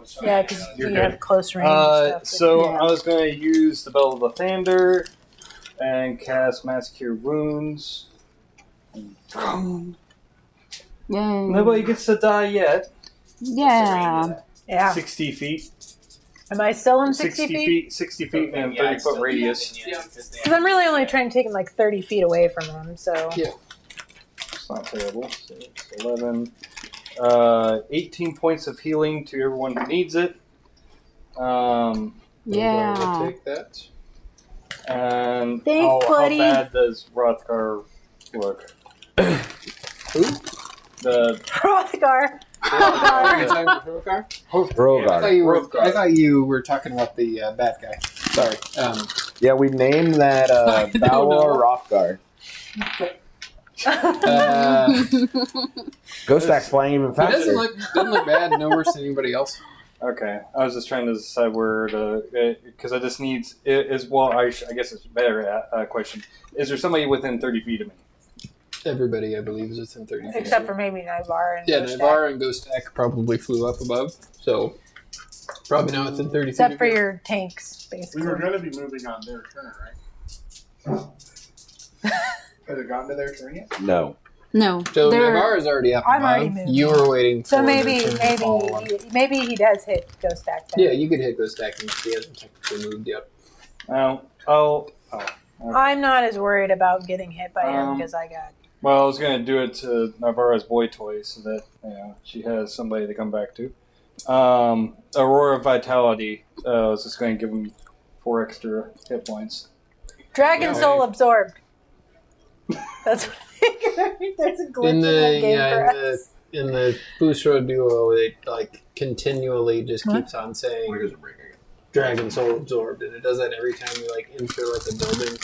Sorry. Yeah, because You're you good. have close range and stuff. So Yeah. I was going to use the Bell of the Thunder and cast Mass Cure Wounds. Yay. Nobody gets to die yet. Yeah. Yeah. 60 feet. Am I still in 60 feet? 60 feet and Yeah, 30 it's foot still radius. within, yeah, because they Because I'm really only trying to take him like 30 feet away from him, so. Yeah. It's not terrible. 6, 11. 18 points of healing to everyone who needs it. Rogar will Yeah. take that. And Thanks, how buddy. bad does Rothgar look? Who? The Hrothgar. Are you talking about Rogar? Rogar. I thought you were talking about the bad guy. Sorry. Yeah, we named that don't Balor know. Rothgar. Ghost Axe flying even It faster. doesn't look bad. No worse than anybody else. Okay, I was just trying to decide where to, because I just need I guess it's a better question. Is there somebody within 30 feet of me? Everybody, I believe, is within 30 feet. Except for maybe Nivar and Yeah, Ghost Navarre and Ghost Ack probably flew up above, so probably not within 30 Except feet. for of you. your tanks, basically. We were going to be moving on their turn, right? Has it gotten to their turn yet? No. No. So they're- Navarre's already up I'm above. already moved. You were waiting for So the maybe turn to follow him. maybe he does hit Ghost Act then. Yeah, you could hit Ghost Ack and he hasn't technically moved yet. Oh. I'm not as worried about getting hit by him because I got. Well, I was going to do it to Navarra's boy toy so that she has somebody to come back to. Aurora Vitality. I was just going to give him 4 extra hit points. Dragon Yeah. Soul absorbed. That's what there's a glitch in, In that the game for in us. in the Bluefield duo, it like continually just What? keeps on saying Or does it break again? Dragon Soul Absorbed, and it does that every time you like enter like a building.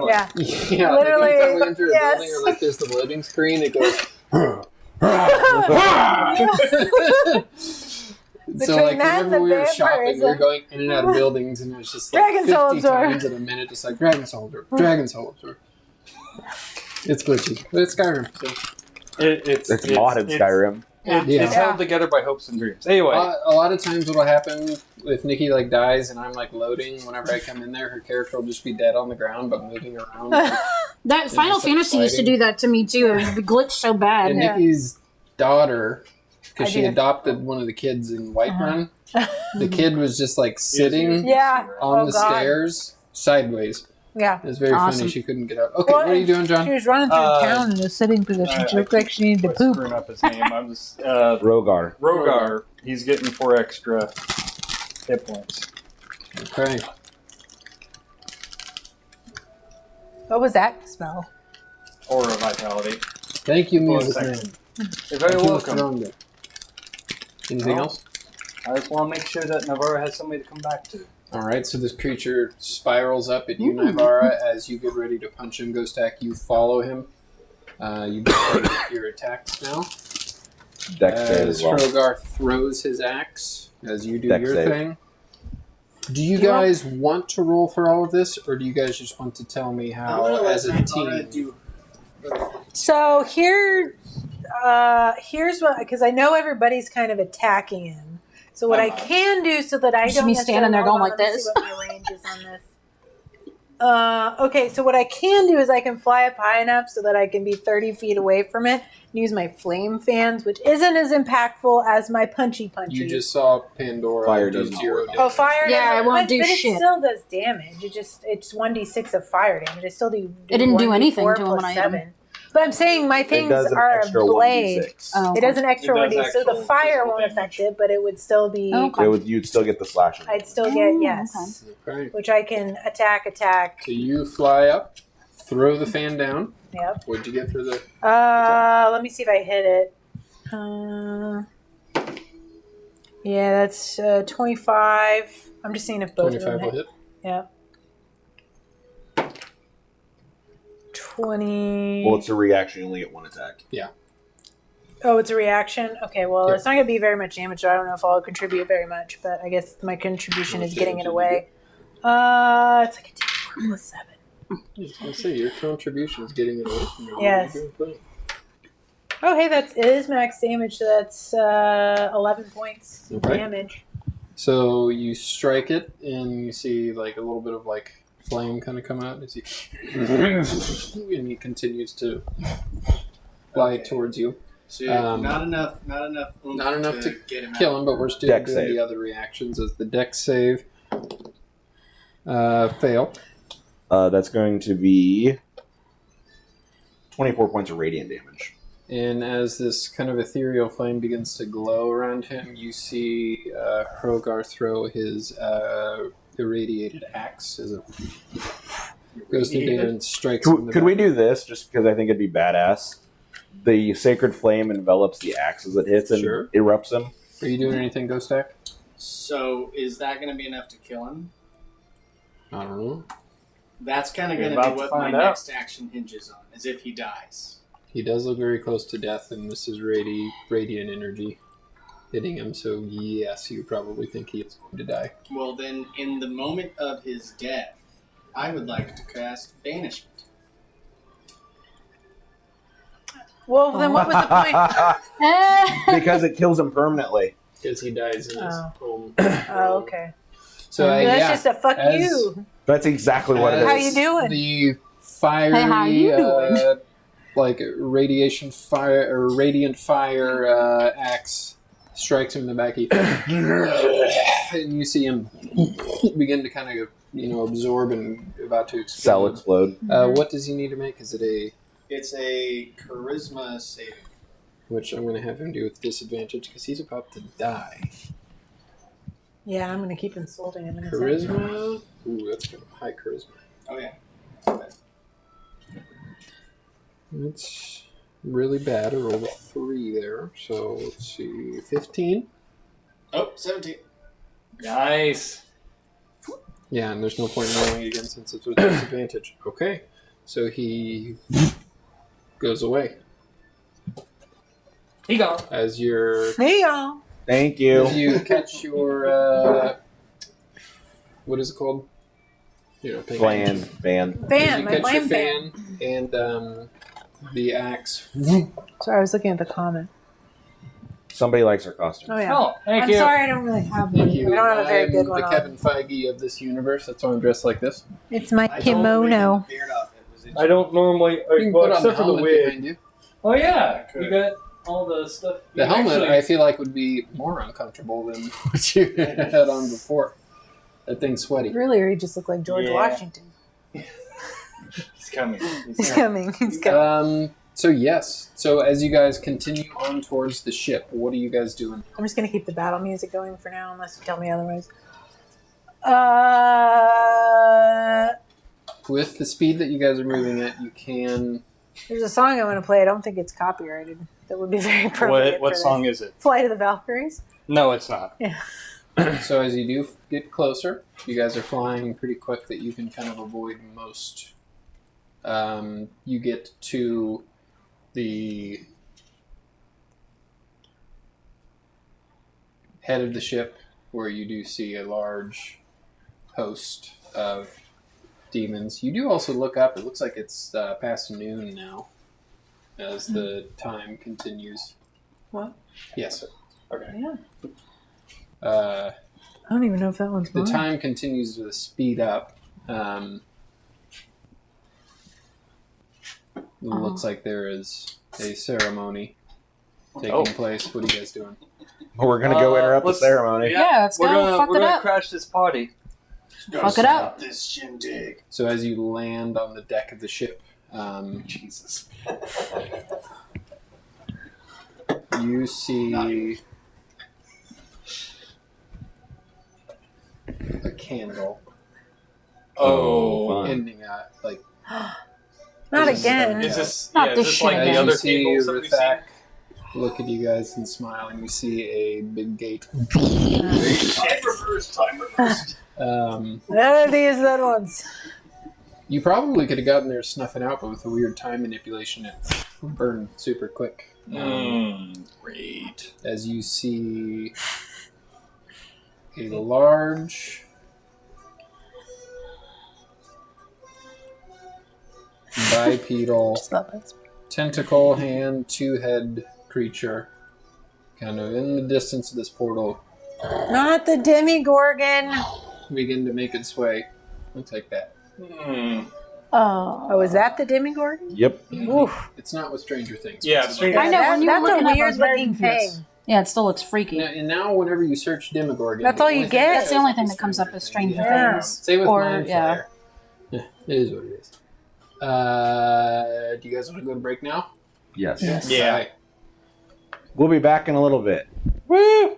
Yeah. Yeah, Literally, like every time we enter a yes. building or like there's the loading screen, it goes. So like that and whenever we the were shopping, we were vampirism. going in and out of buildings, and it was just like Dragon 50 Soul Absorbed. times in a minute, just like Dragon Soul Absorbed, Dragon Soul Absorbed. It's glitchy, but it's Skyrim. So. It's modded Skyrim. Yeah. It's held together by hopes and dreams. Anyway, A lot of times what'll happen if Nikki like dies and I'm like loading, whenever I come in there, her character will just be dead on the ground but moving around. That Final just, like, Fantasy used to sliding. do that to me too. It was glitched so bad. And Yeah. Nikki's daughter, because I she do. adopted one of the kids in Whiterun, Uh-huh. the kid was just like sitting Yeah. on Oh, the God. stairs sideways. Yeah. It was very Awesome. funny. She couldn't get up. Okay, Well, what are you doing, She John? was running through town in a sitting position. She looked like she needed to quit poop. screwing up his name. I was Rogar. Rogar. He's getting 4 extra hit points. Okay. What was that smell? Aura vitality. Thank you, Hold on a music man. second. You're I very feel welcome. stronger. Anything No. else? I just want to make sure that Navarra has somebody to come back to. All right, so this creature spirals up at you, Nivara, as you get ready to punch him. Ghostak, you follow him. You get your attacks now. Dex save As as well. Hrogar throws his axe, as you do Dex your save. thing. Do you guys want to roll for all of this, or do you guys just want to tell me I'm how, gonna let as a Nivara team? So here's what, because I know everybody's kind of attacking him. So what I can do so that I Just don't me standing there necessarily- going hold like on, let me this. see what my range is on this. Okay, so what I can do is I can fly up high enough so that I can be 30 feet away from it and use my flame fans, which isn't as impactful as my punchy. You just saw Pandora Fire do does not 0 work. damage. Oh, fire! Yeah, doesn't- it won't but, do but shit. It still does damage. It's 1d6 of fire damage. I still do. It didn't do 1d4 anything to him plus when I hit him. 7. But I'm saying my It things does an are a extra blade. 1d6. Oh, It does an extra It does 1d6, so the actual fire physical won't damage. affect it, but it would still be. Okay. You'd still get the slashing. I'd still get Oh, yes, Okay. which I can attack. So you fly up, throw the fan down. Yep. What'd you get for the... Let me see if I hit it. Yeah, that's 25. I'm just seeing if both of 25 them will hit. hit? Yeah. 20. Well, it's a reaction. You only get one attack. Oh, it's a reaction? Okay, well, Yeah. it's not going to be very much damage, so I don't know if I'll contribute very much, but I guess my contribution How is much getting it damage away. It's like a d4 plus 7. I was going to say, your contribution is getting it away from you. Yes. You're doing fine. Oh, hey, it is max damage, so that's 11 points Okay. damage. So you strike it, and you see like a little bit of like flame kind of come out, and and he continues to fly Okay. towards you. So Um, not enough oomph not enough to get him Kill out. him, but we're still Dex doing save. the other reactions as the dex save. Fail. That's going to be 24 points of radiant damage. And as this kind of ethereal flame begins to glow around him, you see Hrogar throw his irradiated axe as it goes through there and strikes him in the Could we back. do this just because I think it'd be badass? The sacred flame envelops the axe as it hits and Sure. erupts him. Are you doing anything, Ghostak? So is that going to be enough to kill him? I don't know. That's kind of You're going to about be to what my find out. next action hinges on, is if he dies. He does look very close to death, and this is radiant energy hitting him, so yes, you probably think he is going to die. Well, then, in the moment of his death, I would like to cast Banishment. Well, then what was the point? Because it kills him permanently. Because he dies in his Oh. home. Oh, okay. So, That's yeah. just a fuck as- you. That's exactly what it How is. you doing? The fiery, Hey, how you doing? like radiant fire axe strikes him in the back. And you see him begin to kind of absorb and about to Cell explode. explode. What does he need to make? Is it a It's a Charisma saving. which I'm going to have him do with disadvantage because he's about to die. Yeah, I'm going to keep insulting him in a second. Charisma. Ooh, that's kind of high charisma. Oh, yeah. Let's really bad. I rolled a 3 there. So let's see. 15. Oh, 17. Nice. Yeah, and there's no point in rolling again since it's with disadvantage. Okay. So he goes away. He gone. As you're... Hey, y'all. Thank you. As you catch your... what is it called? You know, Fan. As Fan, you my catch your flame fan. and the axe... Sorry, I was looking at the comment. Somebody likes our costume. Oh, yeah. Oh, thank I'm you. sorry I don't really have one. Thank you. I don't have a very good I'm one the on. Kevin Feige of this universe. That's why I'm dressed like this. It's my I don't believe in kimono. the beard outfit. Was it I don't normally, You can well, put on the except for the helmet wig. behind you. Oh yeah, Could. you got all the stuff. The You helmet, actually- I feel like, would be more uncomfortable than what you had on before. That thing's sweaty. Earlier, he just looked like George Yeah. Washington. He's coming. He's coming. He's coming. So yes. So as you guys continue on towards the ship, what are you guys doing? I'm just going to keep the battle music going for now, unless you tell me otherwise. With the speed that you guys are moving at, you can... There's a song I want to play. I don't think it's copyrighted. That would be very appropriate. What for song this. is it? Flight of the Valkyries. No, it's not. So as you do get closer, you guys are flying pretty quick that you can kind of avoid most. You get to the head of the ship where you do see a large host of demons. You do also look up. It looks like it's past noon now as the time continues. What? Yes, sir. Okay. Yeah. Uh, I don't even know if that one's the mine. time continues to speed up. It looks like there is a ceremony taking place. What are you guys doing? We're going to go interrupt the let's- ceremony. Yeah, let's go fuck we're it gonna up. crash this party. Fuck it up. This shindig. So as you land on the deck of the ship, Jesus. you see a candle Oh. fun. ending at like. Not Is this- again. Is this Not yeah, this is this shit like again. the As other you see tables that we've seen? Rithak look at you guys and smile, and you see a big gate. Time reversed. None of these other ones. You probably could have gotten there snuffing out, but with the weird time manipulation, it burned super quick. Great. As you see a large bipedal Just love this. tentacle hand, 2-head creature kind of in the distance of this portal Not the Demigorgon. begin to make its way. I'll take that. Oh, is that the Demigorgon? Yep. Oof. It's not with Stranger Things. Yeah, It's Stranger- I know, when you were That's looking a up, I weird was very looking confused. thing. Yeah, it still looks freaky. And now whenever you search Demogorgon, That's the all you only thing get? That's the only thing that comes up as Stranger Yeah. Things. Same with Or, Mind yeah. Flayer. Yeah, it is what it is. Do you guys want to go to break now? Yes. Yes. Yeah. Alright. We'll be back in a little bit. Woo!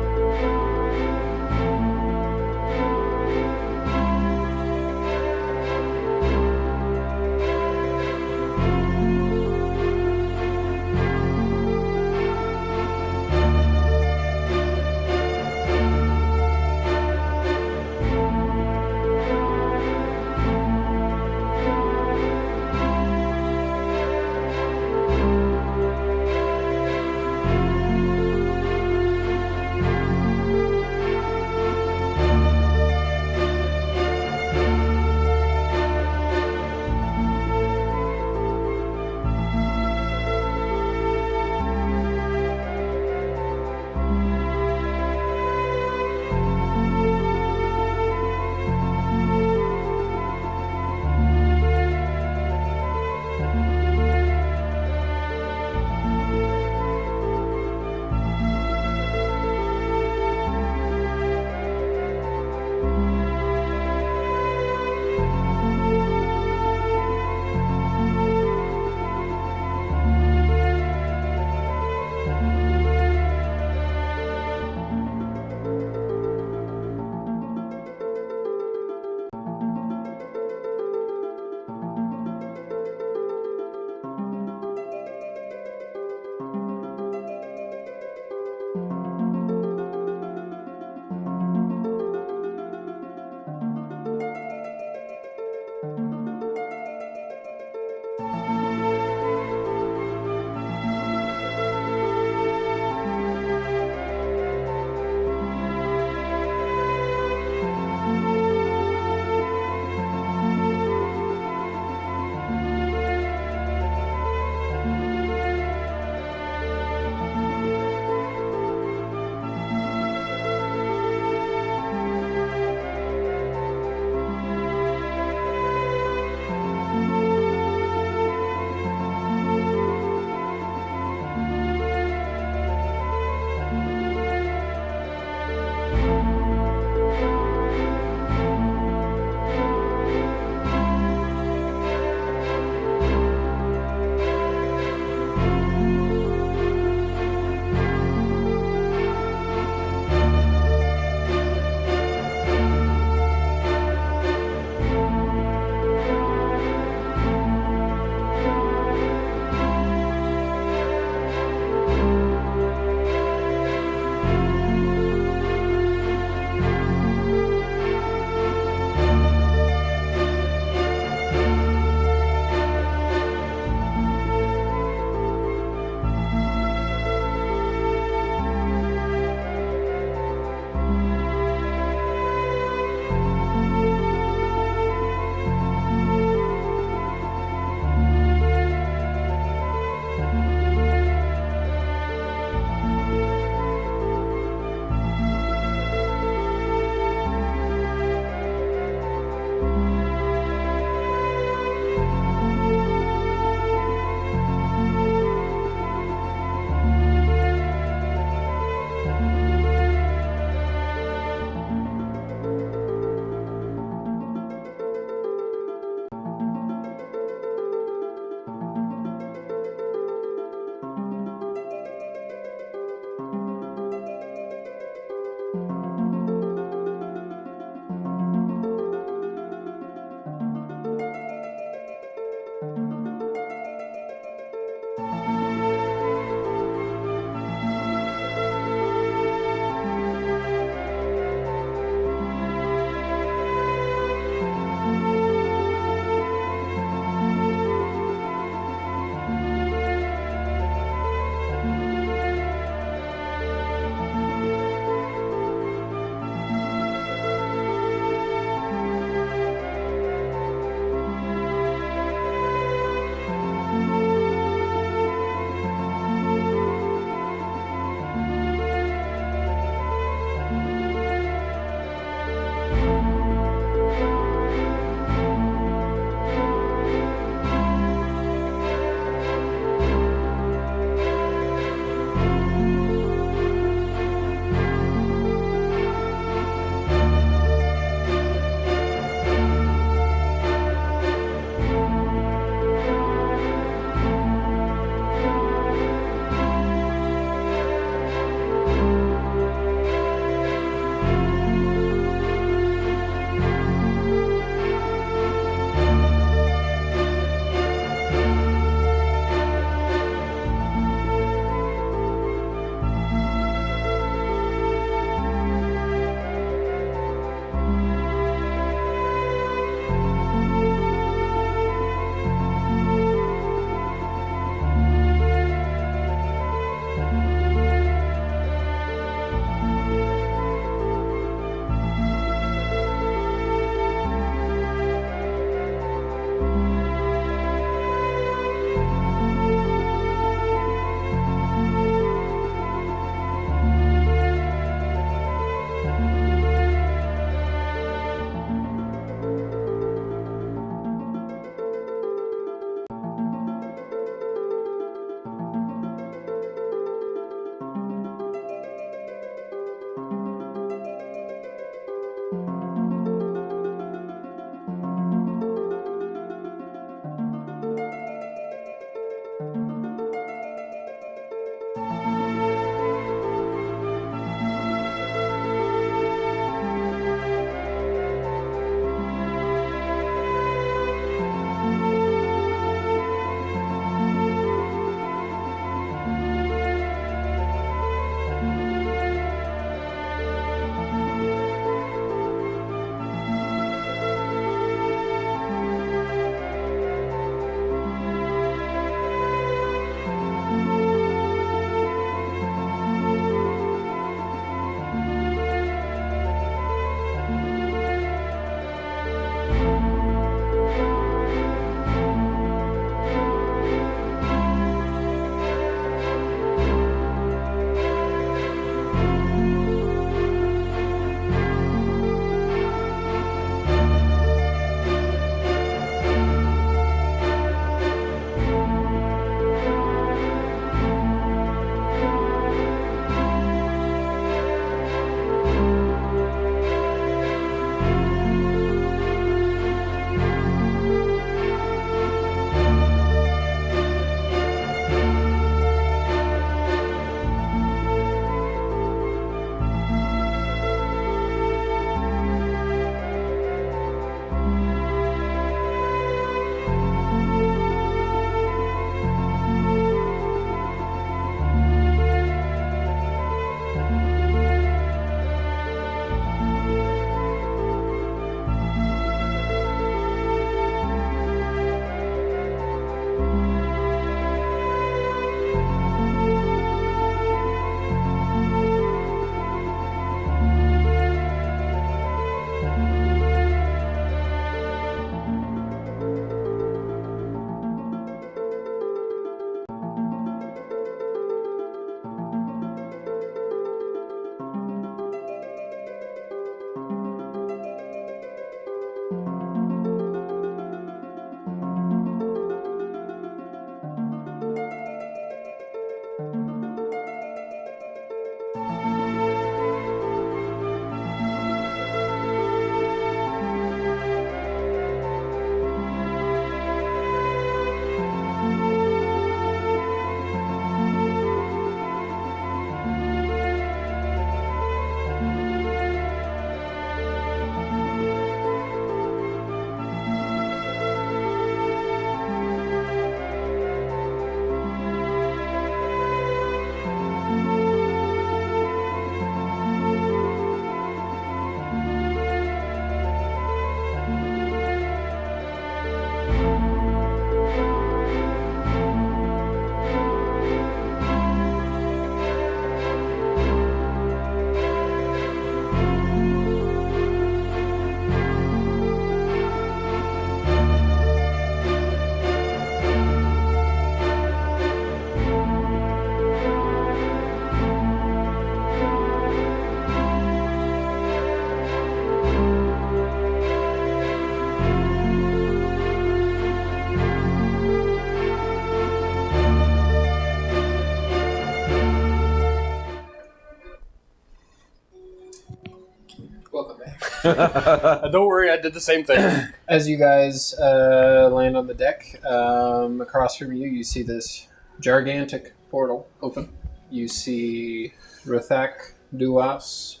Don't worry, I did the same thing. As you guys land on the deck, across from you, you see this gigantic portal open. You see Rathak Duas,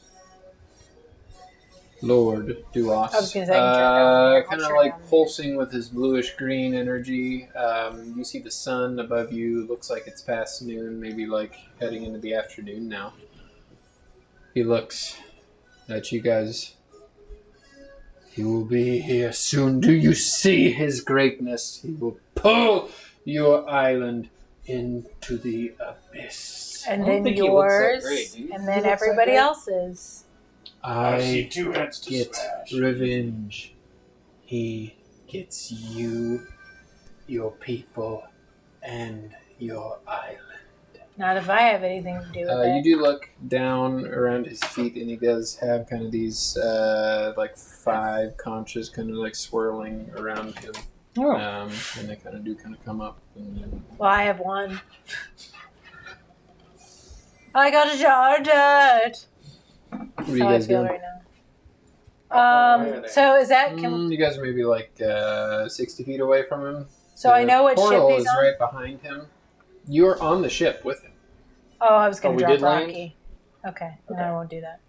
Lord Duas, I was gonna say, I can turn it kind of down. like pulsing with his bluish-green energy. You see the sun above you. Looks like it's past noon, maybe like heading into the afternoon now. He looks at you guys. He will be here soon. Do you see his greatness? He will pull your island into the abyss. And I don't then think he looks that yours, great, do you? and He then looks that everybody great? else's. I two heads to get smash. revenge. He gets you, your people, and your island. Not if I have anything to do with You it. do look down around his feet, and he does have kind of these like 5 conches kind of like swirling around him. Oh. And they kind of come up. And Well, I have one. I got a jar of dirt. what are That's you how I guys feel doing? right now. far away are they? So is that? You guys are maybe like 60 feet away from him. So I know what ship portal he's is on. right behind him. You're on the ship with him. Oh, I was going Oh, to we drop did land? Rocky. Okay, then I won't do that.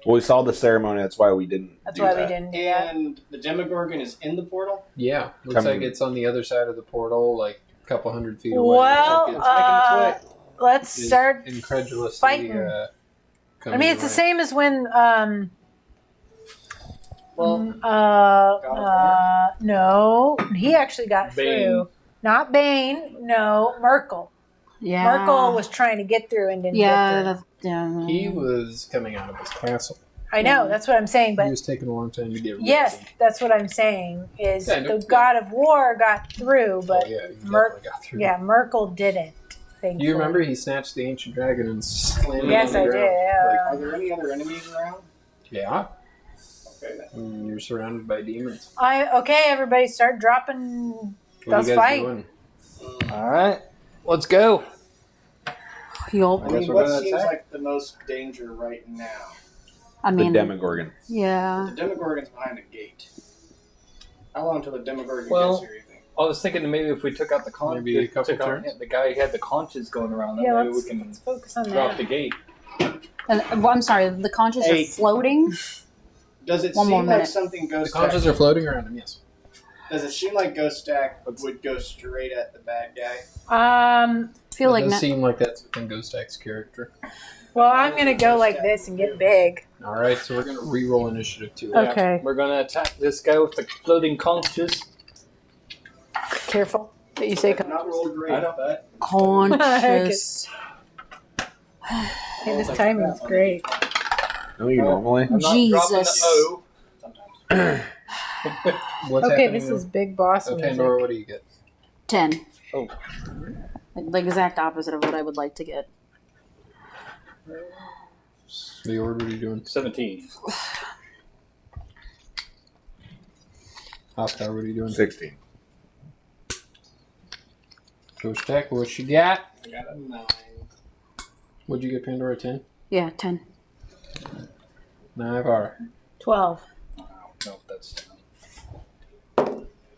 Well, we saw the ceremony. That's why we didn't. That's do why that. we didn't do that. And the Demogorgon is in the portal? Yeah, looks Coming. like it's on the other side of the portal, like a couple hundred feet away. Well, Looks like let's it's start incredulously fighting. coming I mean, it's the away. same as when. Well, No, he actually got Bane. through. Not Bane. No, Merkel. Yeah. Merkel was trying to get through and didn't Yeah, get through. yeah. He was coming out of his castle. I know. That's what I'm saying. He But was taking a long time to get rid yes, of him. that's what I'm saying. Is Kind of, the God of War got through, but Oh, yeah, he Mer- definitely got through. yeah, Merkel didn't. Do Thankfully. you remember he snatched the ancient dragon and slammed Yes, it on I the did. ground? Yeah. are there any other enemies around? Yeah. Okay, then. You're surrounded by demons. Okay, everybody, start dropping. What Let's are you guys fight. doing? All right, let's go. You'll, I guess mean, we're what gonna seems attack. like the most danger right now? I The mean, Demogorgon. yeah. The Demogorgon's behind a gate. How long until the Demogorgon Well, gets here, you think? I was thinking that maybe if we took out the con, Maybe a couple took out turns? the guy who had the conches going around, then Yeah, maybe we let's can focus on drop that. the gate. And, well, I'm sorry, the conches Hey. are floating. Does it One more seem like minute. something The Ghost conches Stack... are floating around him, yes. Does it seem like Ghost Stack would go straight at the bad guy? I feel It like does na- seem like that's within Ghost Stack's character. Well, I'm gonna go like this and get big. All right, so we're going to re-roll initiative too. Okay. We're gonna attack this guy with the floating conches. Careful that you say I've not rolled great, I know. but... conscious. Hey, this timing's great. No, you normally. I'm not Jesus. dropping the O. Sometimes. What's Okay, happening this now? is big boss So music. Pandora, what do you get? 10. Oh. Like the exact opposite of what I would like to get. Leoword, what are you doing? 17. Oscar, what are you doing? 16. Ghost Stack, what you got? I got a 9. What'd you get, Pandora? 10? Yeah, 10. 9 are. 12. No, that's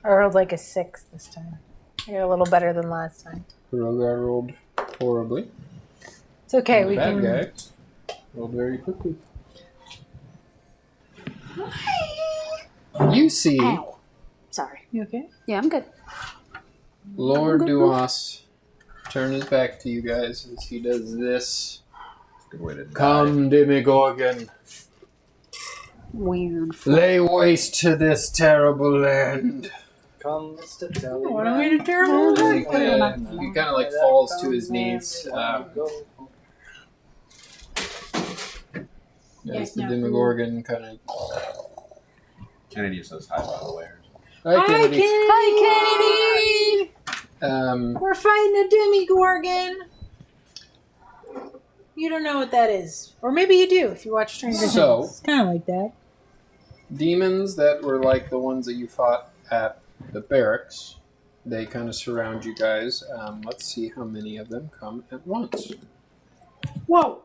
I rolled like a 6 this time. I got a little better than last time. Rogar rolled horribly. It's okay. And the We bad can. guy rolled very quickly. You see Ow. Sorry. You okay? Yeah, I'm good. Lord Duas turn his back to you guys as he does this. Good way to die. Come, Demogorgon, Weird. lay waste to this terrible land. Come, Mr. Telly. What are we to terrible? He kind of like falls to his knees as the Demogorgon kind of. Kennedy says hi, by the way. Hi, Kennedy. Hi, Kennedy! We're fighting a demigorgon. You don't know what that is. Or maybe you do if you watch Stranger Things. So- It's kind of like that. Demons that were like the ones that you fought at the barracks. They kind of surround you guys. Let's see how many of them come at once. Whoa!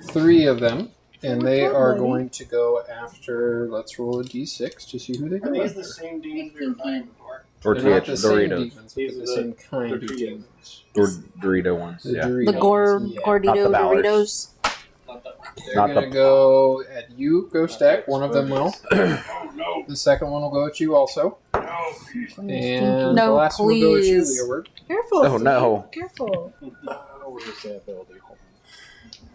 3 of them And they are going to go after. Let's roll a d6 to see who they Are go these after. the same demons we were fighting before? They're not the same Doritos. demons, but the same kind of demons. Dorito ones. The Yeah. Doritos. The yeah. Gordito Not the Bowers. Doritos. Not that one. They're Not going to the- go at you, Go Stack. One of them will. Oh, no. The second one will go at you also. No. And No, the last one will go at you, please. Leoword. Careful. Oh, Steve. no. Careful. Where's that ability? Hold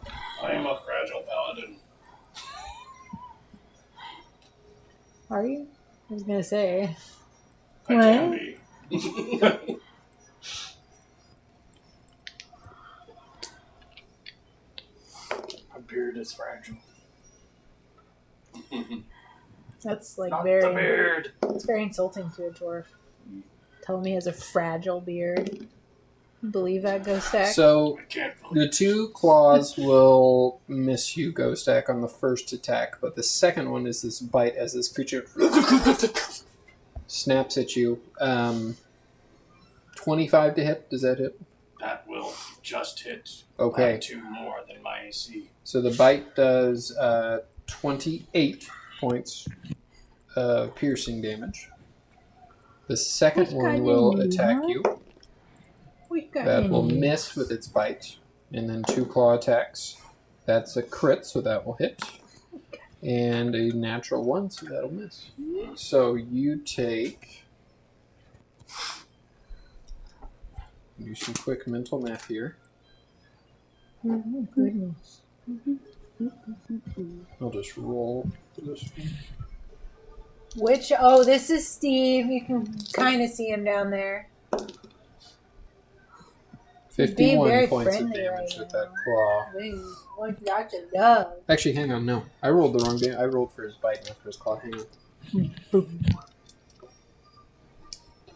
on. I am a fragile paladin. Are you? I was gonna say. I What? can be. My beard is fragile. That's like Not the very. beard. It's very insulting to a dwarf. Tell me he has a fragile beard. Believe that, Ghost Stack? So I can't believe the two claws will miss you, Go Stack, on the first attack, but the second one is this bite as this creature snaps at you. 25 to hit. Does that hit? that will just hit. Okay. 2 more than my AC. So the bite does 28 points of piercing damage. The second Who's one got will you, attack huh? you. We've got That will enemies. miss with its bite. And then 2 claw attacks. That's a crit, so that will hit. And a natural 1, so that'll miss. So you take... Do some quick mental math here. Oh, goodness. I'll just roll for this one. Which? Oh, this is Steve. You can kind of see him down there. He's being 51 very points of friendly damage right with now. that claw. Wait, what got you love? Actually, hang on, no. I rolled the wrong game. I rolled for his bite, not for his claw. Hang on.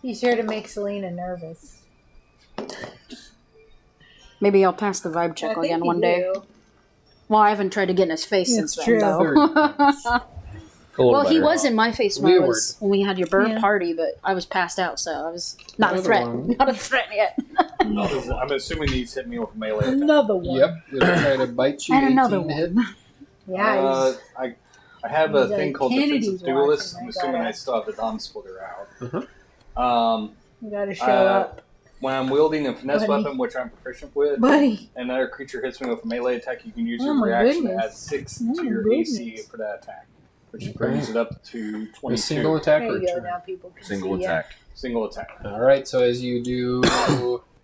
He's here to make Selena nervous. Maybe I'll pass the vibe I check think again you one day. do. Well, I haven't tried to get in his face It's since true. then, though. 30 points. Well, he was in my face Leeward. when we had your bird Yeah. party, but I was passed out, so I was not a Another threat. one. Not a threat yet. I'm assuming he's hit me with a melee attack. Another one. Yep, it'll try to bite you. And 18 another to hit. Yeah, I have a He's thing like, called Kennedy's Defensive Duelist. watching, I'm I assuming gotta- I still have the Dawn Splitter out. Uh-huh. you gotta show Uh, up. When I'm wielding a finesse Buddy. weapon, which I'm proficient with, Buddy. and another creature hits me with a melee attack, you can use Oh your my reaction to goodness. add 6 Oh to my your goodness. AC for that attack, which brings it up to A 22. single attack There or you go, turn? now people can Single see ya. attack. Single attack. Alright, so as you do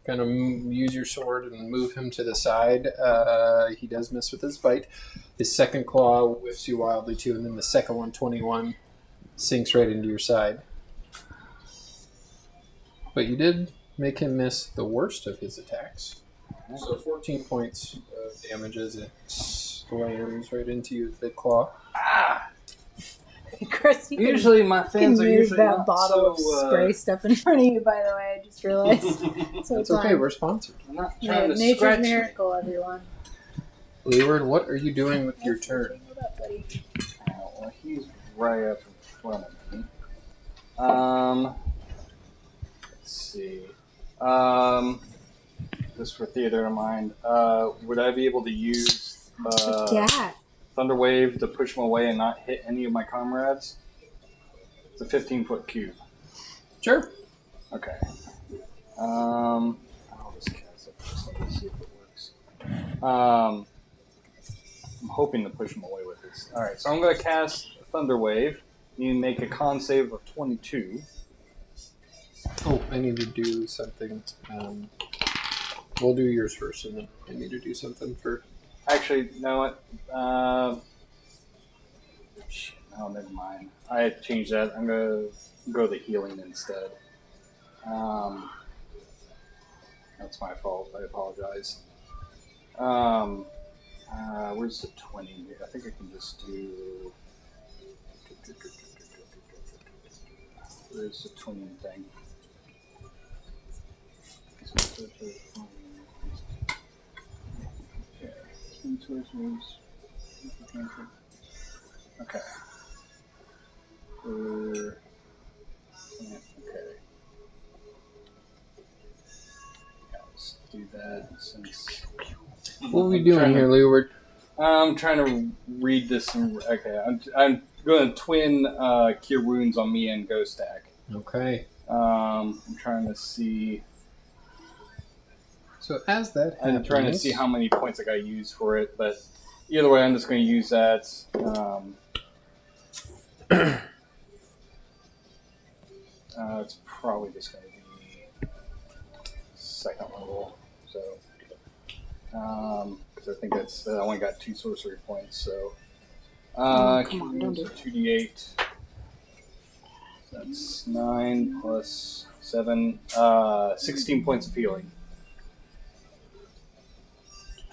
kind of use your sword and move him to the side, he does miss with his bite. His second claw whiffs you wildly too, and then the second one, 21, sinks right into your side. But you did make him miss the worst of his attacks. So 14 points of damage as it slams right into you with the big claw. Chris, you can, Usually my you can fans are move usually that not bottle so, of spray stuff in front of you, by the way. I just realized. So That's okay, we're sponsored. I'm not Yeah, trying to nature's scratch me. miracle, everyone. Leeward, what are you doing with your turn? What up, buddy? Oh, well, he's right up in front of me. Let's see. Just for theater of mind, would I be able to use Yeah. Thunder Wave to push him away and not hit any of my comrades? It's a 15-foot cube. Sure. Okay. I'll just cast it first and see if it works. I'm hoping to push him away with this. Alright, so I'm going to cast Thunder Wave. You make a con save of 22. Oh, I need to do something. We'll do yours first, and then I need to do something first. Actually, you know what? Shit, no, never mind. I changed that. I'm going to go the healing instead. That's my fault. I apologize. Where's the 20? I think I can just do... Where's the 20 thing? Okay. Okay. Yeah, let's do that since. What are we doing here, Leeward? I'm trying to read this. Okay, I'm going to twin Cure Wounds on me and Ghost Stack. Okay. I'm trying to see. So as that happens, I'm trying to see how many points I got to use for it, but either way, I'm just going to use that. It's probably just going to be second level, so because I think that's I only got 2 sorcery points, so come on, don't do it. 2d8. That's 9 plus 7, 16 points of healing.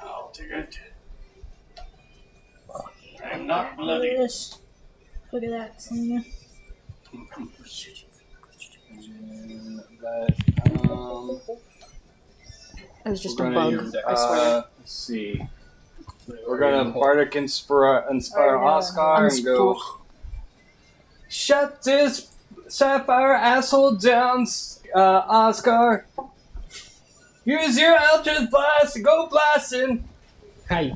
I'll take it. I'm not bloody. Look at that. Sonia. That, It was just a we're bug. gonna, I swear. Let's see. We're gonna Bardic inspire Oscar and go. Shut this sapphire asshole down, Oscar. Use your Eldritch Blast and go blasting. Hi.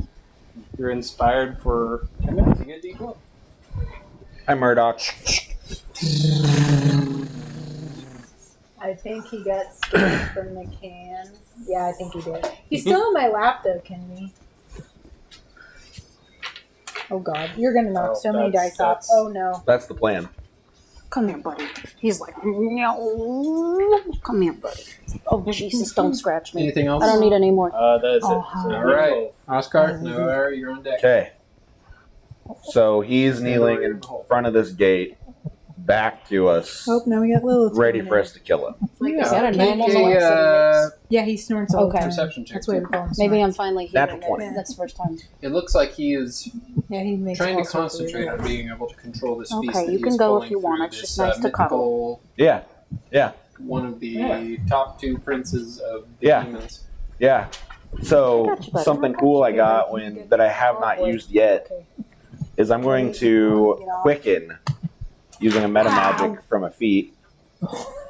You're inspired for 10 minutes. You get a D12. Hi, Murdoch. I think he got scared from the can. Yeah, I think he did. He's still on my lap though, Kennedy. Oh God, you're gonna knock so many dice off. Oh no. That's the plan. Come here, buddy. He's like, no. Come here, buddy. Oh, Jesus, don't scratch me. Anything else? I don't need any more. That's Oh, it. hi. So All right, Oscar. No, you're on deck. Okay. So he's kneeling in front of this gate, back to us, Oh, now we got Lilith. ready for us to kill him. Is that a Make normal noise? Yeah, he snorts all the Okay. time. perception check. That's why we call him. Maybe Snort. I'm finally hearing Natural 20. it. That's the first time. It looks like he is Yeah, he makes trying all to sorts of concentrate weird- on being able to control this beast. Okay, that you he's can go if pulling you want. through It's this, just nice to cuddle. mythical- Yeah. One of the top 2 princes of the Yeah. demons. Yeah. So I got you, buddy. something cool I got that I have not used yet Okay. is I'm going to quicken using a meta magic from a feat,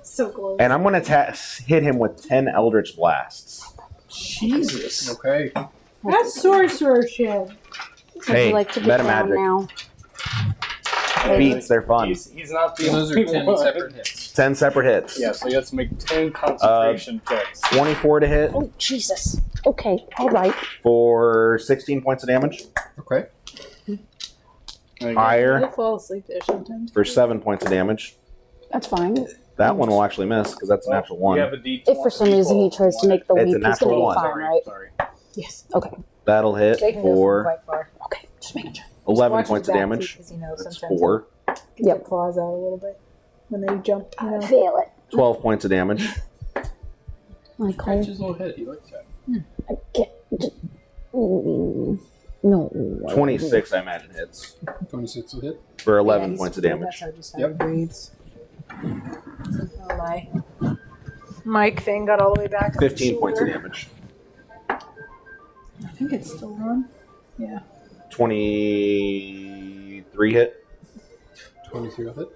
So close. and I'm going to hit him with 10 Eldritch Blasts. Jesus. Okay. That's sorcerership. Would Hey, you like to meta get down magic. now? Feats, they're fun. He's not the Those are only 10 one. separate hits. 10 separate hits. Yeah, so you have to make 10 concentration checks. 24 to hit Oh, Jesus. Okay, all right. for 16 points of damage. Okay. I Higher fall asleep there sometimes. for 7 points of damage. That's fine. That one will actually miss because that's a natural You 1. have a D12. If for some reason he tries to make the It's a leap, he's natural going to be one. fine, right? Sorry. Yes. Okay, That'll hit They can go for quite far. okay. Just making sure. 11 Watch points his of back damage. feet, 'cause, you know, That's sometimes 4. they get their claws out a little bit when they jump. You know. Feel it. 12 points of damage. Michael, Scratch his little head. He likes that. I can't. No. 26, I imagine, hits 26 will hit. for Yeah, 11 he's points of cool. damage. That's how just how Yep. he breathes. Oh my. Mike thing got all the way back. on 15 the points of shoulder. damage. I think it's still on. Yeah. 23 hit. 23 will hit.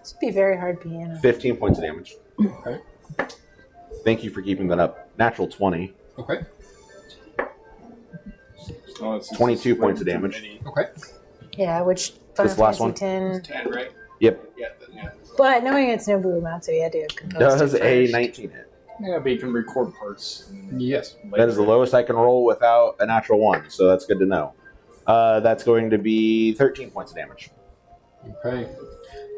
This would be very hard piano. 15 points of damage. Okay. Thank you for keeping that up. Natural 20. Okay. Oh, it's 22 points of damage. Okay. Yeah, which This last one? 10. 10, right? Yep. Yeah. Yeah. But knowing it's no blue amount, so he had to compose Does it a first. 19 hit. Yeah, but you can record parts. Yes. That is the lowest I can roll without a natural 1, so that's good to know. That's going to be 13 points of damage. Okay.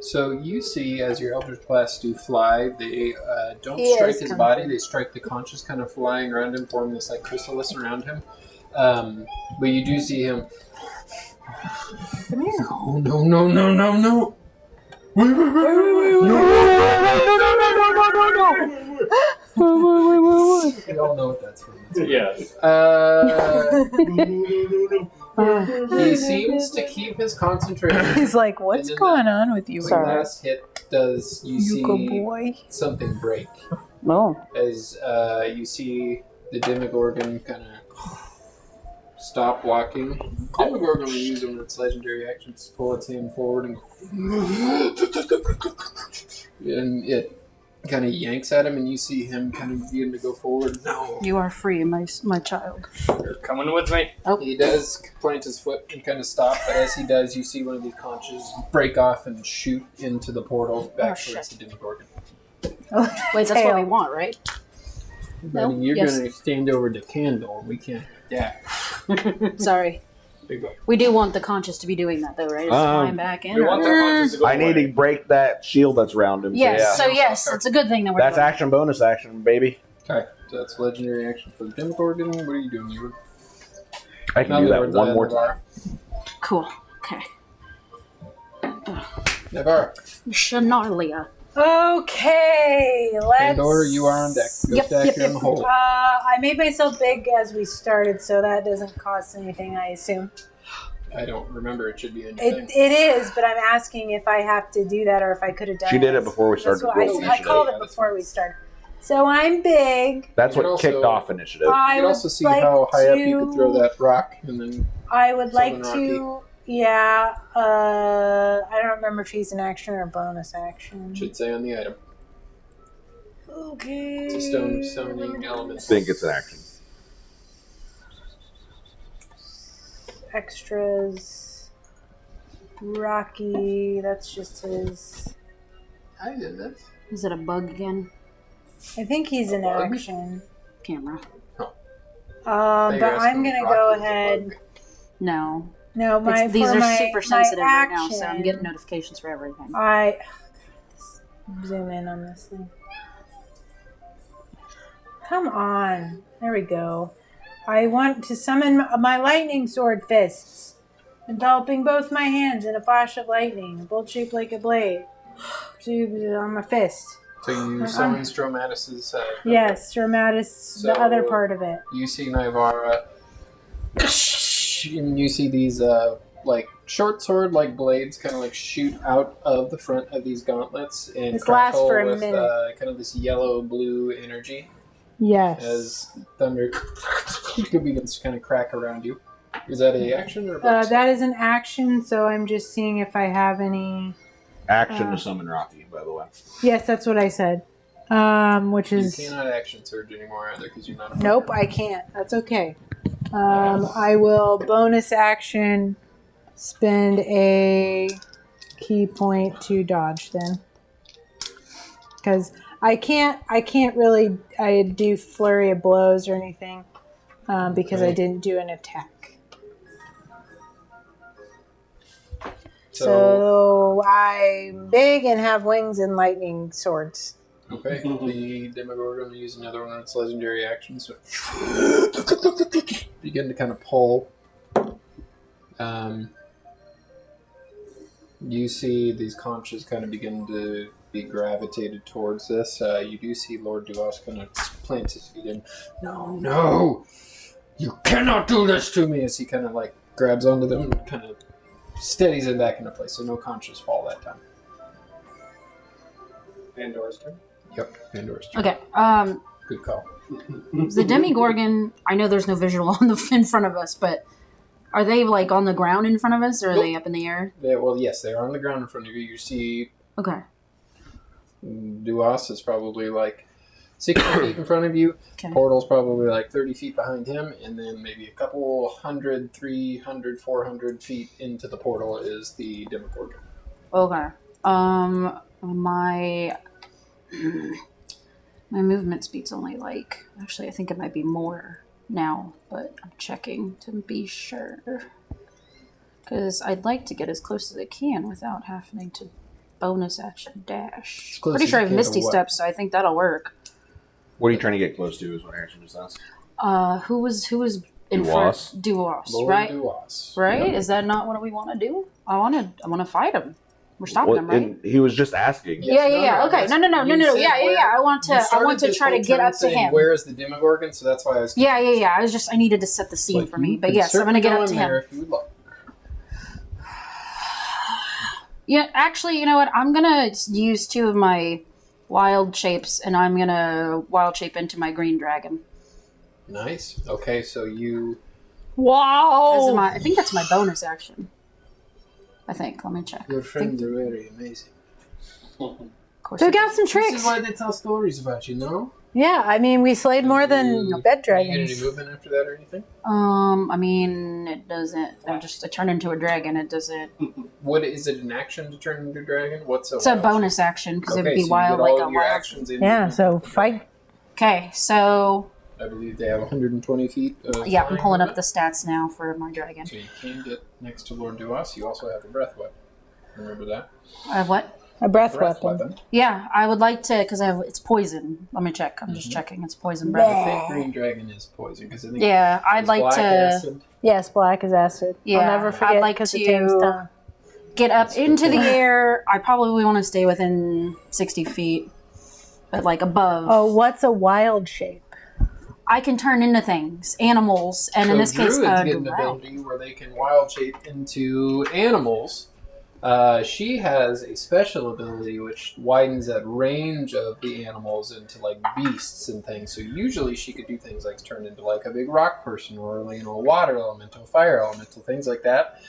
So you see, as your Eldritch Blasts do fly, they don't He strike is his comfy. body. They strike the conscious, kind of flying around him, forming this like chrysalis around him. But you do see him. Come here. No! Wait! No! We all know what that's from. Yes. He seems to keep his concentration. He's like, what's And then going on with you? When Sorry. last hit does you Yuko see boy. something break Oh. as you see the Demogorgon kind of stop walking. Demogorgon will use one of its legendary actions to pull its hand forward and it kind of yanks at him, and you see him kind of begin to go forward. No. You are free, my child. You're coming with me. He does plant his foot and kind of stop, but as he does, you see one of these conches break off and shoot into the portal back towards the Demogorgon. Wait, that's what we want, right? Buddy, you're going to stand over the candle. We can't do that. Sorry. We do want the conscious to be doing that, though, right? It's flying back in. We want the conscious to go I need away. to break that shield that's around him. Yes, So, so yes, it's a good thing that we're that's doing action, bonus action, baby. Okay, so that's legendary action for the Demogorgon. What are you doing, Leeward? I can do that one more time. it. Cool. Okay. Navarre. Shanalia. Okay, let's. Pandora, you are on deck. Go stack you on the hole. I made myself big as we started, so that doesn't cost anything, I assume. I don't remember. It should be in your thing. It is, but I'm asking if I have to do that or if I could have done it. She did it before we That's started. what Roll I initiative. called it before we started. So I'm big. That's You what can kicked also- off initiative. You I can would also see like how high up you could throw to- that rock, and then I would like Summon to. Yeah. I don't remember if he's an action or a bonus action. should say on the item. Okay. It's a stone summoning element. I think it's an action. Extras. Rocky. That's just his. I did this. Is it a bug again? I think he's an Bug? action. Camera. But I'm gonna go ahead. No. No, my These for are my, super my sensitive right action, now, so I'm getting notifications for everything. I zoom in on this thing. Come on. There we go. I want to summon my lightning sword fists, enveloping both my hands in a flash of lightning, a bolt shaped like a blade. On my fist. So you summon Stromatis's. Yes, Dramatis, the So- other part of it. You see Nivara, and you see these like short sword like blades kind of like shoot out of the front of these gauntlets and This lasts crackle for a with minute. kind of this yellow blue energy Yes. as thunder begins to kind of crack around you. Is that a action or a bonus? That is an action, so I'm just seeing if I have any. Action to summon Rocky, by the way. Yes, that's what I said. Which You is. cannot action surge anymore either because you're not a Nope, I can't. That's okay. I will bonus action spend a key point to dodge then, because I can't really do flurry of blows or anything because I Okay. didn't do an attack. So, So I'm big and have wings and lightning swords. okay, the Demogorgon will use another one of its legendary actions. So begin to kind of pull. You see these conches kind of begin to be gravitated towards this. You do see Lord Duas kind of plant his feet in. No! You cannot do this to me! As he kind of like grabs onto them and kind of steadies it back into place. So no conches fall that time. Pandora's turn. Yep, Pandora's turn. Okay. Good call. The Demogorgon. I know there's no visual on in front of us, but are they like on the ground in front of us, or are they up in the air? Well, yes, they are on the ground in front of you. You see Okay. Duas is probably like 60 feet in front of you. Okay. Portal's probably like 30 feet behind him. And then maybe a couple 100, 300, 400 feet into the portal is the Demogorgon. Okay. My movement speed's only like. Actually, I think it might be more now, but I'm checking to be sure. Because I'd like to get as close as I can without having to bonus action dash. As close Pretty as sure I you have can to Misty what? Steps, so I think that'll work. What are you trying to get close to? Is what Harrison just asked. Who was in Duas. front? Duas, Lord right? Duas. Right? Yep. Is that not what we want to do? I want to fight him. We're stopping Well, him, right? and he was just asking. Yes, Yeah. Okay. that's- No. you said Yeah. where- I want you to started this try to whole get turn up to saying, him. Where is the Demogorgon? So that's why I was. Yeah. I needed to set the scene Like, for me. you But can yes, I'm gonna certainly get go up in to there him. if you would like. Yeah. Actually, you know what? I'm gonna use 2 of my wild shapes, and I'm gonna wild shape into my green dragon. Nice. Okay, so you. Wow! I think that's my bonus action. I think. Let me check. Your I think- friends are very amazing. Cool. course. So we I got some This tricks. is why they tell stories about you, no? Yeah, I mean, we slayed more than bed Are you get any dragons. movement after that or anything? I mean, it doesn't. I turn into a dragon. It doesn't. What is it? An action to turn into a dragon? What's It's a wild bonus action because it would be so you wild get like all a of your wild. actions in Yeah, movement. so fight. Okay, so I believe they have 120 feet. Of yeah, I'm flying pulling up movement. the stats now for my dragon. So you can get next to Lord Duas. You also have a breath weapon. Remember that? What? A breath weapon. Yeah, I would like to because it's poison. Let me check. I'm just checking. It's poison I breath. think green dragon is poison because I think Yeah, I'd it's like black to acid. Yes, black is acid. Yeah, I'll never I'd forget like because to- it tames tongue. get up That's into good the point. air. I probably want to stay within 60 feet, but like above. Oh, what's a wild shape? I can turn into things, animals, and So in this case, druids get an dragon. ability where they can wild shape into animals. She has a special ability which widens that range of the animals into like beasts and things. So usually she could do things like turn into like a big rock person or like, a water elemental, fire elemental, things like that.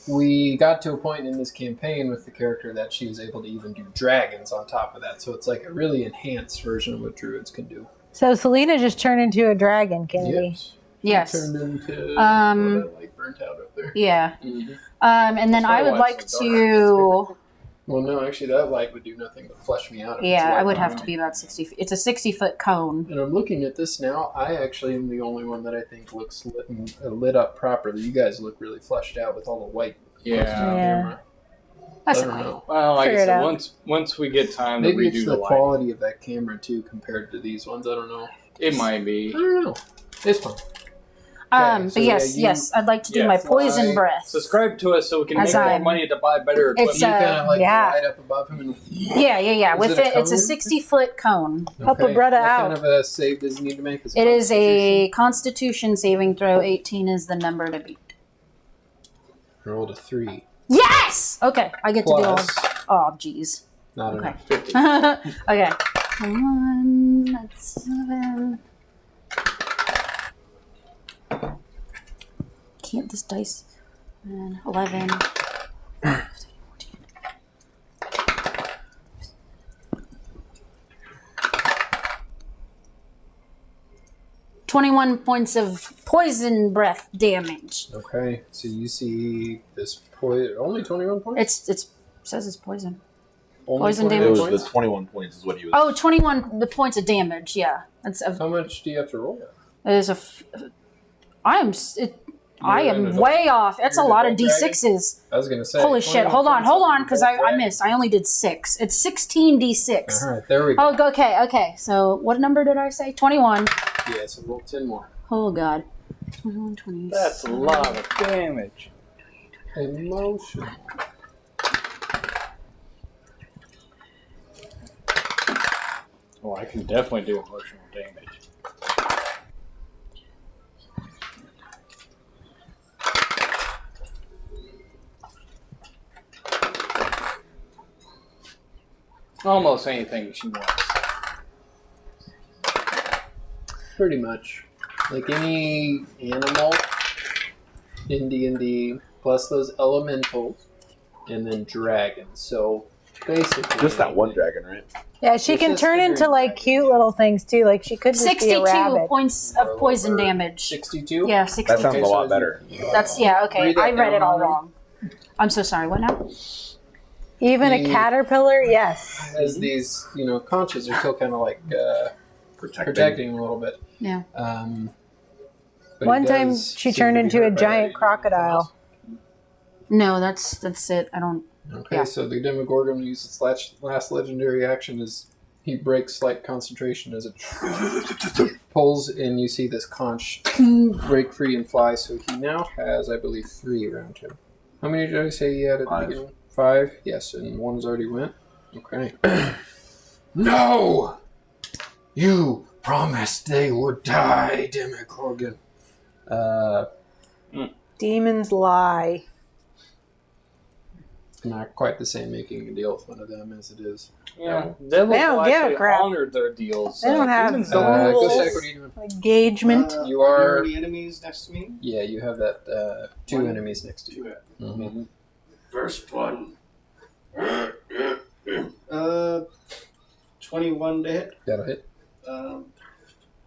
We got to a point in this campaign with the character that she was able to even do dragons on top of that. So it's like a really enhanced version of what druids can do. So Selena just turned into a dragon, Kennedy. Yes. Yes. Turned into that like burnt out up there. Yeah. Mm-hmm. And then That's I why would it's like so to. Well, no, actually, that light would do nothing but flesh me out. if it's Yeah, light I would have behind to me. be about 60 feet. It's a 60-foot cone. And I'm looking at this now. I actually am the only one that I think looks lit up properly. You guys look really fleshed out with all the white. Yeah. Yeah. Camera. That's I don't okay. know. Well, like I Figure it said, out. once we get time to Maybe redo it's the the light, quality of that camera too compared to these ones. I don't know. it might I be. don't know. It's fun. But so yes, yeah, you- yes, I'd like to do yeah, my fly. poison breath. Subscribe to us so we can As make more I'm- money to buy better equipment. It's You kind of like yeah. light up above him. And, Yeah. Is With it a it, it's a cone? 60-foot cone. Help a brother what out. kind of a save does he need to make? It is a Constitution saving throw. 18 is the number to beat. Rolled a 3. Yes. Okay, I get to do all. Plus, Oh, jeez. not Okay. enough. Okay. 1, that's 7. Can't this dice? And 11. 15, 14. 21 points of poison breath damage. Okay, so you see this poison. Only 21 points? It says it's poison. Only poison 21 It was points? the 21 points is what he was. Oh, 21 the points of damage. Yeah, that's How much do you have to roll? it is a. I am. I You're in am a- way off. That's a you're lot an of adult dragon? d6s. I was gonna say. Holy shit! 21 Hold on, points because an I adult dragon. missed. I only did 6. It's 16 d6. All right, there we go. Oh, okay. So what number did I say? 21. Yeah, so roll 10 more. Oh god. 21, 20. That's a lot of damage. Emotion. Well, I can definitely do emotional damage. Almost anything she wants. Pretty much. Like any animal in D&D, plus those elementals, and then dragons. So basically, Just that one dragon, right? Yeah, she It's can just turn figuring into like dragon. cute little things too. Like she could just be a 62 rabbit. points of poison damage. 62. Yeah, That 62. sounds a Okay, lot so better. That's okay. Read that I read it all down. wrong. I'm so sorry. What now? Even a The- caterpillar, yes. As these, conches are still kind of like protecting him a little bit. Yeah. But One he time does she seem turned to be into a hurt by that. giant You need anything crocodile. else? No, that's it. I don't. Okay, Yeah. so the Demogorgon uses its last legendary action as he breaks slight concentration as it pulls, and you see this conch break free and fly. So he now has, I believe, 3 around him. How many did I say he had at 5. the beginning? 5? Yes, and one's already went. Okay. No! You promised they would die, Demogorgon. Demons lie. Not quite the same making a deal with one of them as it is. Yeah, devils They don't give a actually crap. honored their deals. They don't have demons the don't. Go rules. Zach, what are you doing? Engagement. You are- Are the enemies next to me? Yeah, you have that 2 One. enemies next to you. Mhm. First one. 21 to hit. That'll hit.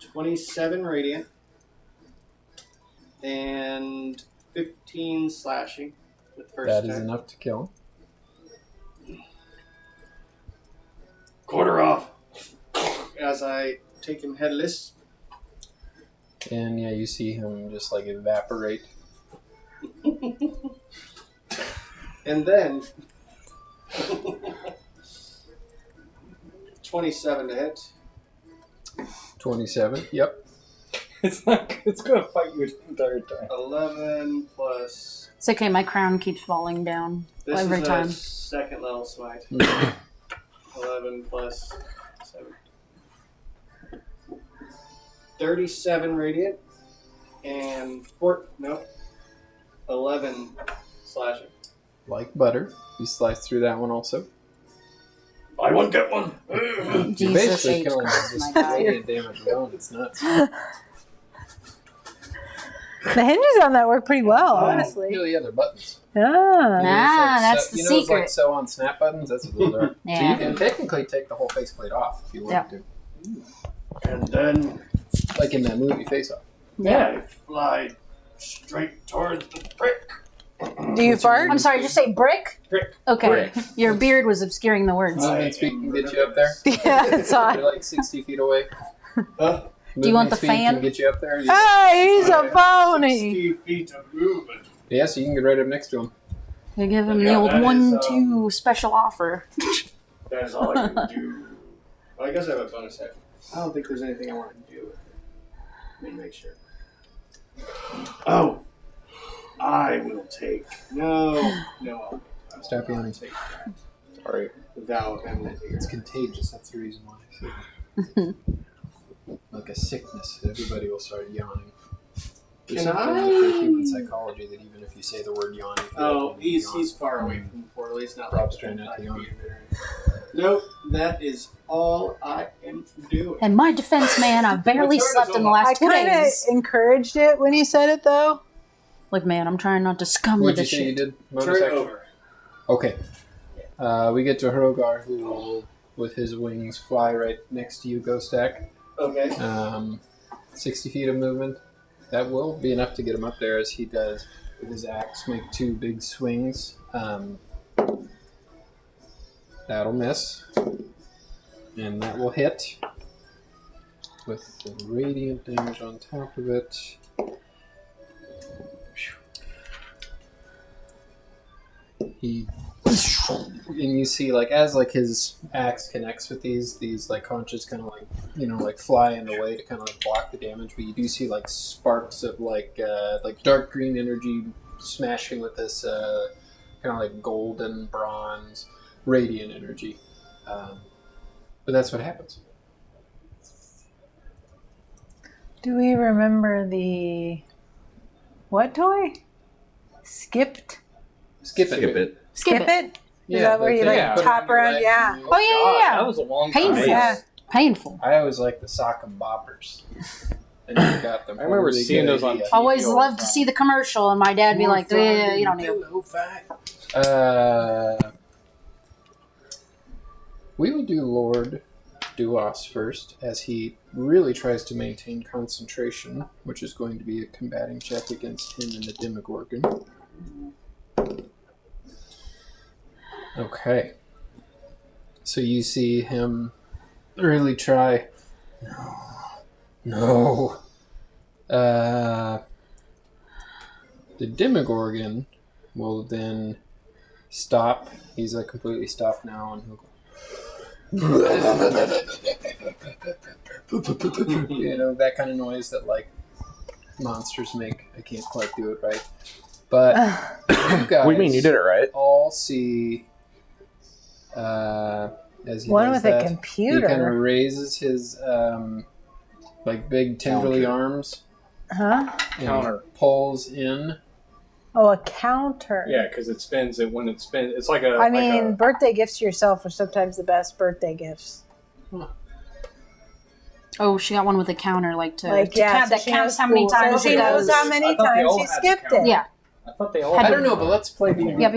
27 radiant. And 15 slashing with first That is attack. enough to kill him. Quarter off. As I take him headless. And yeah, you see him just like evaporate. And then 27 to hit. 27. Yep. It's going to fight you the entire time. 11 plus. It's okay. My crown keeps falling down This every is time. a second level smite. 11 plus 7. 37 radiant. And 11 slashing. Like butter. You slice through that one also. Buy one, get one. You Jesus basically H. kill him Christ, with my just God. radiant damage alone. It's nuts. The hinges on that work pretty well, honestly. No, yeah, they're buttons. Ah. Ah, that's the you know those, like secret. sew on snap buttons? That's what those are. So Yeah. you can technically take the whole faceplate off if you want to. And then Like in that movie Face Off. I fly straight towards the brick. Do you fart? I'm sorry, did you say brick? Brick. Okay. Brick. Your beard was obscuring the words. Movement speed can get you up there. Yeah, it's You're on. like 60 feet away. Do you want the Movement speed fan? Can get you up there. Hey, he's a phony. 60 feet of movement. Yeah, so you can get right up next to him. They give him the Yeah, old that is, 1-2 special offer. That is all I can do. Well, I guess I have a bonus action. I don't think there's anything I want to do with it. Let me make sure. Oh! I will take. No. I'll Stop yawning. take that. Sorry. The vow of enmity. It's contagious. That's the reason why. Like a sickness. Everybody will start yawning. There's Can something I- in human psychology that even if you say the word yawning, Oh, he's far away from the portal. He's not Rob's like trying not to yawn. Nope, that is all I am doing. And my defense, man, I barely My turn slept is in the over. I last 2 kind of days. encouraged it when you said it, though. Like, man, I'm trying not to scum What'd with you this say you shit. did? Bonus Turn action? over. Okay. We get to Hrogar, who will, with his wings, fly right next to you, Ghostak. Okay. 60 feet of movement. That will be enough to get him up there, as he does with his axe make 2 big swings. That'll miss. And that will hit with the radiant damage on top of it. He and you see, like, as like his axe connects with these like conches kind of like, you know, like fly in the way to kind of like block the damage, but you do see like sparks of like dark green energy smashing with this kind of like golden bronze radiant energy. But that's what happens. Do we remember the what toy? Skipped? Skip it. Skip it. Is that where the you thing like put it top on your around? leg Yeah. and you- Oh, yeah, yeah, That yeah. was a long Painful. time. Yeah. Painful. I always like the sock and boppers. And you got them. I remember Really seeing good those on idea. TV. Always all the loved to time. see the commercial, and my dad be like, yeah, you don't need it. We will do Lord Duas first, as he really tries to maintain concentration, which is going to be a combating check against him and the Demogorgon. Okay. So you see him really try. No. The Demogorgon will then stop. He's like completely stopped now, and he'll go. You know, that kind of noise that like monsters make. I can't quite do it right, but you guys. What do you mean? You did it right. All see. As he One does with a that, he kind of computer. raises his like big tendrily arms Huh? and Counter. pulls in. Oh, a counter. Yeah, because it spins. When it spins, it's like a. I mean, birthday gifts to yourself are sometimes the best birthday gifts. Oh, she got one with a counter, like to Like, to yeah, count, so that she counts knows how many cool. So times she she knows goes. how many I thought they times all she had the skipped counter. it. Yeah. I thought they all. I don't know, but let's play D&D. Yep.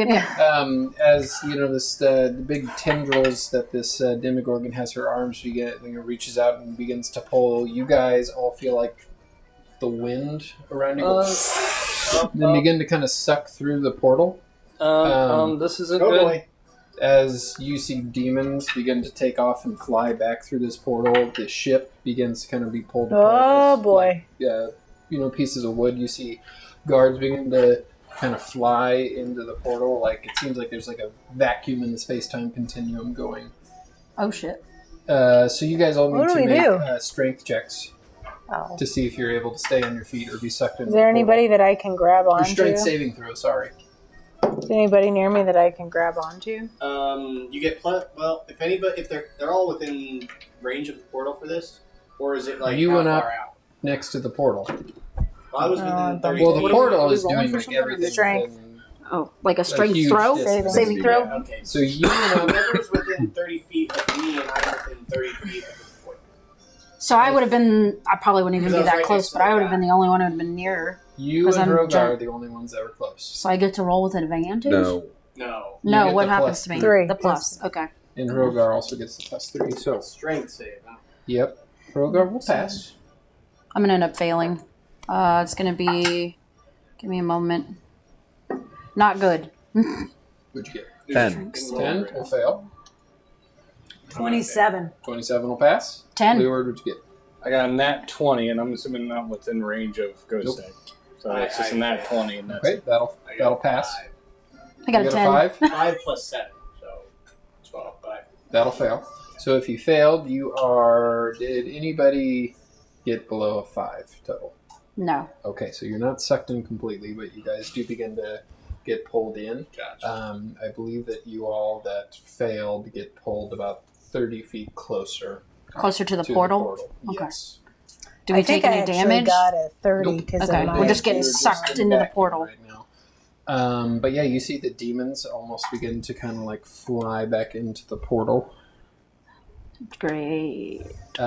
As you know, this the big tendrils that this Demogorgon has her arms reaches out and begins to pull. You guys all feel like the wind around you, then begin to kind of suck through the portal. This isn't Oh good. boy. As you see demons begin to take off and fly back through this portal, the ship begins to kind of be pulled apart. Oh as, boy. Pieces of wood. You see guards begin to kind of fly into the portal. Like it seems like there's like a vacuum in the space-time continuum going. Oh shit. So you guys all need What do to we make do? Strength checks Oh. to see if you're able to stay on your feet or be sucked into Is there the portal. anybody that I can grab Or onto? strength saving throw, sorry. Is there anybody near me that I can grab onto? You get if they're all within range of the portal for this, or is it like You how went far up. out? Next to the portal. Well, I was within 30 Well, the feet. portal are we is rolling doing for like something? everything. Strength. within- Oh, like a strength huge throw? distance. Saving throw? Yeah, okay. So you went up. Whoever's within 30 feet of me and I'm within 30 feet of the portal. So I would have been, I probably wouldn't even Because be I was that right close, next to but I the would have guy. been the only one who would have been nearer. You 'Cause and I'm Rogar giant. are the only ones that were close. So I get to roll with advantage? No. No. You No, get what the happens plus to me? 3. The plus. Okay. And Rogar also gets the +3. So, Strength save. Huh? yep. Rogar will pass. I'm going to end up failing. It's going to be, give me a moment. Not good. What'd you get? 10. 10 will fail. 27. 27 will pass. 10. Leeward, what'd you get? I got a nat 20, and I'm assuming not within range of Ghost Nope. Egg. So it's just a nat 20, and that's Okay, that'll I got a pass. 5. I got You a got 10. 5? 5 plus 7, so 12. But That'll fail. So if you failed, you are... Did anybody get below a 5 total? No. Okay, so you're not sucked in completely, but you guys do begin to get pulled in. gotcha. I believe that you all that failed get pulled about 30 feet closer Closer to the to portal? the portal. Okay. Yes. Do we I think take I any actually damage? got a 30 Nope. because Okay, of my... we're just getting You're just sucked in into the vacuum portal. right now. But yeah, you see the demons almost begin to kind of like fly back into the portal. Great. It's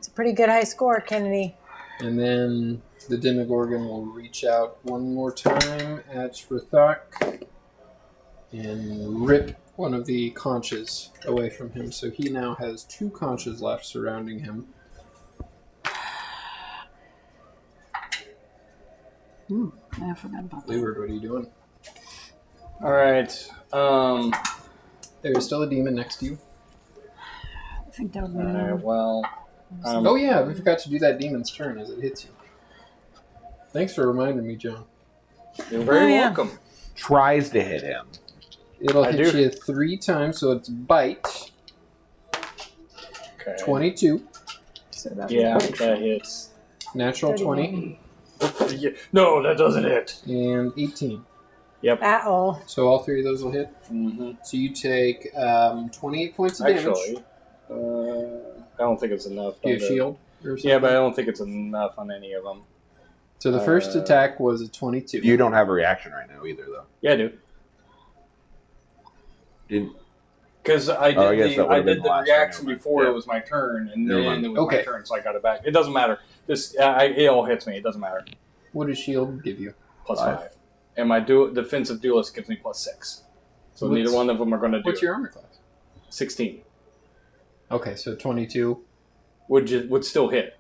a pretty good high score, Kennedy. And then the Demogorgon will reach out one more time at Rathak and rip one of the conches away from him. So he now has 2 conches left surrounding him. I forgot about that. Leeward, what are you doing? all right. There's still a demon next to you. I think that would be All right. Well. Oh yeah, we forgot to do that demon's turn as it hits you. Thanks for reminding me, John. You're very Oh, yeah. welcome. Tries to hit him. It'll I hit do. you 3 times, so it's bite. Okay. 22. So that Yeah, that hits. Natural 20. No, that doesn't hit. And 18. Uh-oh. So all 3 of those will hit. Mm-hmm. So you take 28 points of damage. Actually, I don't think it's enough. Do you have on the- shield? Or something? Yeah, but I don't think it's enough on any of them. So the first attack was a 22. You don't have a reaction right now either, though. Yeah, I do. Didn't. Because I did, Oh, I guess that I would've did been the the last reaction turn, before yeah. it was my turn, and Never then mind. it was Okay. my turn, so I got it back. It doesn't matter. Just it all hits me. It doesn't matter. What does shield give you? Plus 5. 5. And my defensive duelist gives me plus 6. So What's- neither one of them are going to do What's it. your armor class? 16 Okay, so 22. would still hit.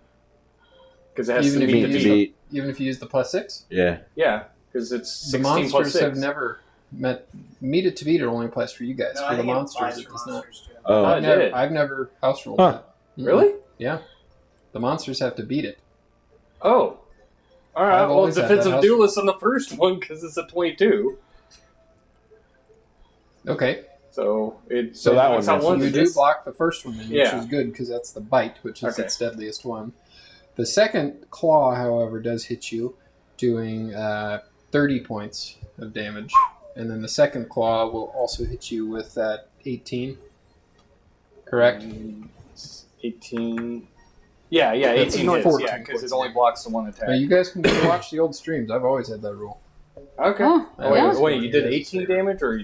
Because it has Even to if meet you the use beat. the- Even if you use the plus 6? Yeah. Yeah, because it's The 16 plus monsters 6. have never met. Meet it to beat it only applies for you guys. No, for I the think it monsters, applies it for does not. monsters too. Oh. I did. I've never house rolled Huh. that. Mm-mm. Really? Yeah. The monsters have to beat it. Oh. All right. I've Well, always had that defensive house- duelist on the first one because it's a 22. Okay. So it So that one it's not misses. one You that do this- block the first one, then, which Yeah. is good because that's the bite, which is Okay. its deadliest one. The second claw, however, does hit you, doing 30 points of damage. And then the second claw will also hit you with that 18. Correct? 18. Yeah, That's 18 hits. 14 Yeah, because points it only blocks the one attack. Now, you guys can go watch the old streams. I've always had that rule. Okay. Oh, Oh, wait, yeah. wait, you did Yeah. 18 damage, or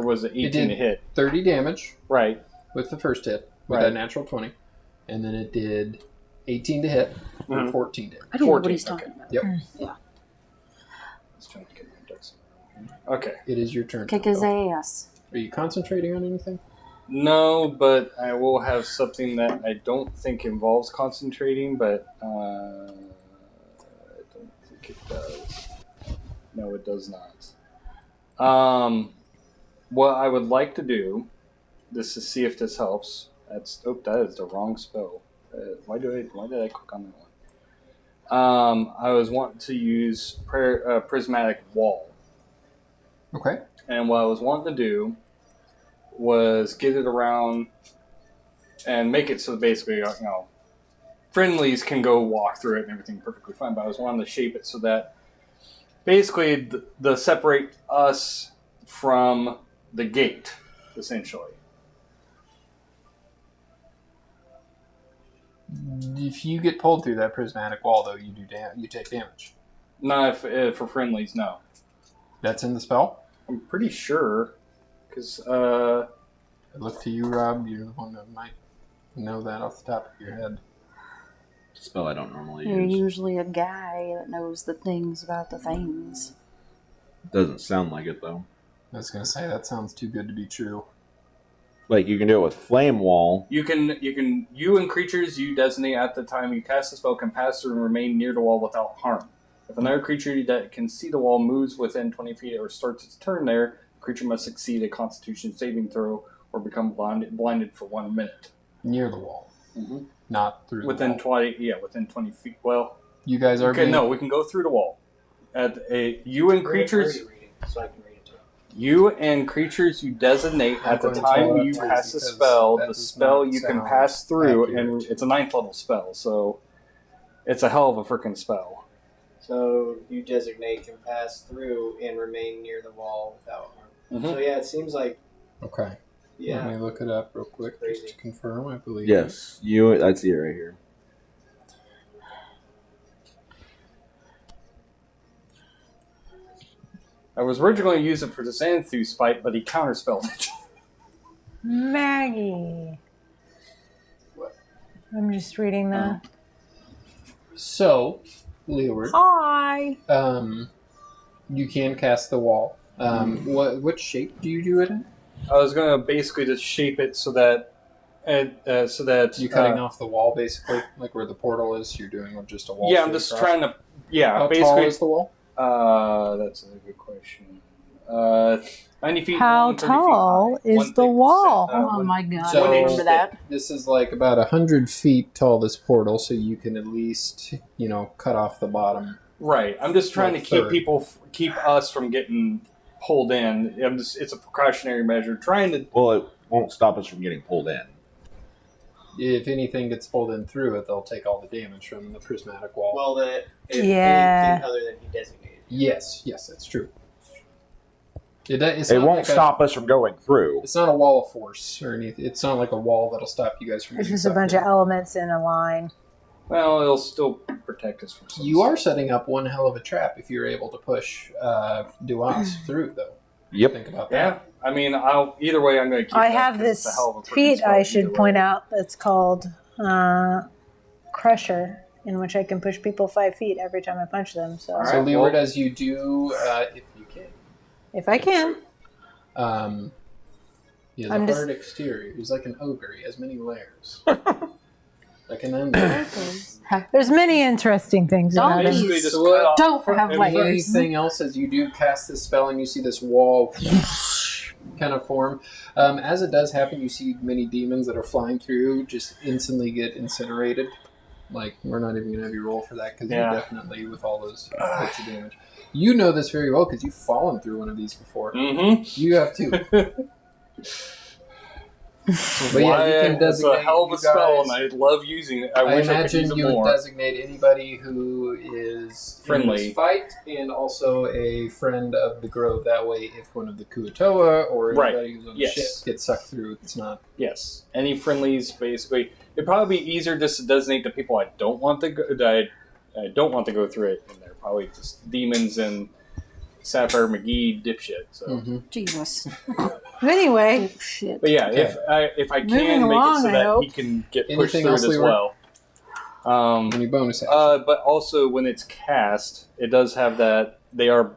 was it 18 to did. hit? 30 damage Right. with the first hit, with Right. that natural 20. And then it did 18 to hit and Mhm. 14 damage. I don't know what 14, he's talking okay. about. Yep. Yeah. Let's try to get my ducks Okay. It is your turn. Kick his Coco. ass. Are you concentrating on anything? No, but I will have something that I don't think involves concentrating, but I don't think it does. No, it does not. What I would like to do, this to see if this helps. That is the wrong spell. Why did I click on that one? I was wanting to use prismatic wall, Okay. and what I was wanting to do was get it around and make it so basically, friendlies can go walk through it and everything perfectly fine. But I was wanting to shape it so that basically the separate us from the gate, essentially. If you get pulled through that prismatic wall, though, you take damage. Not for friendlies, no. That's in the spell? I'm pretty sure, because I look to you, Rob. You're the one that might know that off the top of your head. Spell I don't normally You're use. usually a guy that knows the things about the things. Doesn't sound like it though. I was going to say, that sounds too good to be true. Like you can do it with flame wall. you and creatures you designate at the time you cast the spell can pass through and remain near the wall without harm. If another creature that can see the wall moves within 20 feet or starts its turn there, the creature must succeed a Constitution saving throw or become blinded for 1 minute. Near the wall. Mm-hmm. Not through Within the wall. 20 feet. Well, You guys are okay, no, we can go through the wall. You and creatures So I can read it too. You and creatures you designate at the time you cast a spell, the spell you can pass through, and it's a 9th level spell, so it's a hell of a freaking spell. So you designate can pass through and remain near the wall without harm. Mm-hmm. So yeah, it seems like Okay. yeah. Let me look it up real quick just to confirm, I believe. Yes, I see it right here. I was originally going to use it for the Xanthus fight, but he counterspelled it. Maggie. What? I'm just reading that. So, Leoword, Hi. you can cast the wall. What shape do you do it in? I was going to basically just shape it so that You cutting off the wall, basically, like where the portal is. You're doing just a wall. Yeah, I'm straight just across? trying to. Yeah, How basically. tall is the wall? That's a good question. 90 feet. How long, 30 feet tall high. is One the thing- wall? Oh my god, So- I remember that. This is like about 100 feet tall, this portal, so you can at least, cut off the bottom. Right. I'm just trying Like to third. keep us from getting pulled in. It's a precautionary measure. Trying to. Well, it won't stop us from getting pulled in. If anything gets pulled in through it, they'll take all the damage from the prismatic wall. Well, if Yeah. anything other than he designated. Yes, that's true. It's It not won't like stop us from going through. It's not a wall of force or anything. It's not like a wall that'll stop you guys from. It's getting just a sucked bunch in. of elements in a line. Well, it'll still protect us from. Some You are stuff. setting up one hell of a trap if you're able to push Duas through, though. Yep. Think about Yeah. that. I mean, either way, I'm going to keep. I that have 'cause it's this a hell of a freaking feat spell I either should way. point out that's called Crusher, in which I can push people 5 feet every time I punch them. So, All So, right, Leeward, well- as you do, if you can. if I can. He has I'm a just- hard exterior. He's like an ogre. He has many layers. Like an onion. There's many interesting things about it. Basically, Donkeys just So, cut off don't front have and layers. front. Anything else as you do cast this spell and you see this wall kind of form. As it does happen, you see many demons that are flying through just instantly get incinerated. Like, we're not even going to have you roll for that because Yeah. you're definitely with all those hits of damage. You know this very well because you've fallen through one of these before. Mm-hmm. You have too. But yeah, you can It's designate a hell of a you spell, guys- and I love using it. I I wish I could imagine use it you would more. designate anybody who is Friendly. in this fight and also a friend of the grove. That way, if one of the Kuatoa or Right. anybody who's on the Yes. ship gets sucked through, it's not. Yes, any friendlies, basically. It'd probably be easier just to designate the people I don't want to go. That I don't want to go through it, and they're probably just demons and Sapphire McGee dipshit. So, Jesus. Anyway, Shit. but yeah, Okay. if I Moving can make along, it so I that hope. he can get pushed Anything through else, it as Leeward? well. Any bonus action. But also when it's cast, it does have that they are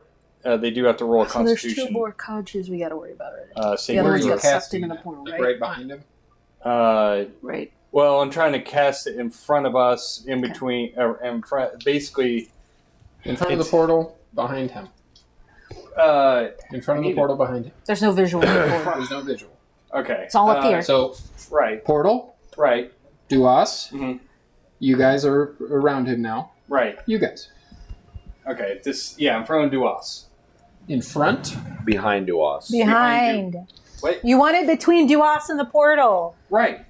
they do have to roll a So there's Constitution. 2 more conjures we got to worry about already. Saving The other Where are ones you got sucked casting into the that? portal, Like right? right behind him? Right. Well, I'm trying to cast it in front of us, in between, in front, basically. In front of the portal, behind him. In front of the portal, behind him. There's no visual in the portal. There's no visual. Okay. It's all up here. So, Right. portal, Right. Duas. Mhm. You guys are around him now. Right. You guys. Okay. In front of Duas. In front? Behind Duas. Behind. Wait. You want it between Duas and the portal. Right.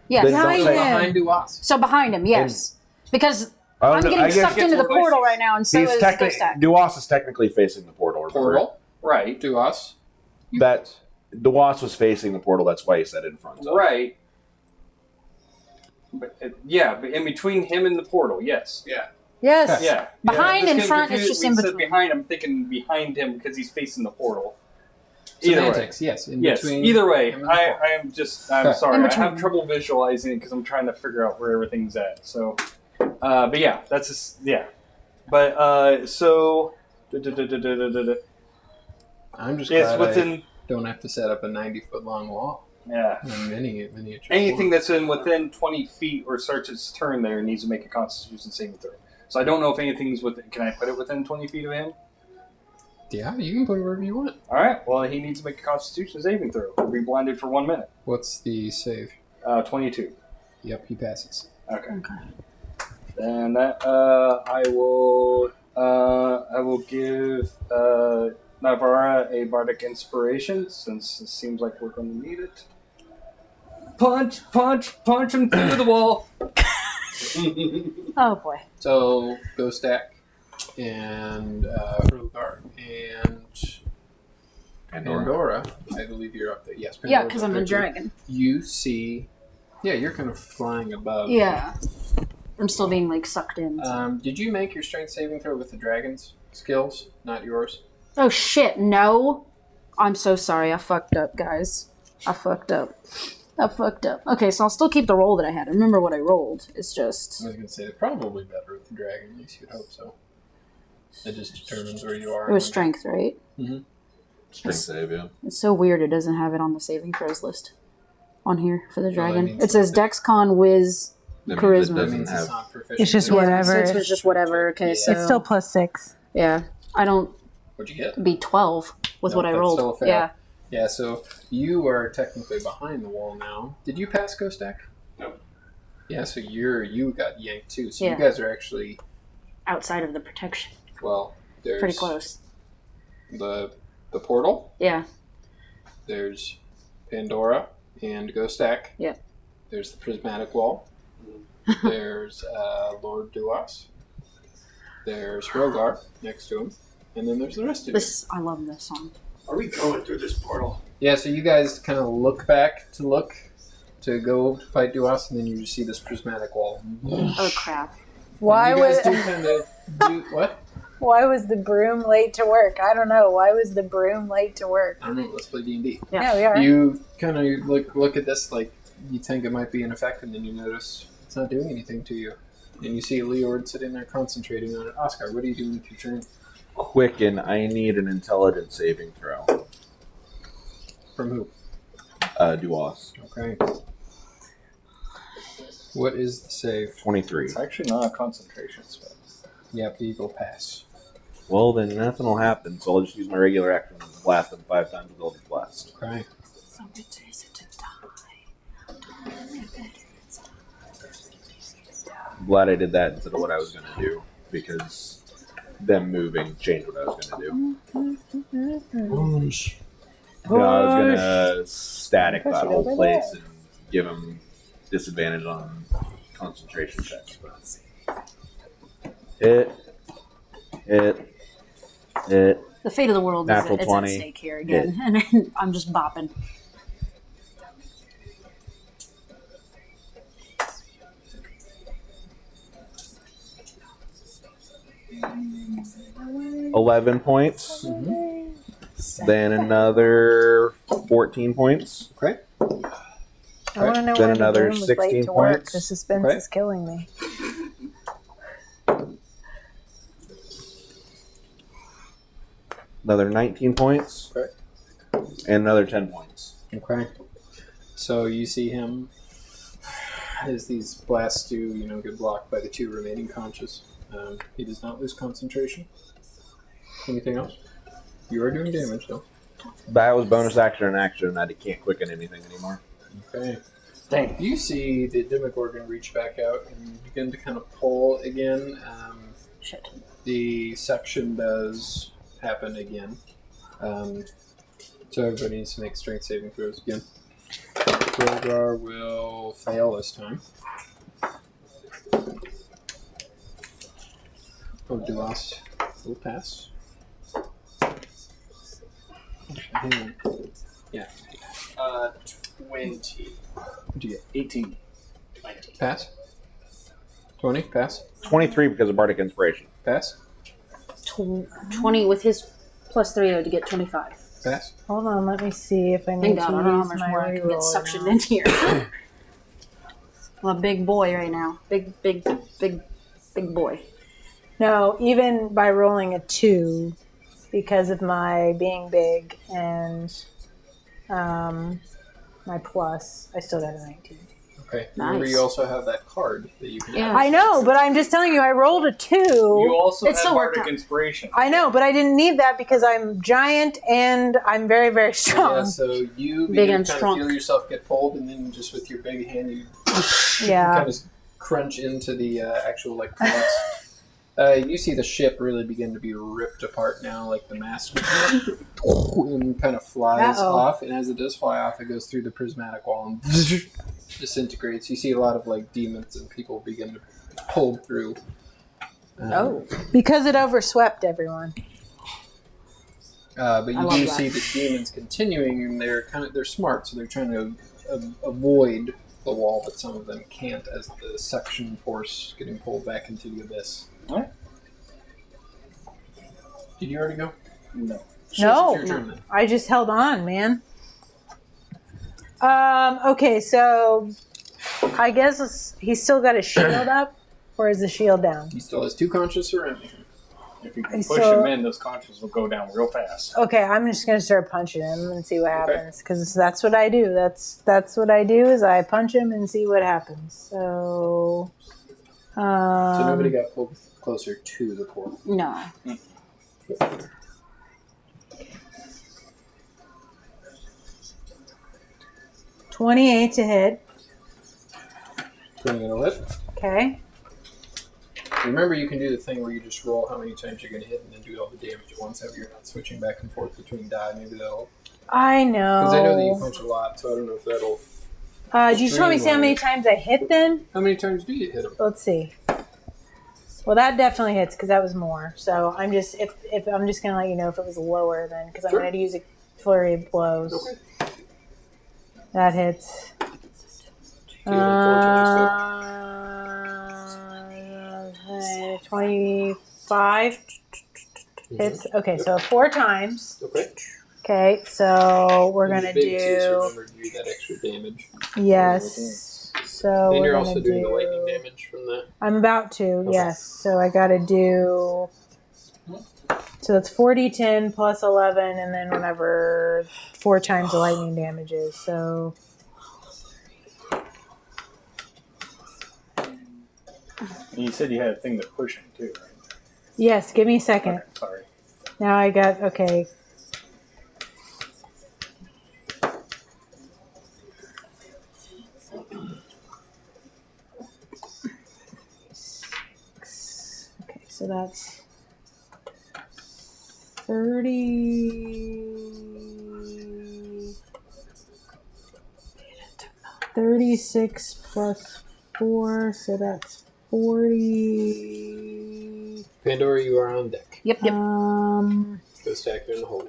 Yes. Then Behind don't say- him. Behind Duas. So behind him, yes. Because Oh, I'm no, I getting guess sucked into the twice. portal right now, and so He's is technically Ghostak. Duas is technically facing the portal. remember? Portal, Right. Duas. You That Duas was facing the portal. That's why he said in front. Of. Right. But but in between him and the portal, yes. Yes. Yeah. Behind This and getting front is confused. just We in said between. behind. I'm thinking behind him because he's facing the portal. Either way. Semantics, yes. In Yes. between Either way, him and the portal. I'm Okay. sorry. In I between. have trouble visualizing it because I'm trying to figure out where everything's at. So, but yeah, that's just But so. I'm just It's glad within. I don't have to set up a 90-foot long wall. Yeah. And miniature. Anything that's within 20 feet or starts its turn there needs to make a Constitution saving throw. So I don't know if anything's within. Can I put it within 20 feet of him? Yeah, you can put it wherever you want. All right. Well, he needs to make a Constitution saving throw. He'll be blinded for 1 minute. What's the save? 22. Yep, he passes. Okay. Okay. Then that I will give Navara a bardic inspiration since it seems like we're going to need it. Punch him through the wall. Oh boy. So, Ghostak and Rogar and Pandora. I believe you're up there. Yes, Yeah, Pandora's because up I'm there a too. dragon. You see... Yeah, you're kind of flying above. Yeah. I'm still being like sucked in. Did you make your strength saving throw with the dragon's skills, not yours? Oh shit, no. I'm so sorry. I fucked up, guys. I fucked up. Okay, so I'll still keep the roll that I had. I remember what I rolled. It's just... I was going to say, it's probably better with the dragon. At least you'd hope so. It just determines where you are. It was strength, right? Strength save, yeah. It's so weird it doesn't have it on the saving throws list. On here for the that dragon. means It says Dex Con Wiz That means Charisma. it That doesn't means have. it's not proficient. It's just in it. whatever. So it's just whatever. Okay, Yeah. so... It's still +6. Yeah. I don't What'd you get? be 12 with No, what I that's rolled. still a fail. Yeah. Yeah, so you are technically behind the wall now. Did you pass Ghostak? No. Yeah, so you got yanked too. So Yeah. you guys are actually, Outside of the protection. well, there's Pretty close. the portal. Yeah. There's Pandora and Ghostak. Yeah. There's the prismatic wall. There's Lord Duas. There's Rogar next to him. And then there's the rest of you. This I love this song. Are we going through this portal? Yeah, so you guys kind of look back to go to fight Duas, and then you just see this prismatic wall. Oh crap. Why And you guys was do kind of do what? why was the broom late to work? I don't know. Why was the broom late to work? I don't know. Let's play D&D. Yeah. Yeah, we are. You kind of look at this like you think it might be in effect, and then you notice it's not doing anything to you. And you see Leoword sitting there concentrating on it. Oscar, what are you doing with your turn? Quicken, I need an intelligence saving throw. From who? Duas. Okay. What is the save? 23. It's actually not a concentration spell. Yep, you will pass. Well, then nothing will happen, so I'll just use my regular action and blast them 5 times with Eldritch Blast. Okay. I'm glad I did that instead of what I was going to do, because them moving changed what I was going to do. No, I was going to static Push that it whole over place and give them disadvantage on concentration checks. But hit. The fate of the world Natural is at 20. stake here again. And I'm just bopping. Hit. 11 points. Then another 14 points. Okay. I want to know Then why the another broom was late 16 to work. points. The suspense Okay. is killing me. another 19 points, Okay. and another 10 points. Okay. So you see him as these blasts do, get blocked by the 2 remaining conscious. He does not lose concentration. Anything else? You are doing damage, though. That was bonus action and action, and I can't quicken anything anymore. Okay. Dang. You see the Demogorgon reach back out and begin to kind of pull again. Shit. The section does happen again. So everybody needs to make strength saving throws again. Rogar will fail this time. Duas will pass. Hang on. Yeah. 20. What'd you get? 18. 20. Pass. 20. Pass. 23 because of Bardic Inspiration. Pass. 20 with his +3, I would get 25. Pass. Hold on, let me see if I need Thank to God, I don't know how use much my more I can get reroll or suctioned not. in here. I'm a big boy right now. Big boy. No, even by rolling a 2, because of my being big and my plus, I still got a 19. Okay. Remember, Nice. you also have that card that you can Yeah. add. I know, but I'm just telling you, I rolled a 2. You also It had still worked Bardic out. Inspiration. I know, but I didn't need that because I'm giant and I'm very, very strong. Yeah, so you Big begin and to kind strong. of feel yourself get pulled, and then just with your big hand, you Yeah. kind of crunch into the actual points. You see the ship really begin to be ripped apart now, like the mast and kind of flies Uh-oh. off. And as it does fly off, it goes through the prismatic wall and disintegrates. You see a lot of demons and people begin to pull through. Because it overswept everyone. But I you love do that. see the demons continuing, and they're smart, so they're trying to avoid the wall, but some of them can't as the suction force getting pulled back into the abyss. What? Did you already go? No. No. It's your turn then. I just held on, man. Okay, so I guess he's still got his shield up, or is the shield down? He still has 2 conscious surrounding him. If you can push So- him in, those conscious will go down real fast. Okay, I'm just gonna start punching him and see what happens, because that's what I do. That's what I do is I punch him and see what happens. So, So nobody got pulled closer to the portal. No. 28 to hit. Putting in a lip. Okay. Remember, you can do the thing where you just roll how many times you're going to hit and then do all the damage at once. That way you're not switching back and forth between die. Maybe that'll... I know. Because I know that you punch a lot, so I don't know if that'll... Do you just want me to see how many times I hit then? How many times do you hit him? Let's see. Well, that definitely hits because that was more. So I'm just if I'm just gonna let you know if it was lower then because I'm Sure. gonna use a flurry of blows. Okay. That hits. So you hit him 4 times, 25 so... hits. Okay, so 4 times. Okay. Okay, so we're And gonna big too, so do remember to do that extra damage. yes. So And we're you're gonna also doing the lightning damage from the... I'm about to, yes. So I gotta do. So that's 40, 10 plus 11, and then whenever 4 times the lightning damage is. So. And you said you had a thing to push him too, right? Yes, give me a second. Okay, sorry. Now I got, okay. Okay, so that's 36 plus 4, so that's 40. Pandora, you are on deck. Yep. Go stack it in the hole.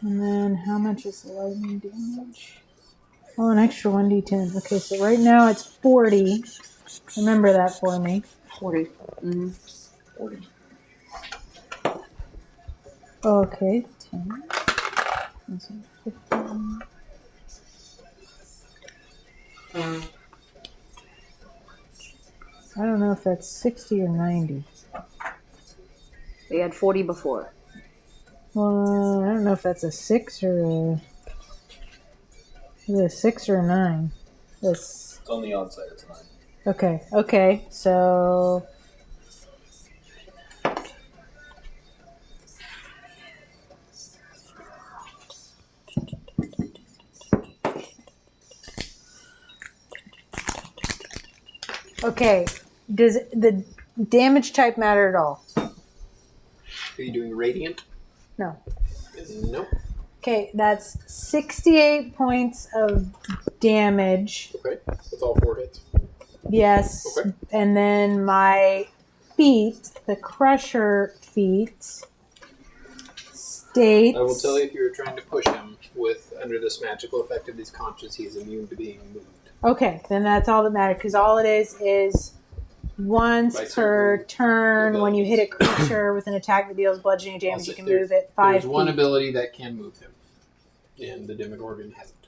And then how much is the lightning damage? Oh, an extra 1d10. Okay, so right now it's 40. Remember that for me. 40. Mm-hmm. 40. Okay, 10. That's 15. I don't know if that's 60 or 90. They had 40 before. Well, I don't know if that's a 6 or a... Is it a 6 or a 9? This. It's on the odd side. It's 9. Okay. So... Okay. Does the damage type matter at all? Are you doing radiant? No. Nope. Okay, that's 68 points of damage. Okay. With all 4 hits. Yes. Okay. And then my feat, the Crusher feat, states... I will tell you, if you're trying to push him with under this magical effect of these conches, he is immune to being moved. Okay, then that's all that matters, because all it is once By per certain turn, when you hit a abilities. creature with an attack that deals bludgeoning damage, Also, you can there- move it 5 There's feet. one ability that can move him, and the Demogorgon hasn't.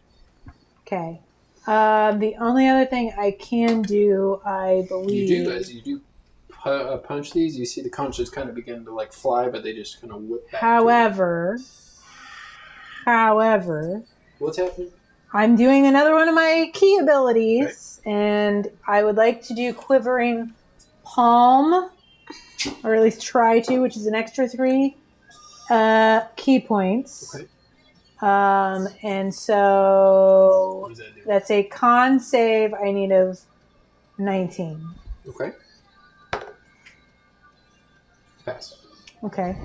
Okay. The only other thing I can do, I believe... You do, as you do punch these, you see the conches kind of begin to like fly, but they just kind of whip back. However, What's happening? I'm doing another one of my key abilities, and I would like to do Quivering Palm, or at least try to, which is an extra 3 key points. Okay. And so What does that do? that's a con save I need of 19. Okay. Pass. Okay.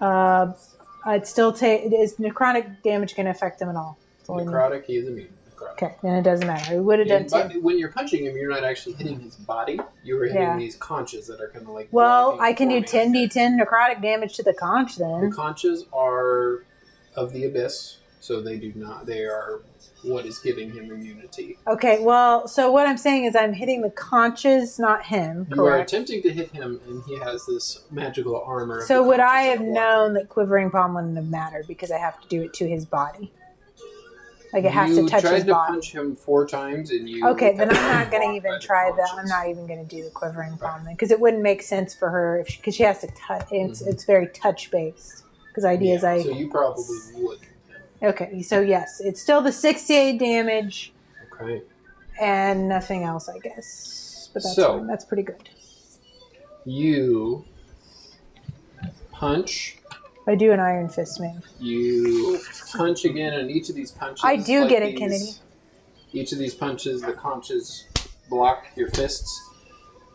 I'd still take... Is necrotic damage going to affect them at all? That's all I need. Necrotic, he is immune. Necrotic. Okay, then it doesn't matter. I would have done But 2. when you're punching him, you're not actually hitting his body. You're hitting Yeah. these conches that are kind of like. Well, blocking I can do forming. 10d10 necrotic damage to the conch The then. conches are of the abyss, so they do not. They are what is giving him immunity. Okay, well, so what I'm saying is I'm hitting the conches, not him, You are correct? attempting to hit him, and he has this magical armor. Of So the would conches I that have block known him. that Quivering Palm wouldn't have mattered because I have to do it to his body? Like it has You to touch tried his to body. punch him 4 times, and you. Okay, then I'm got not going to blocked even by the try that. conches. I'm not even going to do the Quivering Palm then because it wouldn't make sense for her because she has to touch. It's very touch based. Because the idea is Yeah, so you probably would. Okay, so yes, it's still the 68 damage Okay. and nothing else, I guess. But that's So- fine. That's pretty good. You punch. I do an Iron Fist move. You punch again, and each of these punches. I do like get it, these- Kennedy. Each of these punches, the conches block your fists,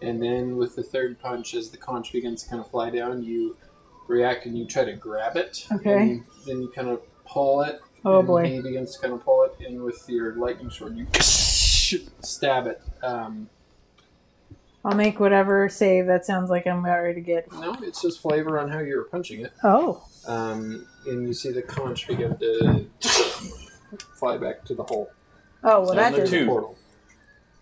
and then with the third punch, as the conch begins to kind of fly down, you react and you try to grab it. Okay. And then you kind of pull it. Oh, and boy. He begins to kind of pull it in with your lightning sword. You stab it. I'll make whatever save. That sounds like I'm about ready to get. No, it's just flavor on how you're punching it. Oh. And you see the conch begin to fly back to the hole. Oh, well, that Down to did. 2. Portal.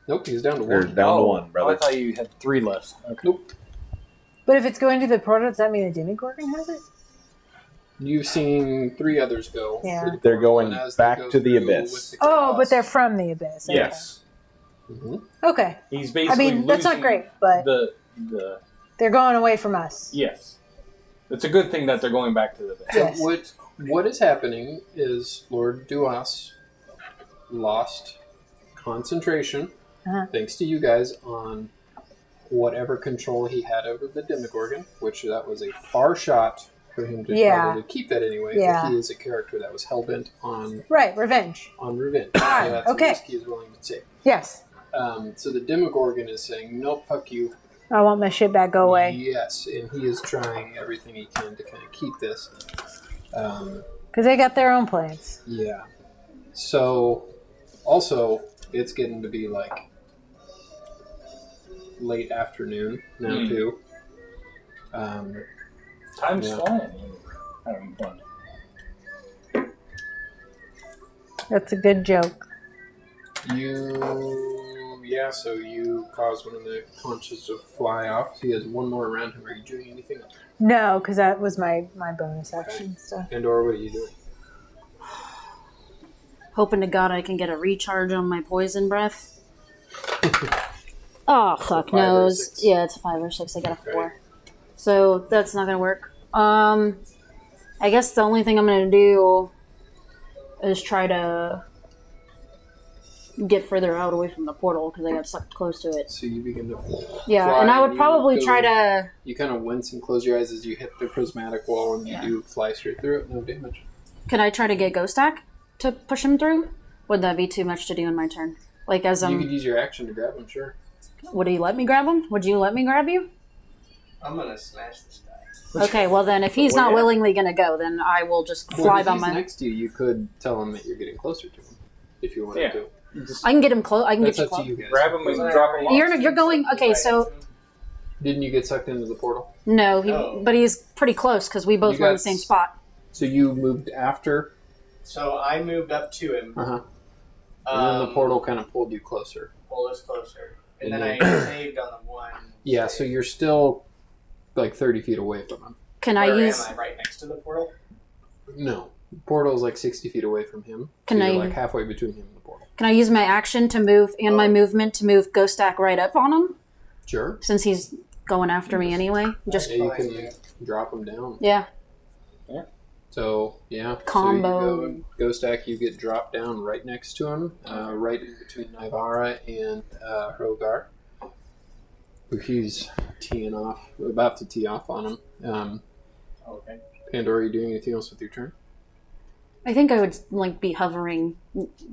Nope, he's down to They're 1. down to Oh, 1, brother. I thought you had 3 left. Okay. Nope. But if it's going to the portal, does that mean the Demogorgon has it? You've seen 3 others go. Yeah. through the They're portal, going and as they back go to the through abyss. with the Oh, chaos- but they're from the abyss. Okay. Yes. Mhm. Okay. He's I basically mean, that's not losing great, but the they're going away from us. yes. It's a good thing that they're going back to the base. Yes. What is happening is Lord Duas lost concentration, Uh-huh. thanks to you guys, on whatever control he had over the Demogorgon, which that was a far shot for him to Yeah. probably keep that anyway. Yeah. But he is a character that was hell-bent on Right, revenge. revenge. Ah, So that's okay. a risk he is willing to take. Yes. So the Demogorgon is saying, nope, fuck you. I want my shit back. Go away. Yes, and he is trying everything he can to kind of keep this. Because they got their own plans. Yeah. So, also, it's getting to be like late afternoon now, too. Time's Yeah. flying. Having fun. That's a good joke. So you cause one of the conches to fly off. He has one more around him. Are you doing anything else? No, because that was my bonus action stuff. And/or what are you doing? Hoping to God I can get a recharge on my poison breath. Oh, fuck 5 or knows. 6? Yeah, it's 5 or 6. I got a Okay. 4. So that's not going to work. I guess the only thing I'm going to do is try to get further out away from the portal because I got sucked close to it. So you begin to Yeah, fly, and I would you probably go- try to... You kind of wince and close your eyes as you hit the prismatic wall, and you do fly straight through it. No damage. Can I try to get Ghost Stack to push him through? Would that be too much to do in my turn? Like, as You could use your action to grab him, sure. Would he let me grab him? Would you let me grab you? I'm gonna smash this guy. Okay, well then, if he's not willingly going to go, then I will just Well, fly if by he's my... next to you, you could tell him that you're getting closer to him, if you wanted to. I can get him close. I can That's get you up to close. you guys. Grab him and drop him off. You're going... Okay, so... Didn't you get sucked into the portal? No, but he's pretty close because we both You were in got the same spot. So you moved after, So I moved up to him. and then the portal kind of pulled you closer. Pulled us closer. And And then then- I saved on the one. Yeah, so you're still like 30 feet away from him. Can Where I use... am I? Right next to the portal? No, the portal's like 60 feet away from him. Can so I- you're like halfway between him and the portal. Can I use my action to move and my movement to move Ghost Stack right up on him? Sure. Since he's going after me anyway? Just... Yeah, you can drop him down. Yeah. So, yeah. Combo. So you go Stack, you get dropped down right next to him, right in between Nivara and Hrogar. He's teeing off, about to tee off on him. Okay. Pandora, are you doing anything else with your turn? I think I would like be hovering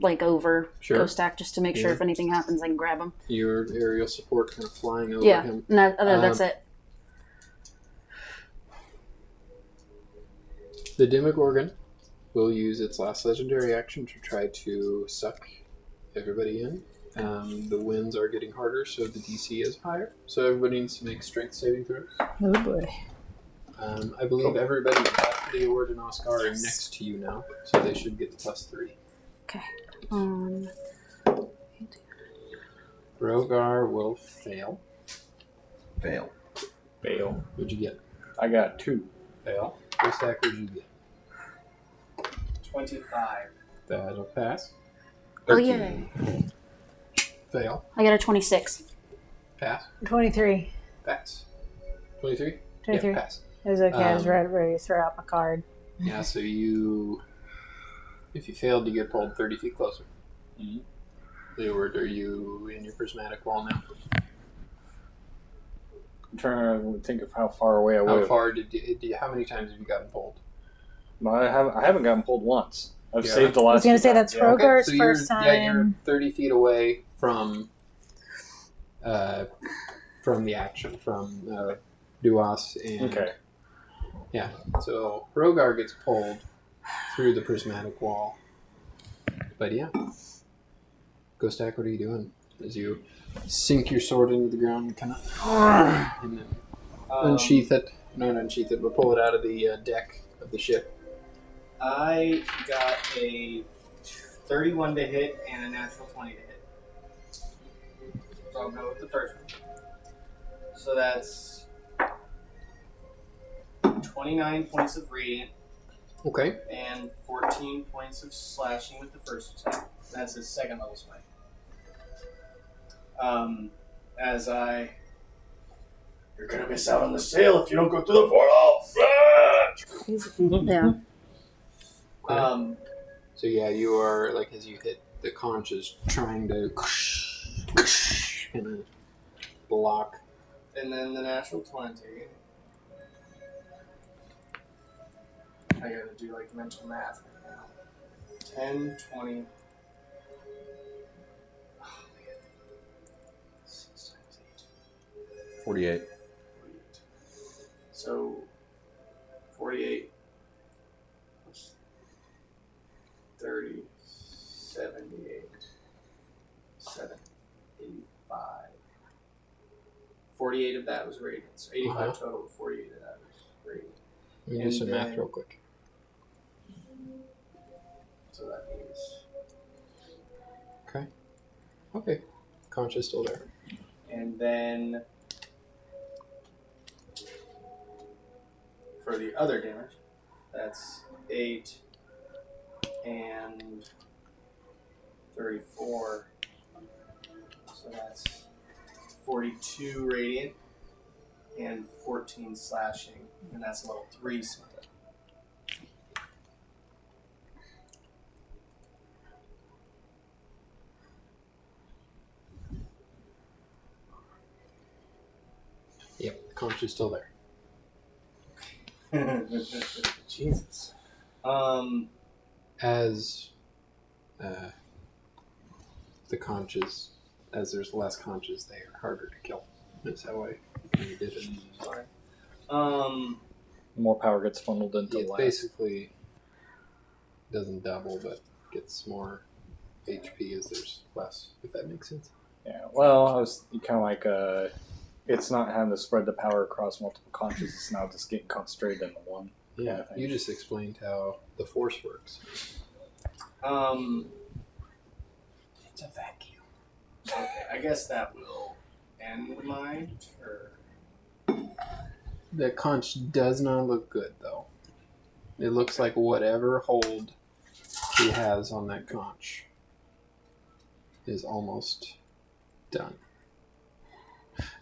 like over Sure. Ghost Stack just to make sure Yeah. if anything happens I can grab him. Your aerial support kind of flying over Yeah, him. and that's it. The Demogorgon will use its last legendary action to try to suck everybody in. The winds are getting harder, so the DC is higher. So everybody needs to make strength saving throws. Oh boy. I believe everybody but Leoword and Oscar are next to you now, so they should get the +3. Okay. Rogar will fail. Fail. Fail. What'd you get? I got 2. Fail. What stack would you get? 25. That'll pass. Oh yeah. Fail. I got a 26. Pass. 23. Pass. 23? 23. Yeah, pass. It was okay. I was Um, ready to throw out my card. Yeah, so if you failed, you get pulled 30 feet closer. Mhm. Leeward, are you in your prismatic wall now? I'm trying to think of how far away I How was. far how many times have you gotten pulled? I haven't gotten pulled once. I've Yeah. saved the I last. was going to say few that's times. Yeah. Rogar's so first you're, time. Yeah, you're 30 feet away from the action, from Duas and... Okay. Yeah, so Rogar gets pulled through the prismatic wall. But yeah. Ghost Stack, what are you doing? As you sink your sword into the ground and kind of... and then unsheath it. Not unsheath it, but pull it out of the deck of the ship. I got a 31 to hit and a natural 20 to hit. So I'll go with the first one. So that's 29 points of radiant Okay. and 14 points of slashing with the first attack. That's his second level smite. You're gonna miss out on the sale if you don't go through the portal. Yeah. So yeah, you are, like, as you hit the conch is trying to kind of block. And then the natural 20. I gotta do like mental math right now. 10, 20. Oh man. 6 times 8. 48. 48. So 48 plus 30, 78, 7, 85. 48 of that was radiant. So 85 total, 48 of that was radiant. Let me do some math real quick. So that means Okay. Conch is still there. and then for the other damage, that's 8 and 34. So that's 42 radiant and 14 slashing, and that's level 3 smite. conch is still there. Jesus. As the conches, as there's less conches, they are harder to kill. That's how I kind of did it. Sorry. More power gets funneled into It less. basically doesn't double, but gets more HP as there's less, if that makes sense. Yeah, well, I was kind of like, it's not having to spread the power across multiple conches, it's now just getting concentrated into one. Yeah, you just explained how the force works. It's a vacuum. Okay, I guess that will end my turn. The conch does not look good, though. It looks like whatever hold he has on that conch is almost done.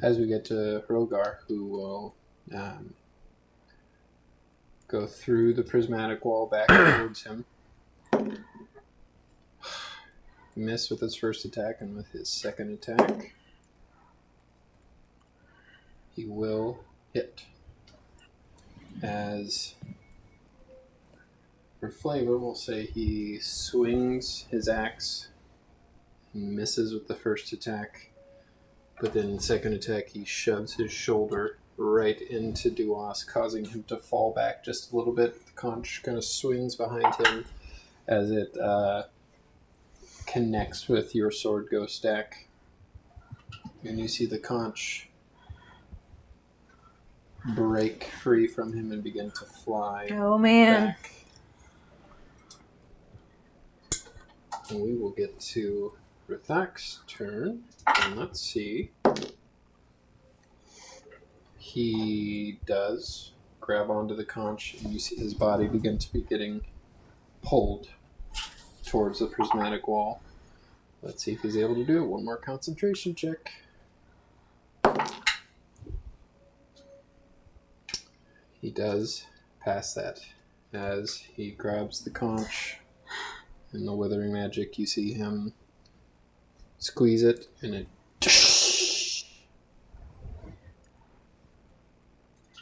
As we get to Rogar, who will go through the prismatic wall back towards him. Miss with his first attack, and with his second attack, he will hit. As for flavor, we'll say he swings his axe and misses with the first attack, but then the second attack he shoves his shoulder right into Duas, causing him to fall back just a little bit. The conch kind of swings behind him as it connects with your sword ghost stack, and you see the conch break free from him and begin to fly Oh man. back. And we will get to Rithak's turn, and let's see. He does grab onto the conch, and you see his body begin to be getting pulled towards the prismatic wall. Let's see if he's able to do it. One more concentration check. He does pass that. As he grabs the conch and the withering magic, you see him squeeze it, and it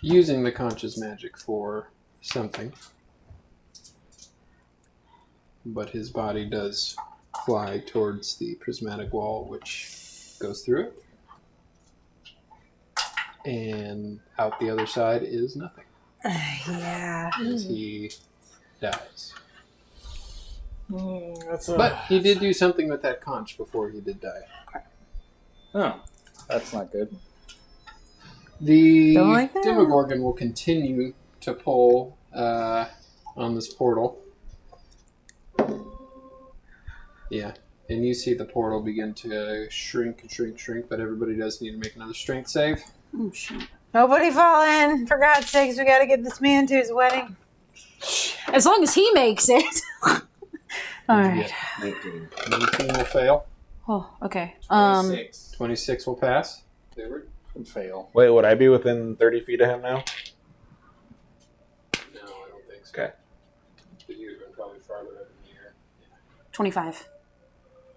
using the conch's magic for something. But his body does fly towards the prismatic wall, which goes through it. And out the other side is nothing. Yeah. As he dies. That's But he did do something with that conch before he did die. Oh, that's not good. The Don't like that. Demogorgon will continue to pull on this portal. Yeah, and you see the portal begin to shrink and shrink, shrink, but everybody does need to make another strength save. Oh, shit. Nobody fall in. For God's sakes, we gotta get this man to his wedding. As long as he makes it. All What'd you right. get? 19 will fail. Oh, okay. 26. 26 will pass. Leeword? Fail. Wait, would I be within 30 feet of him now? No, I don't think so. Okay. But you've been probably farther up in the air. 25.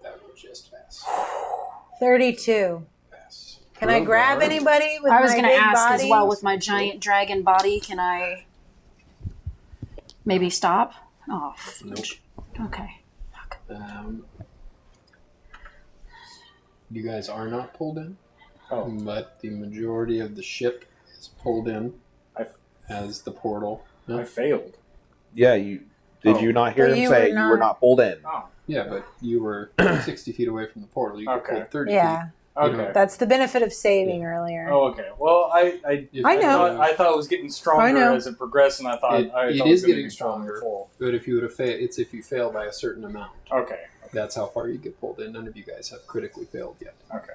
That would just pass. 32. Pass. Can I grab Rogar. anybody with I was my going to big ask body? as well, with my giant dragon body, can I maybe stop? Oh, Nope. okay. Fuck. You guys are not pulled in, Oh, but the majority of the ship is pulled in I- as the portal. No? I failed. Yeah, you did you not hear But him you say were you were not pulled in? Oh, Yeah, but you were 60 feet away from the portal. You could Okay. pull 30 feet. Yeah, okay. that's the benefit of saving earlier. Oh, okay. Well, I If I you- know. I thought it was getting stronger I know. as it progressed, and I thought It I thought is it was gonna getting be stronger. full. But if you would have failed, it's if you fail by a certain amount. Okay. That's how far you get pulled in. None of you guys have critically failed yet. Okay.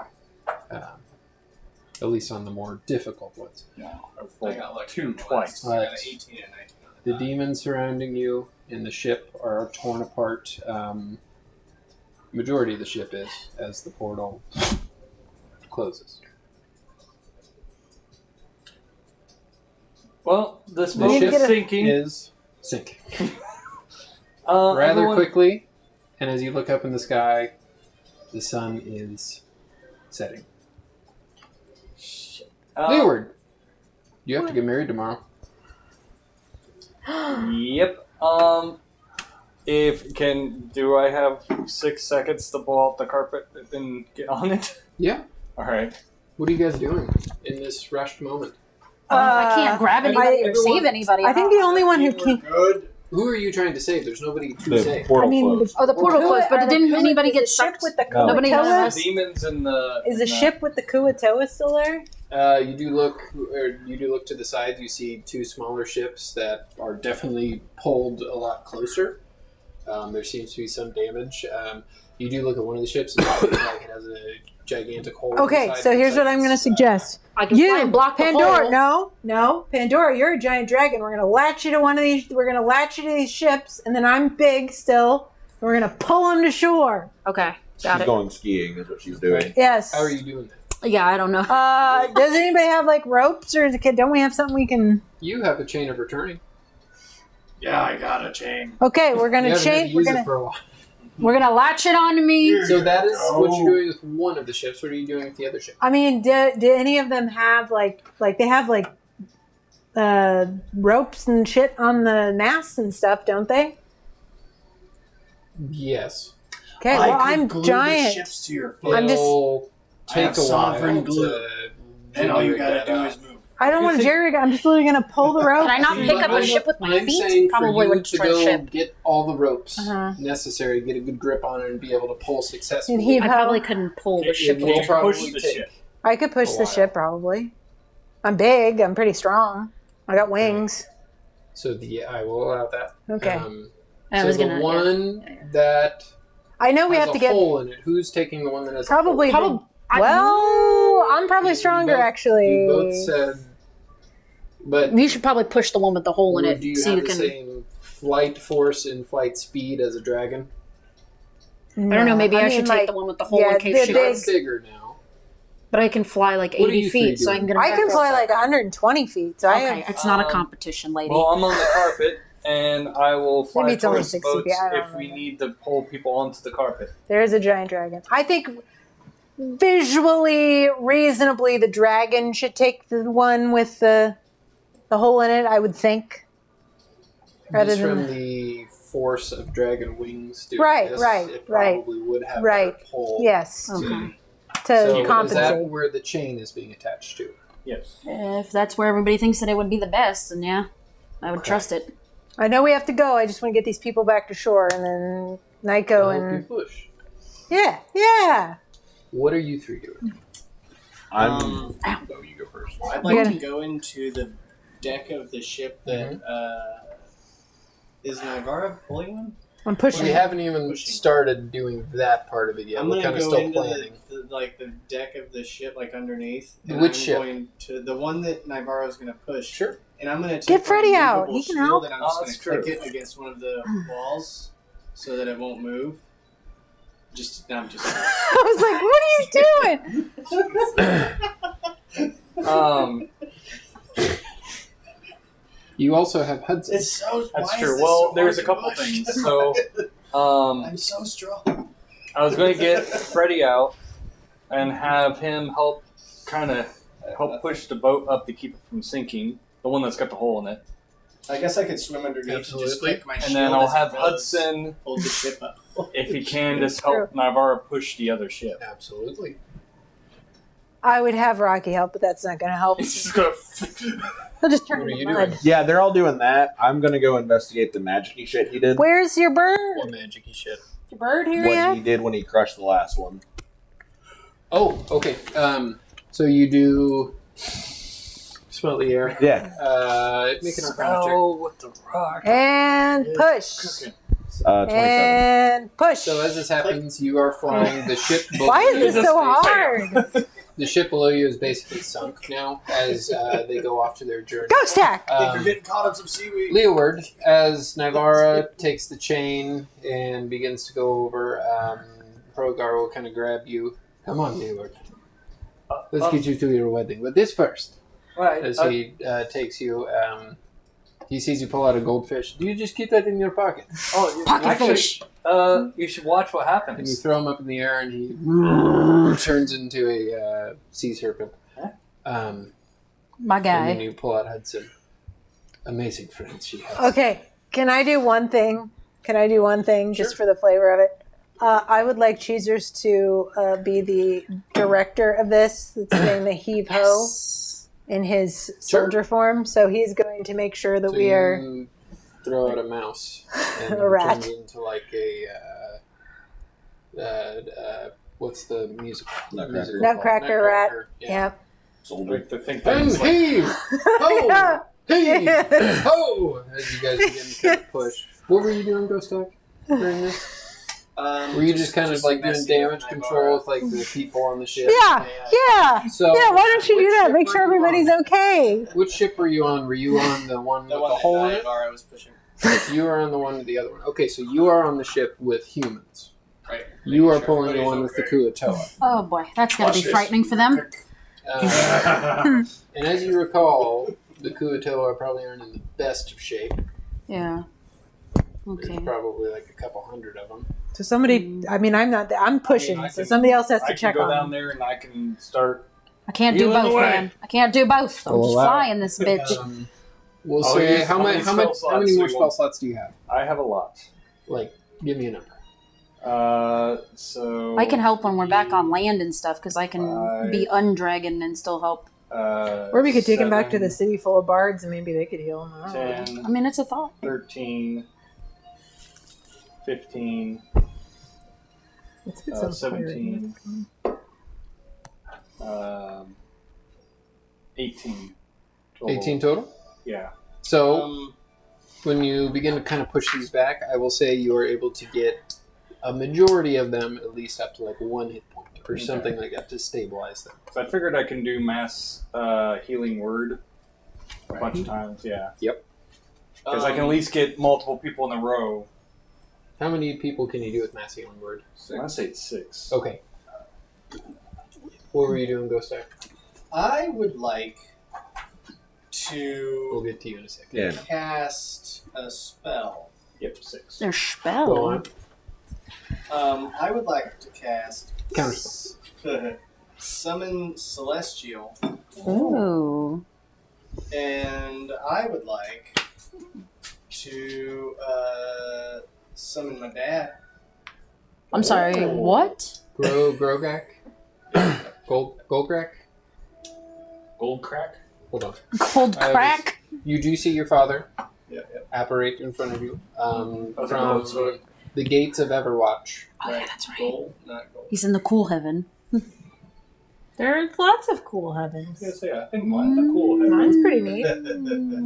At least on the more difficult ones. No, I've I rolled got lucky 2 on the twice. last. I got an Right. 18 and 19 on The the demons surrounding you in the ship are torn apart. Majority of the ship is, as the portal closes. Well, this The boat ship is sinking. is sinking Rather rather quickly, and as you look up in the sky, the sun is setting. Leeward, You have to get married tomorrow. Yep. Do I have 6 seconds to pull out the carpet and get on it? Yeah. All right. What are you guys doing in this rushed moment? If I can't grab anybody or save anybody, I think the only one who can. Good. Who are you trying to save? There's nobody to The save. portal I mean, closed. Oh, the portal closed, but didn't anybody get ship sucked? with the No. Nobody Kuatoa? knows. Demons in the. Is the ship with the Kuatoa still there? You do look to the sides. You see 2 smaller ships that are definitely pulled a lot closer. There seems to be some damage. You do look at one of the ships, and it looks like it has a gigantic hole. Okay, inside. so It here's looks what like I'm going to it's, suggest. I can try and block the Pandora, hole. no, Pandora, you're a giant dragon. We're gonna latch you to one of these. We're gonna latch you to these ships, and then I'm big still. And we're gonna pull them to shore. Okay, She's got it. going skiing, is what she's doing. Yes. How are you doing that? Yeah, I don't know. Does anybody have like ropes, or don't we have something we can? You have a chain of returning. Yeah, I got a chain. Okay, we're You gonna haven't had to chain. We're use it gonna. for a while. We're gonna latch it onto me. So that is what you're doing with one of the ships. What are you doing with the other ship? I mean, do any of them have like they have like ropes and shit on the masts and stuff, don't they? Yes. Okay, well I'm giant. The ships to your foot. I'm just- It'll I take have a while sovereign glue. to And all you rig gotta that do up. is move. I don't want to jerry rig. I'm just literally gonna pull the rope. Can I not pick up a ship with my I'm feet? saying Probably for would you to destroy the go ship. get all the ropes Uh-huh. necessary, get a good grip on it, and be able to pull successfully. And he- I probably couldn't pull the ship. It Can will you probably push the take ship? I could push a the while. ship probably. I'm big. I'm pretty strong. I got wings. So I will allow that. Okay. I So was the gonna. one that I know we has have a to get hole in it. Who's taking the one that has probably. a hole? Well, I'm probably You stronger both- actually. You both said, but You should probably push the one with the hole in it, do you so have you the can. same flight force and flight speed as a dragon? I don't know. Maybe I, should take like, the one with the hole yeah, in case the she. big- She's bigger now. But I can fly like What are 80 you three feet, so I can doing? get. I can fly like 120 feet. So I Okay, have, it's not a competition, lady. Well, I'm on the carpet, and I will fly Maybe it's only towards 60 boats feet, I don't if we know. need to pull people onto the carpet. there is a giant dragon. I think visually, reasonably, the dragon should take the one with the hole in it. I would think. Rather Just than from the force of dragon wings doing Right, this, right, it right, probably would have right. better pull. Yes, Okay. to So is compensate. that where the chain is being attached to? Yes. If that's where everybody thinks that it would be the best, then yeah, I would Okay. trust it. I know we have to go. I just want to get these people back to shore, and then Nico I'll help you and push. yeah. What are you three doing? I'm. Ow. Oh, you go first. I'd You like gotta- to go into the deck of the ship that is Nivara pulling one. I'm pushing. We haven't even Pushing. started doing that part of it yet. I'm We're gonna kind of go still into planning. the deck of the ship, like underneath. And Which I'm ship? Going to the one that Nivara's going to push. Sure. And I'm going to Get Freddy out. He can help. And I'm Oh, just that's going to true. click it against one of the walls so that it won't move. I'm just. I was like, "What are you doing?" You also have Hudson. It's so. That's why is true. this Well, so there's a hard to couple push? things. So, I'm so strong. I was going to get Freddy out and have him help push the boat up to keep it from sinking. The one that's got the hole in it. I guess I could swim underneath and just Absolutely. click my And shield. then I'll as it have goes, Hudson, hold the ship up. if he can, just help Nivara push the other ship. Absolutely. I would have Rocky help, but that's not going to help. He's just gonna. He'll just turn What are into you mud. doing? Yeah, they're all doing that. I'm gonna go investigate the magic-y shit he did. Where's your bird? What magic-y shit. Your bird here What yet? he did when he crushed the last one. Oh, okay. So you do smell the air. Yeah. Make an arcana check. Spell with the rock. And push. Cooking. 27. And push. So as this happens, you are flying the ship. Why is this so hard? The ship below you is basically sunk now as they go off to their journey. Ghost tack. I think you're getting caught in some seaweed. Leeword, as Nivara takes the chain and begins to go over, Progar will kind of grab you. Come on, Leeward. Let's get you through your wedding. But this first, Right. as he takes you, he sees you pull out a goldfish. Do you just keep that in your pocket? Pocket actually, fish. you should watch what And you happens. throw him up in the air, and he turns into a sea serpent. My And then guy. you pull out Hudson. Amazing friends she has. Okay, can I do one thing? Just for the flavor of it? I would like Cheezers to be the director of this. That's doing the heave ho in his soldier form. So he's going to make sure that So we are. you throw out a mouse and A rat. it turns into like a what's the musical? Nutcracker. Nutcracker rat. Yeah. Yep. Soldier. Like the thing And that's like, heave! Ho! Yeah. Heave! Ho! As you guys begin to kind of push. What were you doing, Ghost Dog, during this? Were you just kind of like doing messing damage with control with like the people on the ship? Yeah. So Yeah, why don't you which do that? ship Make were sure you everybody's on? okay. Which ship were you on? Were you on the one The with one the that hole in it? Ivar was pushing. You are on the one with the other one. Okay, so you are on the ship with humans. Right. You are Making sure pulling the one everybody's with the Kuatoa. Oh boy, that's gotta Watch be this. frightening for them. And as you recall, the Kuatoa probably aren't in the best of shape. Yeah. Okay. There's probably like a couple hundred of them. So somebody, I mean, I'm pushing, I so can- somebody else has I to can check go on down them. there and I can start. I can't do Healing both, away. man. I can't do both. I'm Oh, just wow. flying this bitch. We'll Oh, say yes. how How many many spell slots many do more you spell want? slots do you have? I have a lot. Like, give me a number. So I can help when we're back on land and stuff because I can be undragon and still help. Or we could take him back to the 7, city full of bards and maybe they could heal him. I don't know. 10, I mean, it's a thought. 13, 15, Let's get some 17, 18. Total. 18 total? Yeah. So, when you begin to kind of push these back, I will say you are able to get a majority of them at least up to like 1 hit point or something like that to stabilize them. So I figured I can do mass healing word a bunch of times. Yeah. Yep. Because I can at least get multiple people in a row. How many people can you do with Mass Healing Word? I want to say it's 6. Okay. What were you doing, Ghost Star? I would like We'll to get to you in a second. Yeah. cast a spell. Yep, 6. Their Go spell. on. I would like to cast Counterspell. Summon Celestial, Ooh. and I would like to summon my dad. I'm sorry. What? Grograk? Goldgrak? Gold crack? Hold on. Gold I was- crack? You do see your father Yep. apparate in front of you Okay, from so- the gates of Everwatch. Oh yeah, that's right. Gold, not gold. He's in the cool heaven. There's lots of cool I heavens. was going to say, I think mine's a cool head. Mine's pretty neat.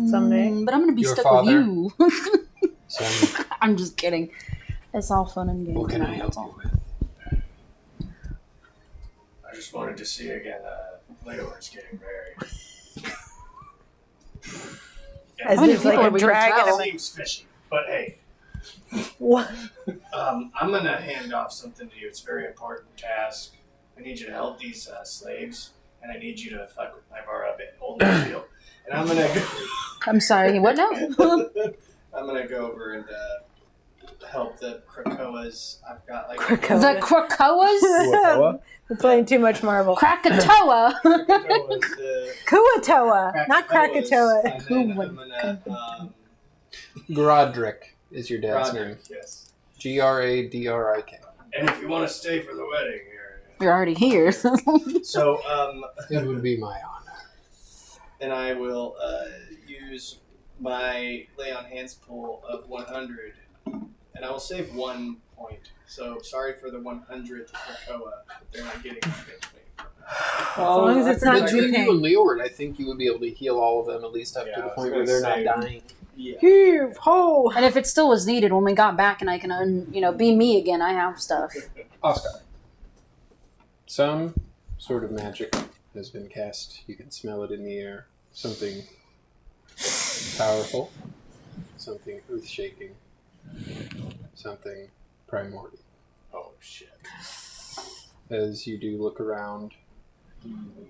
Someday. But I'm gonna be Your stuck father? with you. So, I'm just kidding. It's all fun and games. what can I help That's all. you with? I just wanted to see again. Leoward's getting married. As How many there's like people a are we gonna dragon. tell? of- Seems fishy, but hey, What? I'm gonna hand off something to you. It's a very important task. I need you to help these slaves, and I need you to fuck with Ivar a bit, hold the field. And I'm gonna go. I'm sorry. What now? I'm gonna go over and help the Krakoas. I've got like Krakoa. The Krakoas? We're playing too much Marvel. Krakatoa. Krakoas, the Kuatoa, not Krakatoas, Krakatoa. and then I'm gonna Grodrick is your dad's name. Roderick, yes. Gradrik. And if you want to stay for the wedding, You're already here. so It would be my honor. and I will use my lay on hands pool of 100, and I will save 1 point. So sorry for the 100th Krakoa, but they're not getting anything. As long as it's not Between too you and Leoward, I think you would be able to heal all of them at least up to Yeah, the I point was where they're gonna not say- dying. Yeah. Heave ho! And if it still was needed when we got back and I can, be me again, I have stuff. Oscar. Some sort of magic has been cast. You can smell it in the air. Something powerful. Something earth-shaking. Something primordial. Oh shit. As you do look around,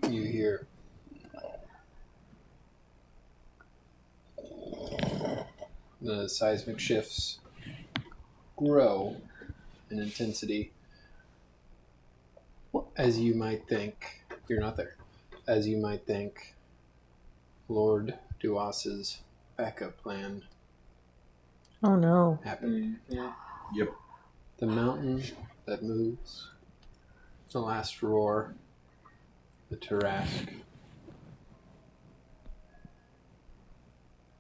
you hear the seismic shifts grow in intensity. As you might think, you're not there. As you might think, Lord Duas's backup plan Oh no. happened. Yep. The mountain that moves, the last roar, the Tarask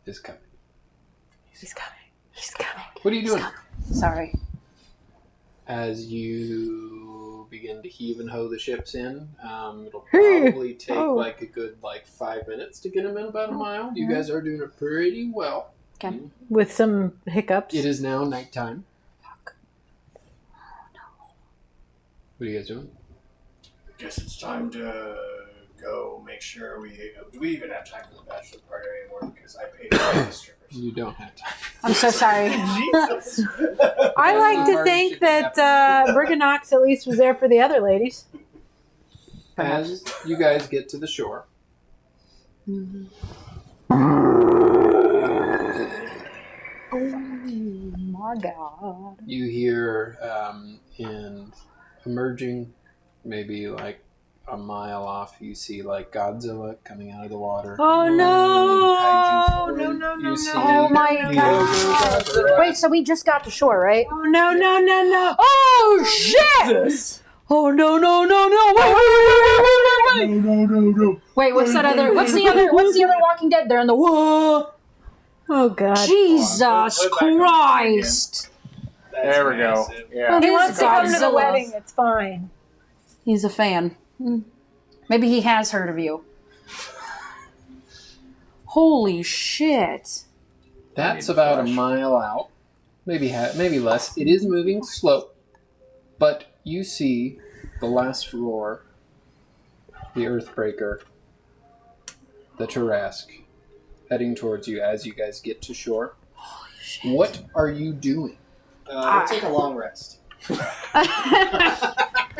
is coming. He's coming. He's coming. What are you doing? Sorry. As you begin to heave and hoe the ships in, it'll probably take like a good 5 minutes to get them in about a mile. You guys are doing it pretty well. Okay. With some hiccups. It is now nighttime. What are you guys doing? Guess it's time to go make sure we. Do we even have time for the bachelor party anymore? Because I paid for the strippers. You don't have time. I'm so sorry. Jesus. I like to think that Briganox at least was there for the other ladies. As you guys get to the shore, Oh my god. you hear in emerging, maybe like a mile off, you see like Godzilla coming out of the water. Oh no! Kaiju No, form. no, no, You see no. Oh my the god. ogre- Wait, so we just got to shore, right? Oh no, no, no, no! Oh shit! Oh no no no no! Wait! Wait, what's that other? What's the other Walking Dead? They're in the whoa! Oh god! Jesus Christ! There we go. Yeah. He wants to come to the Godzilla. wedding. It's fine. He's a fan. Maybe he has heard of you. Holy shit! That's about a mile out, maybe less. It is moving slow, but you see the last roar, the Earthbreaker, the Tarask, heading towards you as you guys get to shore. What are you doing? We'll take a long rest.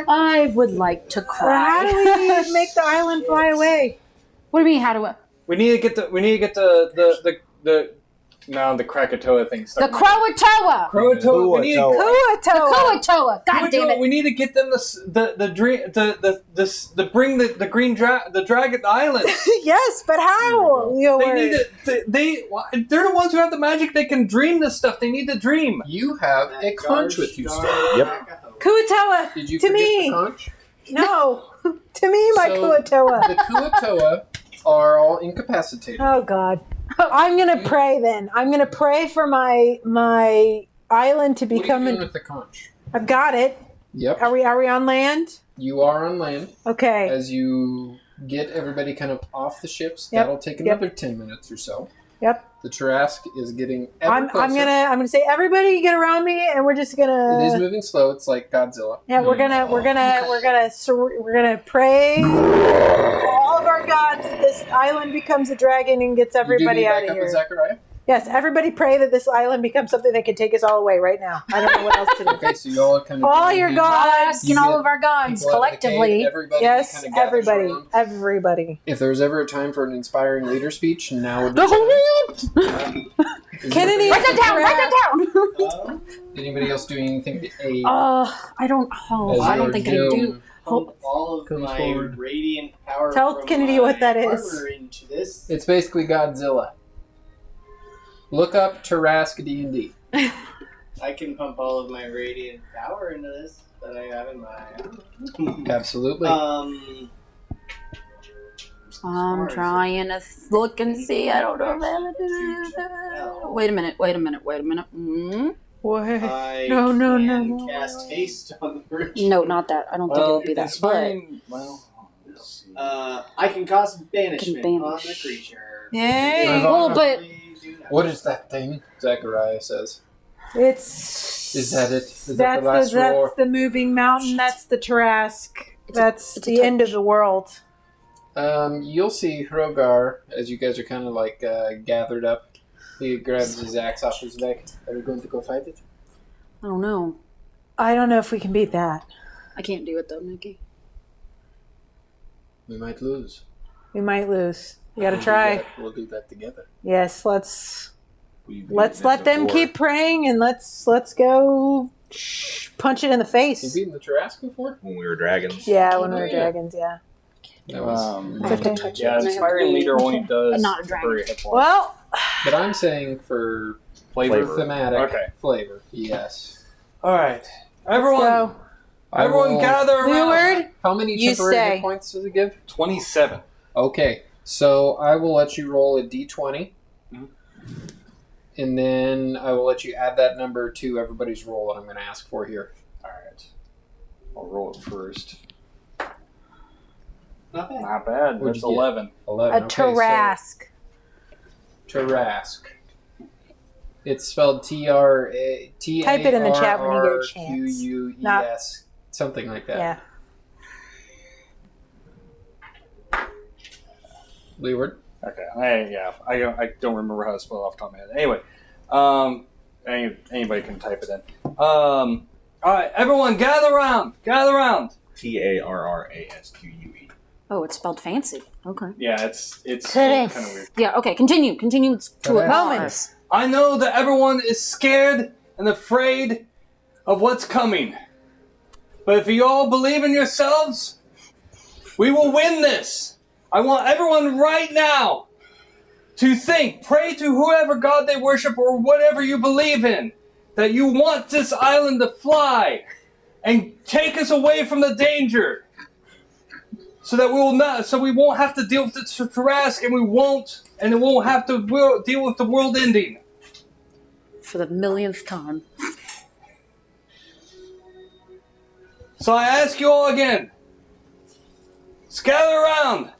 I would like to How do cry. we make the island fly away? What do you mean? How do I? We need to get the Krakatoa thing The started. Croatoa. Croatoa. We need to Kuatoa. Croatoa. God damn it! We need to get them the bring the green the dragon island. Yes, but how? They need to, they're the ones who have the magic. They can dream this stuff. They need to dream. You have a conch with you still. Yep. Kuatoa. Did you To forget me. the conch? No. To me, my So- Kuatoa. The Kuatoa are all incapacitated. Oh god. I'm gonna pray then. I'm gonna pray for my island to What are you become. doing with the conch? I've got it. Yep. Are we on land? You are on land. Okay. As you get everybody kind of off the ships, Yep, that'll take yep. another 10 minutes or so. Yep. The Tarask is getting ever I'm closer. gonna say everybody get around me, and we're just It is gonna. moving slow. It's like Godzilla. Yeah, we're gonna pray to all of our gods that this island becomes a dragon and gets You do everybody need out of backup here. with Zachariah? Yes, everybody pray that this island becomes something that can take us all away right now. I don't know what else to do. Okay, so you all kind of... All join your hands. gods. Asking all of our gods People at the cave, collectively. everybody Yes, kind of gathers everybody. around. Everybody. If there's ever a time for an inspiring leader speech, now would be the time. Is Kennedy, Write that down. Write that down. Anybody else doing anything to aid? I don't. Oh, as I don't your think I doom do. Pump all of Comes my forward. radiant power. Tell from Kennedy my what that is. armor into this. It's basically Godzilla. Look up Tarask D&D. I can pump all of my radiant power into this that I have in my. Absolutely. I'm trying to look and see. I don't know. Wait a minute. Mm. What? I No, no, no, can no. cast haste on the bridge. No, not that. I don't think it would be that. it's But fine. Well, I can cause banishment Can on banish. the creature. Yay! well, but What is that thing? Zachariah says. It's. Is that it? Is that That's the last roar? that's the moving mountain. That's the Tarask. That's it's a the end of touch. the world. You'll see Hrogar as you guys are kind of like gathered up. He grabs his axe off his back. Are we going to go fight it? I don't know. I don't know if we can beat that. I can't do it though, Nikki. We might lose. We might lose. We gotta We'll do try. that. We'll do that together. Yes, let's let them keep praying and let's go punch it in the You face. beaten the Tarask before? When we were dragons. Yeah, when we Oh, were yeah. dragons. Yeah. That was I have to touch it. Yeah, and I have to inspiring be leader only does not a dragon. temporary hit points. Well, But I'm saying for Flavor. thematic Okay. flavor. Yes. All right, everyone. so Everyone gather around. Leeword, How many You temporary stay. hit points does it give? 27. Okay, so I will let you roll a d20. Mhm. And then I will let you add that number to everybody's roll that I'm going to ask for here. All right. I'll roll it first. Not bad. Not bad. What'd That's you get? 11. 11. a Okay, so Tarask. Tarask. It's spelled T-A-T-A-R-R-Q-U-E-S. Type it in the chat when you get a chance. Not- Something like that. Yeah. Leeward. Okay. I don't remember how to spell it off the top of my head. Anyway, anybody can type it in. All right, everyone, gather around. Gather around. Tarrasque. Oh, it's spelled fancy. Okay. Yeah, it's Today. kind of weird. Yeah. Okay. Continue. Continue to it. Moments. I know that everyone is scared and afraid of what's coming. But if you all believe in yourselves, we will win this. I want everyone right now to pray to whoever God they worship or whatever you believe in, that you want this island to fly and take us away from the danger. So that we won't have to deal with the Tarask, and it won't have to deal with the world ending. For the millionth time. So I ask you all again, gather around.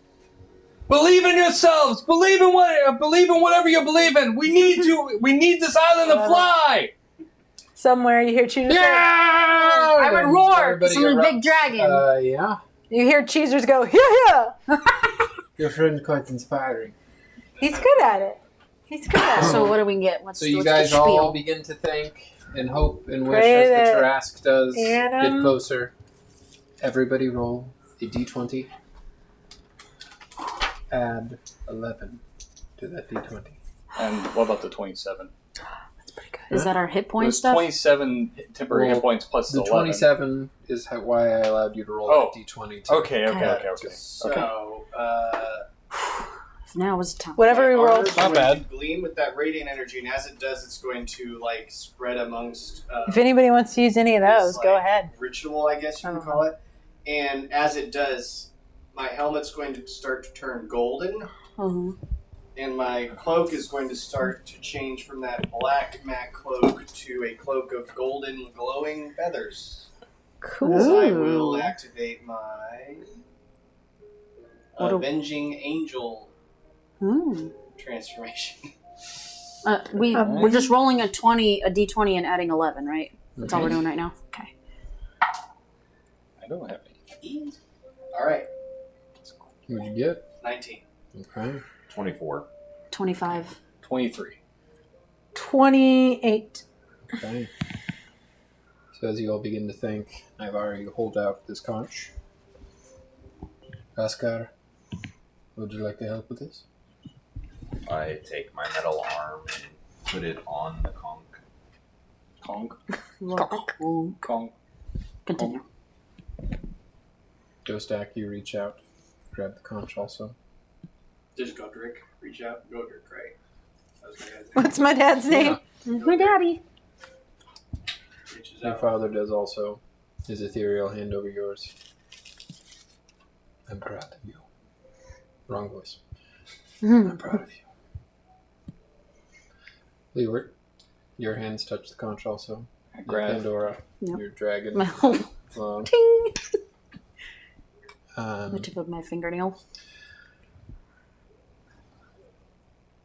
Believe in yourselves. Believe in whatever you believe in. We need this island to fly. Somewhere you hear Cheezers say, I would roar. Everybody Some erupts. big dragon. Yeah. you hear Cheezers go, yeah. Your friend quite inspiring. He's good at it. He's good at it. So what do we get? What's So you what's guys the all spiel? begin to think and hope and wish Pray as the that Tarask does get Adam- closer. Everybody roll a d20. Add 11 to that d20. And what about the 27? Is that our hit point There's stuff? 27 temporary hit points plus The 11. 27 is why I allowed you to roll Oh. that d20. Okay. So, Now is the time. Whatever we my roll. armor's Not going bad. to gleam with that radiant energy, and as it does, it's going to like spread amongst. If anybody wants to use any of those, It's go like- ahead. Ritual, I guess you can call it. And as it does, my helmet's going to start to turn golden, and my cloak is going to start to change from that black matte cloak to a cloak of golden glowing feathers. Cool. As I will activate my What do- Avenging Angel Hmm. transformation. We're just rolling a d20 and adding 11, right? That's all we're doing right now. Okay. I don't have any. All right, What'd you get? 19. Okay. 24. 25. 23. 28. Okay. So as you all begin to think, I've already hold out this conch. Oscar, would you like to help with this? I take my metal arm and put it on the conch. Conk. Continue. Ghostak, you reach out, grab the conch also. Just Godric. Reach out. Godric, right? That was my dad's name. What's my dad's name? My daddy. Reaches Your out. father does also. His ethereal hand over yours. I'm proud of you. Wrong voice. I'm proud of you. Leeward, your hands touch the conch also. Grab. Pandora, Yep. your dragon. My whole Long. ting. The tip of my fingernail.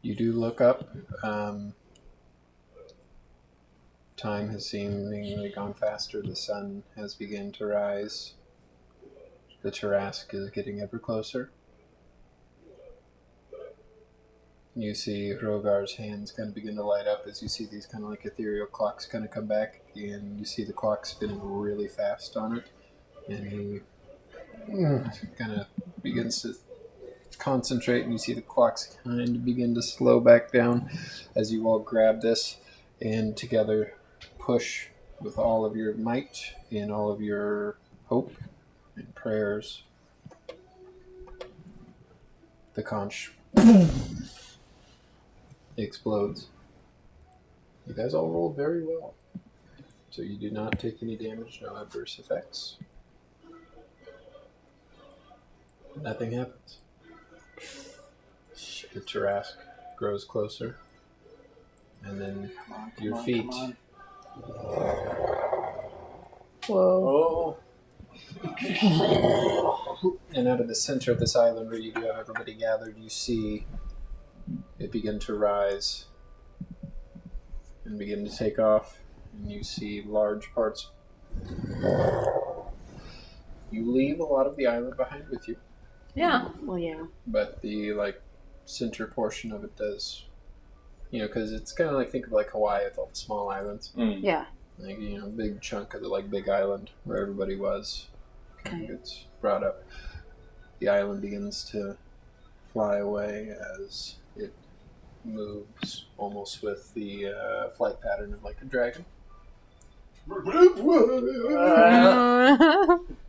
You do look up. Time has seemingly gone faster. The sun has begun to rise. The Tarask is getting ever closer. You see Rogar's hands kind of begin to light up as you see these kind of like ethereal clocks kind of come back, and you see the clock spinning really fast on it, and he kind of begins to concentrate, and you see the clocks kind of begin to slow back down as you all grab this and together push with all of your might and all of your hope and prayers. The conch explodes. You guys all rolled very well. So you do not take any damage, no adverse effects. Nothing happens. The Tarask grows closer. And then your feet. Whoa. And out of the center of this island where you do have everybody gathered, you see it begin to rise and begin to take off. And you see large parts. You leave a lot of the island behind with you, Yeah. Well, yeah. but the center portion of it does, because it's kind of think of Hawaii with all the small islands. Yeah. Big chunk of the big island where everybody was kind of gets brought up. The island begins to fly away as it moves almost with the flight pattern of a dragon.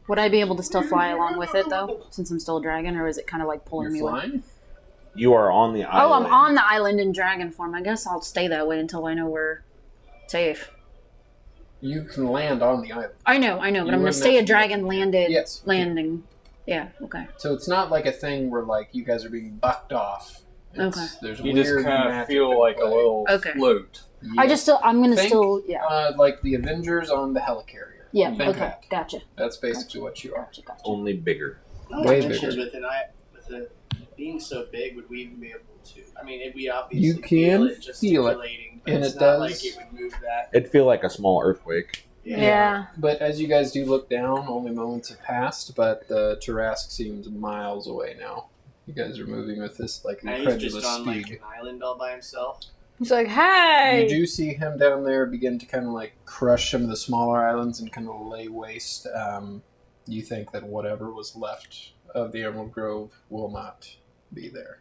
Would I be able to still fly along with it though, since I'm still a dragon, or is it kind of pulling me You're away? flying? You are on the island. Oh, I'm on the island in dragon form. I guess I'll stay that way until I know we're safe. You can land on the island. I know, but You I'm going to wouldn't stay a actually- dragon landed Yes. landing. Yeah, okay. So it's not like a thing where you guys are being bucked off. Okay. There's You weird just kind of magic feel in like a play. little Okay. float. I'm going to Think, still, yeah. like the Avengers on the helicarrier. Yeah, Think okay, that. gotcha. That's basically what you are. Gotcha. Only bigger. Way Questions bigger. with it being so big, would we even be able to? I mean, we obviously You can feel it feel it, gesticulating, but and it's it not does. like it would move that. It'd feel like a small earthquake. Yeah. But as you guys do look down, only moments have passed, but the Tarask seems miles away now. You guys are moving with this And he's incredulous just on speed. an island all by himself. He's like, hey! You do see him down there begin to kind of crush some of the smaller islands and kind of lay waste. You think that whatever was left of the Emerald Grove will not be there.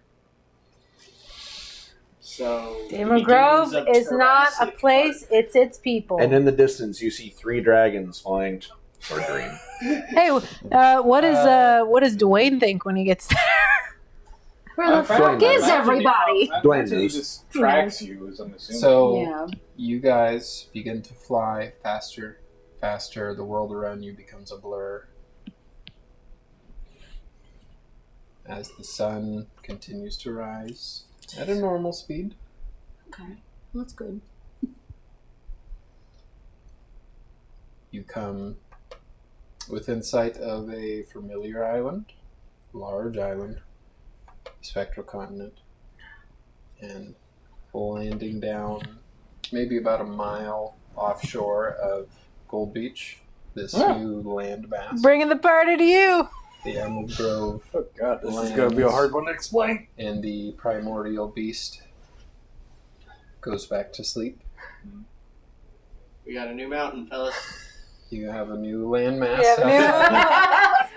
So The Emerald Grove is not a place, it's its people. And in the distance, you see 3 dragons flying toward Dream. Hey, what does Dwayne think when he gets there? Where the fuck Dwayne, is everybody? Dwayne He knows. just tracks you, as I'm assuming. So Yeah. you guys begin to fly faster, faster. The world around you becomes a blur. As the sun continues to rise at a normal speed. Okay, well, that's good. You come within sight of a familiar island, large island, spectral continent, and landing down maybe about a mile offshore of Gold Beach, this new landmass. Bringing the party to you. The Emerald Grove Oh god, this is going to be a hard one to explain. and the primordial beast goes back to sleep. We got a new mountain, fellas. You have a new landmass.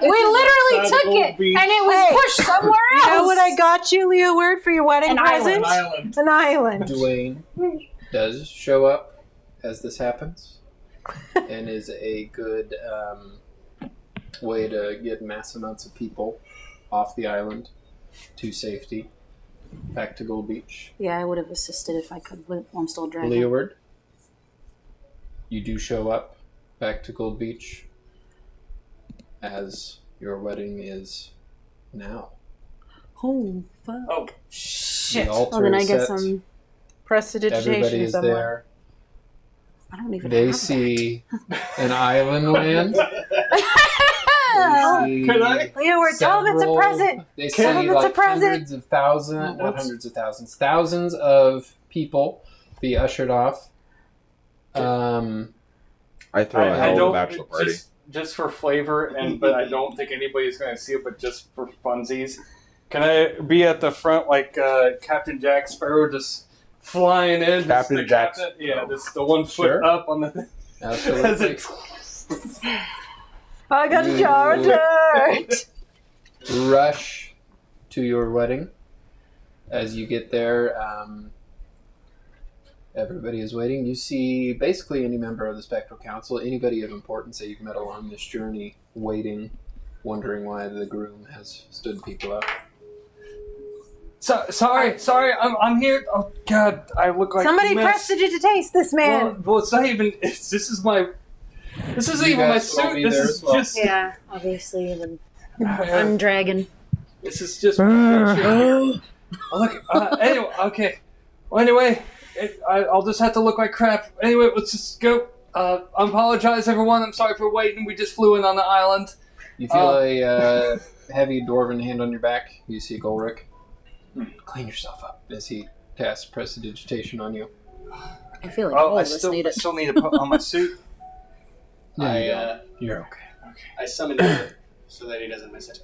We literally took it, and it was pushed somewhere else. You know what I got you, Leoword, for your wedding An present? Island. An island. Dwayne does show up as this happens and is a good way to get mass amounts of people off the island to safety back to Gold Beach. Yeah, I would have assisted if I could. While I'm still a dragon. Leoward, you do show up back to Gold Beach as your wedding is now. Oh fuck! Oh, The altar Oh, then I is guess set. I'm. Prestidigitation Everybody is somewhere. there. I don't even. They have see an island land. Can I? Leoword, tell them it's a present. They Tell see them it's a present. hundreds of thousands, not Whoops. hundreds of thousands, thousands of people be ushered off. I throw a I hell of a don't bachelor party. just for flavor, but I don't think anybody's going to see it. But just for funsies, can I be at the front like Captain Jack Sparrow, just flying in? just Captain the Jack captain- Yeah, Sparrow. just the 1 foot Sure. up on the thing. As Absolutely. it- I got a jar of dirt. Rush to your wedding. As you get there, everybody is waiting. You see basically any member of the Spectral Council, anybody of importance that you've met along this journey, waiting, wondering why the groom has stood people up. Sorry, I'm here. Oh God, I look like Somebody a mess. prestidigitate this man. Well, it's not even. This isn't You even my guys will all suit. be This there is as well. just. Yeah, obviously I'm dragon. This is just. Oh, look. Anyway, okay. Well, anyway, I'll just have to look like crap. Anyway, let's just go. I apologize, everyone. I'm sorry for waiting. We just flew in on the island. You feel a heavy dwarven hand on your back. You see Golrick. Clean yourself up as he casts prestidigitation on you. I feel like Oh, all I of us still need it. need to put on my suit. You're okay. I summoned him so that he doesn't miss it.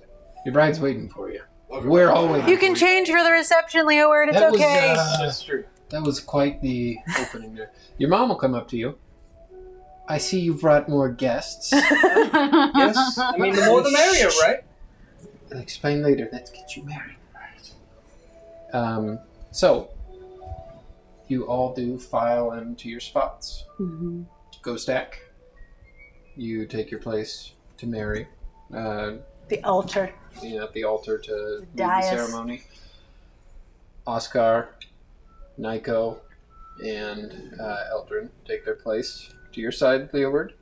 Your bride's waiting for you. Okay. We're all waiting. You can for change for the reception, Leoword. It's That was, okay. That's true. That was quite the opening there. Your mom will come up to you. I see you brought more guests. Yes. I mean, the more the merrier, right? I'll explain later. Let's get you married. So, you all do file into your spots. Mm-hmm. Go stack. You take your place to marry. The altar. At the altar to lead the dais. ceremony. Oscar, Nico, and Eldrin take their place to your side, Leoward.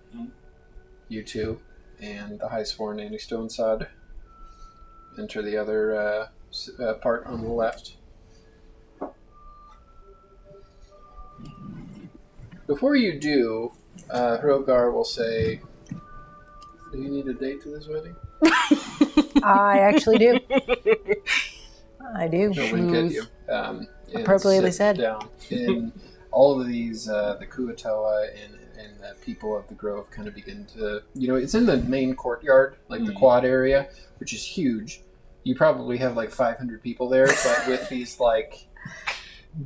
You two and the Highsworn Andy Stonesod enter the other part on the left. Before you do, Hrogar will say, do you need a date to this wedding? I actually do. I do. He'll wink at you. And Appropriately sit said. Down. And all of these, the Kuatoa and the people of the Grove kind of begin to, it's in the main courtyard, like the quad area, which is huge. You probably have like 500 people there, but with these like...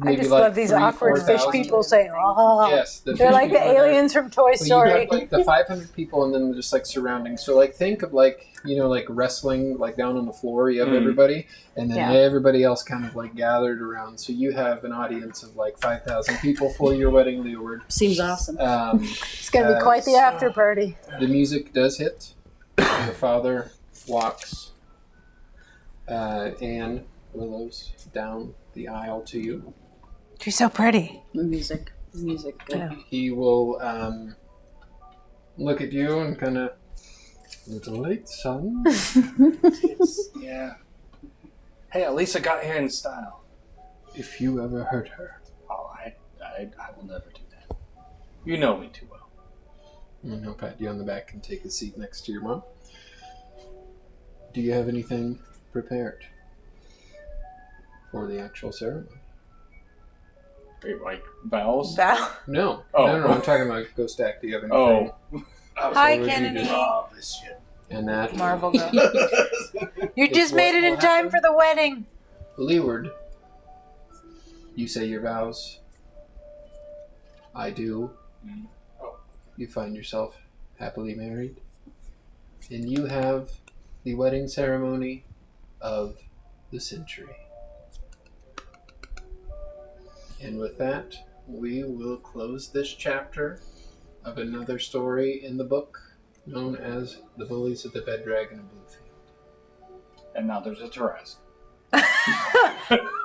I just love these awkward fish people saying, oh. Yes. They're like the aliens from Toy But Story. you have like the 500 people and then just like surrounding. So like think of like, like wrestling like down on the floor. You have everybody and then everybody else kind of like gathered around. So you have an audience of like 5,000 people for your wedding, Leoward. Seems awesome. It's going to be quite the after party. The music does hit. Your father walks Anne Willows down the aisle to you. She's so pretty. Music. Yeah. He will look at you and kind of, little late, son. Yeah. Hey, at least I got here in style. If you ever hurt her. Oh, I will never do that. You know me too well. And he'll pat you on the back and take a seat next to your mom. Do you have anything prepared for the actual ceremony? Wait, like vows? No. Oh. No, I'm talking about Go Stack. Do you have anything? Oh. Hi, Or would you Kennedy. just- Oh, this shit. And that. Marvel girl. You It's just made what it in will time happen. for the wedding. Leeward, you say your vows. I do. You find yourself happily married. And you have the wedding ceremony of the century. And with that, we will close this chapter of another story in the book known as The Bullies of the Bed Dragon of Bluefield. And now there's a Tarrasque.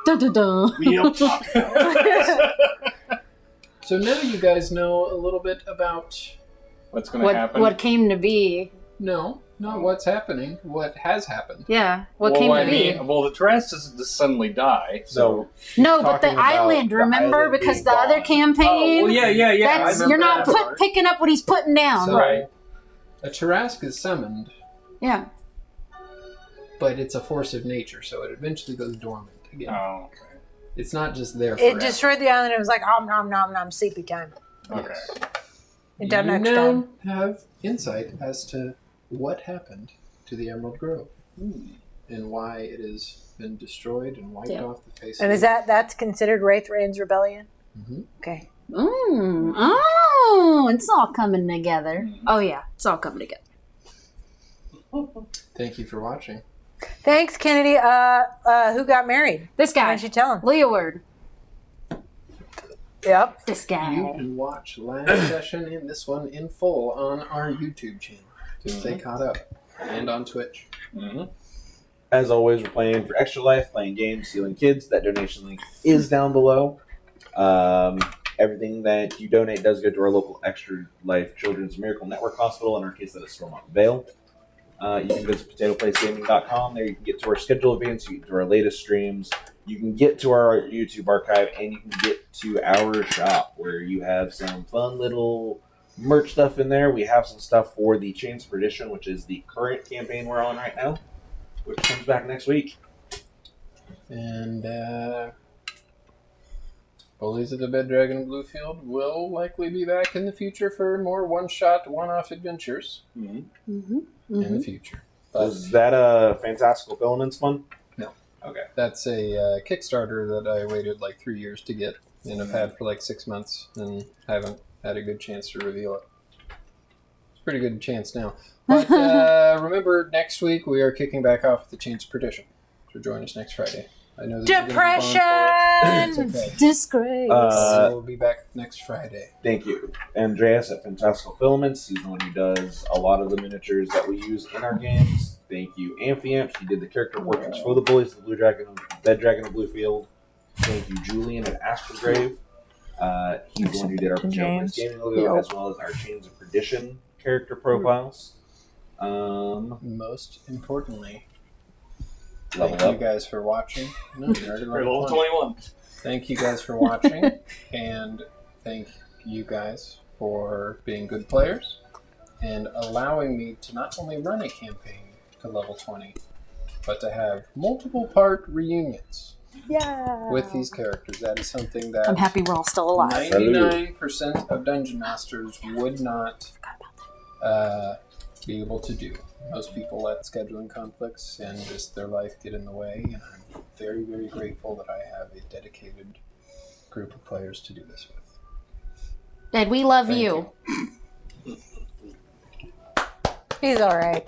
Dun, dun, dun. We don't talk about it. So now you guys know a little bit about... What's going to happen? What came to be? No, not what's happening. What has happened. Yeah, what well, came I to be? mean, well, the Tarrasque doesn't just suddenly die. So No, but the talking about island. the Remember, island because being the other gone. campaign. Oh, well, yeah. That's I you're remember not that part. picking up what he's putting down. So, Right. a Tarrasque is summoned, Yeah. but it's a force of nature, so it eventually goes dormant again. Oh, okay. It's not just there forever. It destroyed the island. It was like, nom, nom, nom, sleepy time. Okay. It done You next now time. have insight as to what happened to the Emerald Grove and why it has been destroyed and wiped Yeah. off the face And of is that's considered Wraith Rain's rebellion? Mhm. Okay. Oh, it's all coming together. Oh yeah, it's all coming together. Thank you for watching. Thanks, Kennedy. Who got married? This Why guy, don't you tell him? Leoword. Yep. This You guy. can watch last session and this one in full on our YouTube channel to stay caught up and on Twitch. Mm-hmm. As always, we're playing for Extra Life, playing games, healing kids. That donation link is down below. Everything that you donate does go to our local Extra Life Children's Miracle Network Hospital. In our case, that is Stormont Vale. You can visit potatoplacegaming.com. There you can get to our scheduled events, you can get to our latest streams, you can get to our YouTube archive, and you can get to our shop where you have some fun little merch stuff in there. We have some stuff for the Chains of Perdition, which is the current campaign we're on right now, which comes back next week. And Bullies of the Bed Dragon Bluefield will likely be back in the future for more one-shot, one-off adventures in the future. But Is that a Fantastical Filaments one? No. Okay. that's a Kickstarter that I waited like 3 years to get, and I've had for like 6 months, and haven't had a good chance to reveal it. It's a pretty good chance now. But remember, next week we are kicking back off with the Chains of Perdition. So join us next Friday. I know this Depression! Is gonna be fun for us. It's okay. Disgrace. We'll be back next Friday. Thank you. Andreas at Fantastical Filaments. He's the one who does a lot of the miniatures that we use in our games. Thank you, Amphiamp. He did the character portraits for the Bullies, the Blue Dragon, Bed Dragon of Bluefield. Thank you, Julian at Astrograve. He's the one who did our James gaming logo, as well as our Chains of Perdition character profiles. Most importantly, Level thank you up. guys for watching. No, you're already Level level 20. 21. Thank you guys for watching, and thank you guys for being good players and allowing me to not only run a campaign to level 20, but to have multiple part reunions with these characters. That is something that I'm happy we're all still alive. 99% of Dungeon Masters would not be able to do. Most people let scheduling conflicts and just their life get in the way, and I'm very, very grateful that I have a dedicated group of players to do this with. Dad, we love Thank you. He's all right.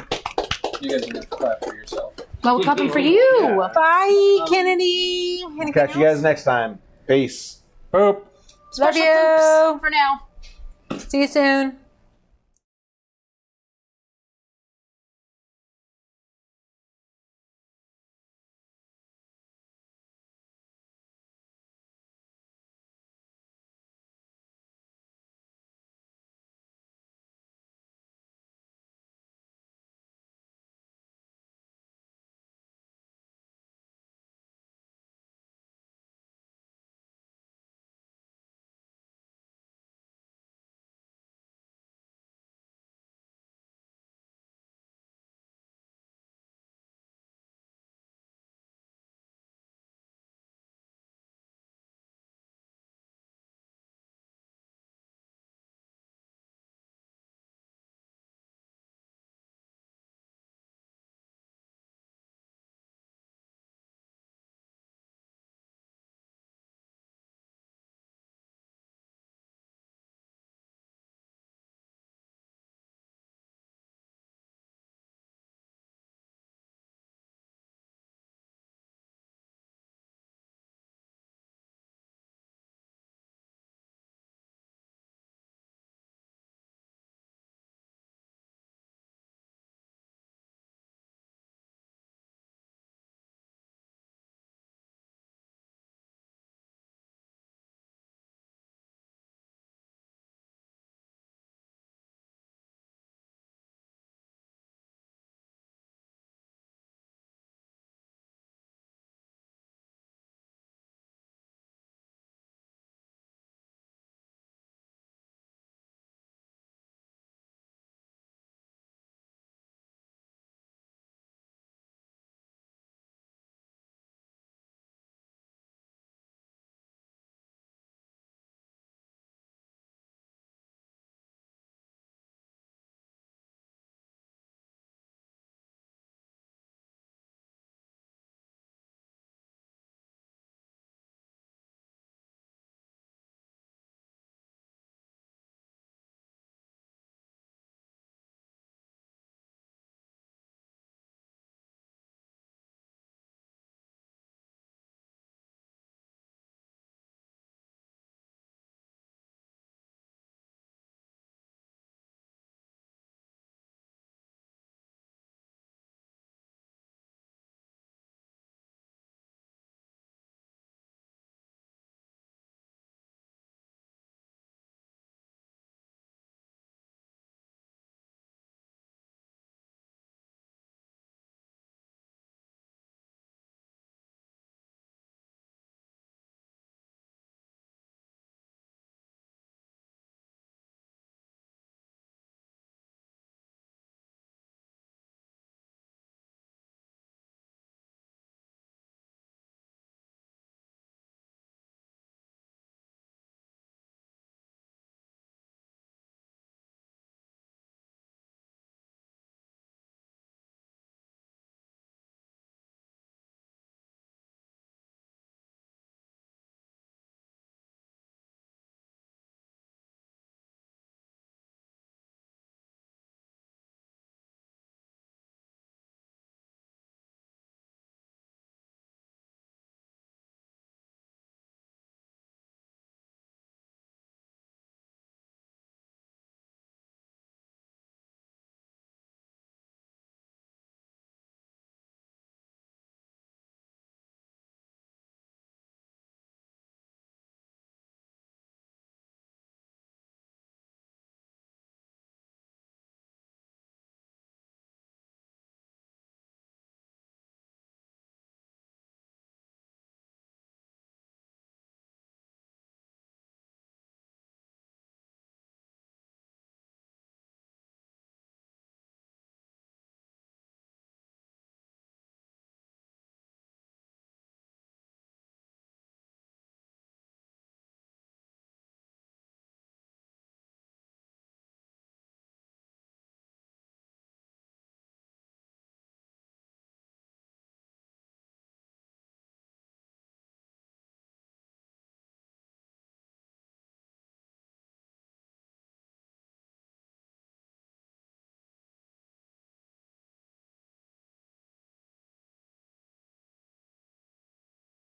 You guys are going to clap for yourself. Well, we're clapping for you. Bye, Kennedy. Anything Catch you else? guys next time. Peace. Boop. Love Special you. troops for now. See you soon.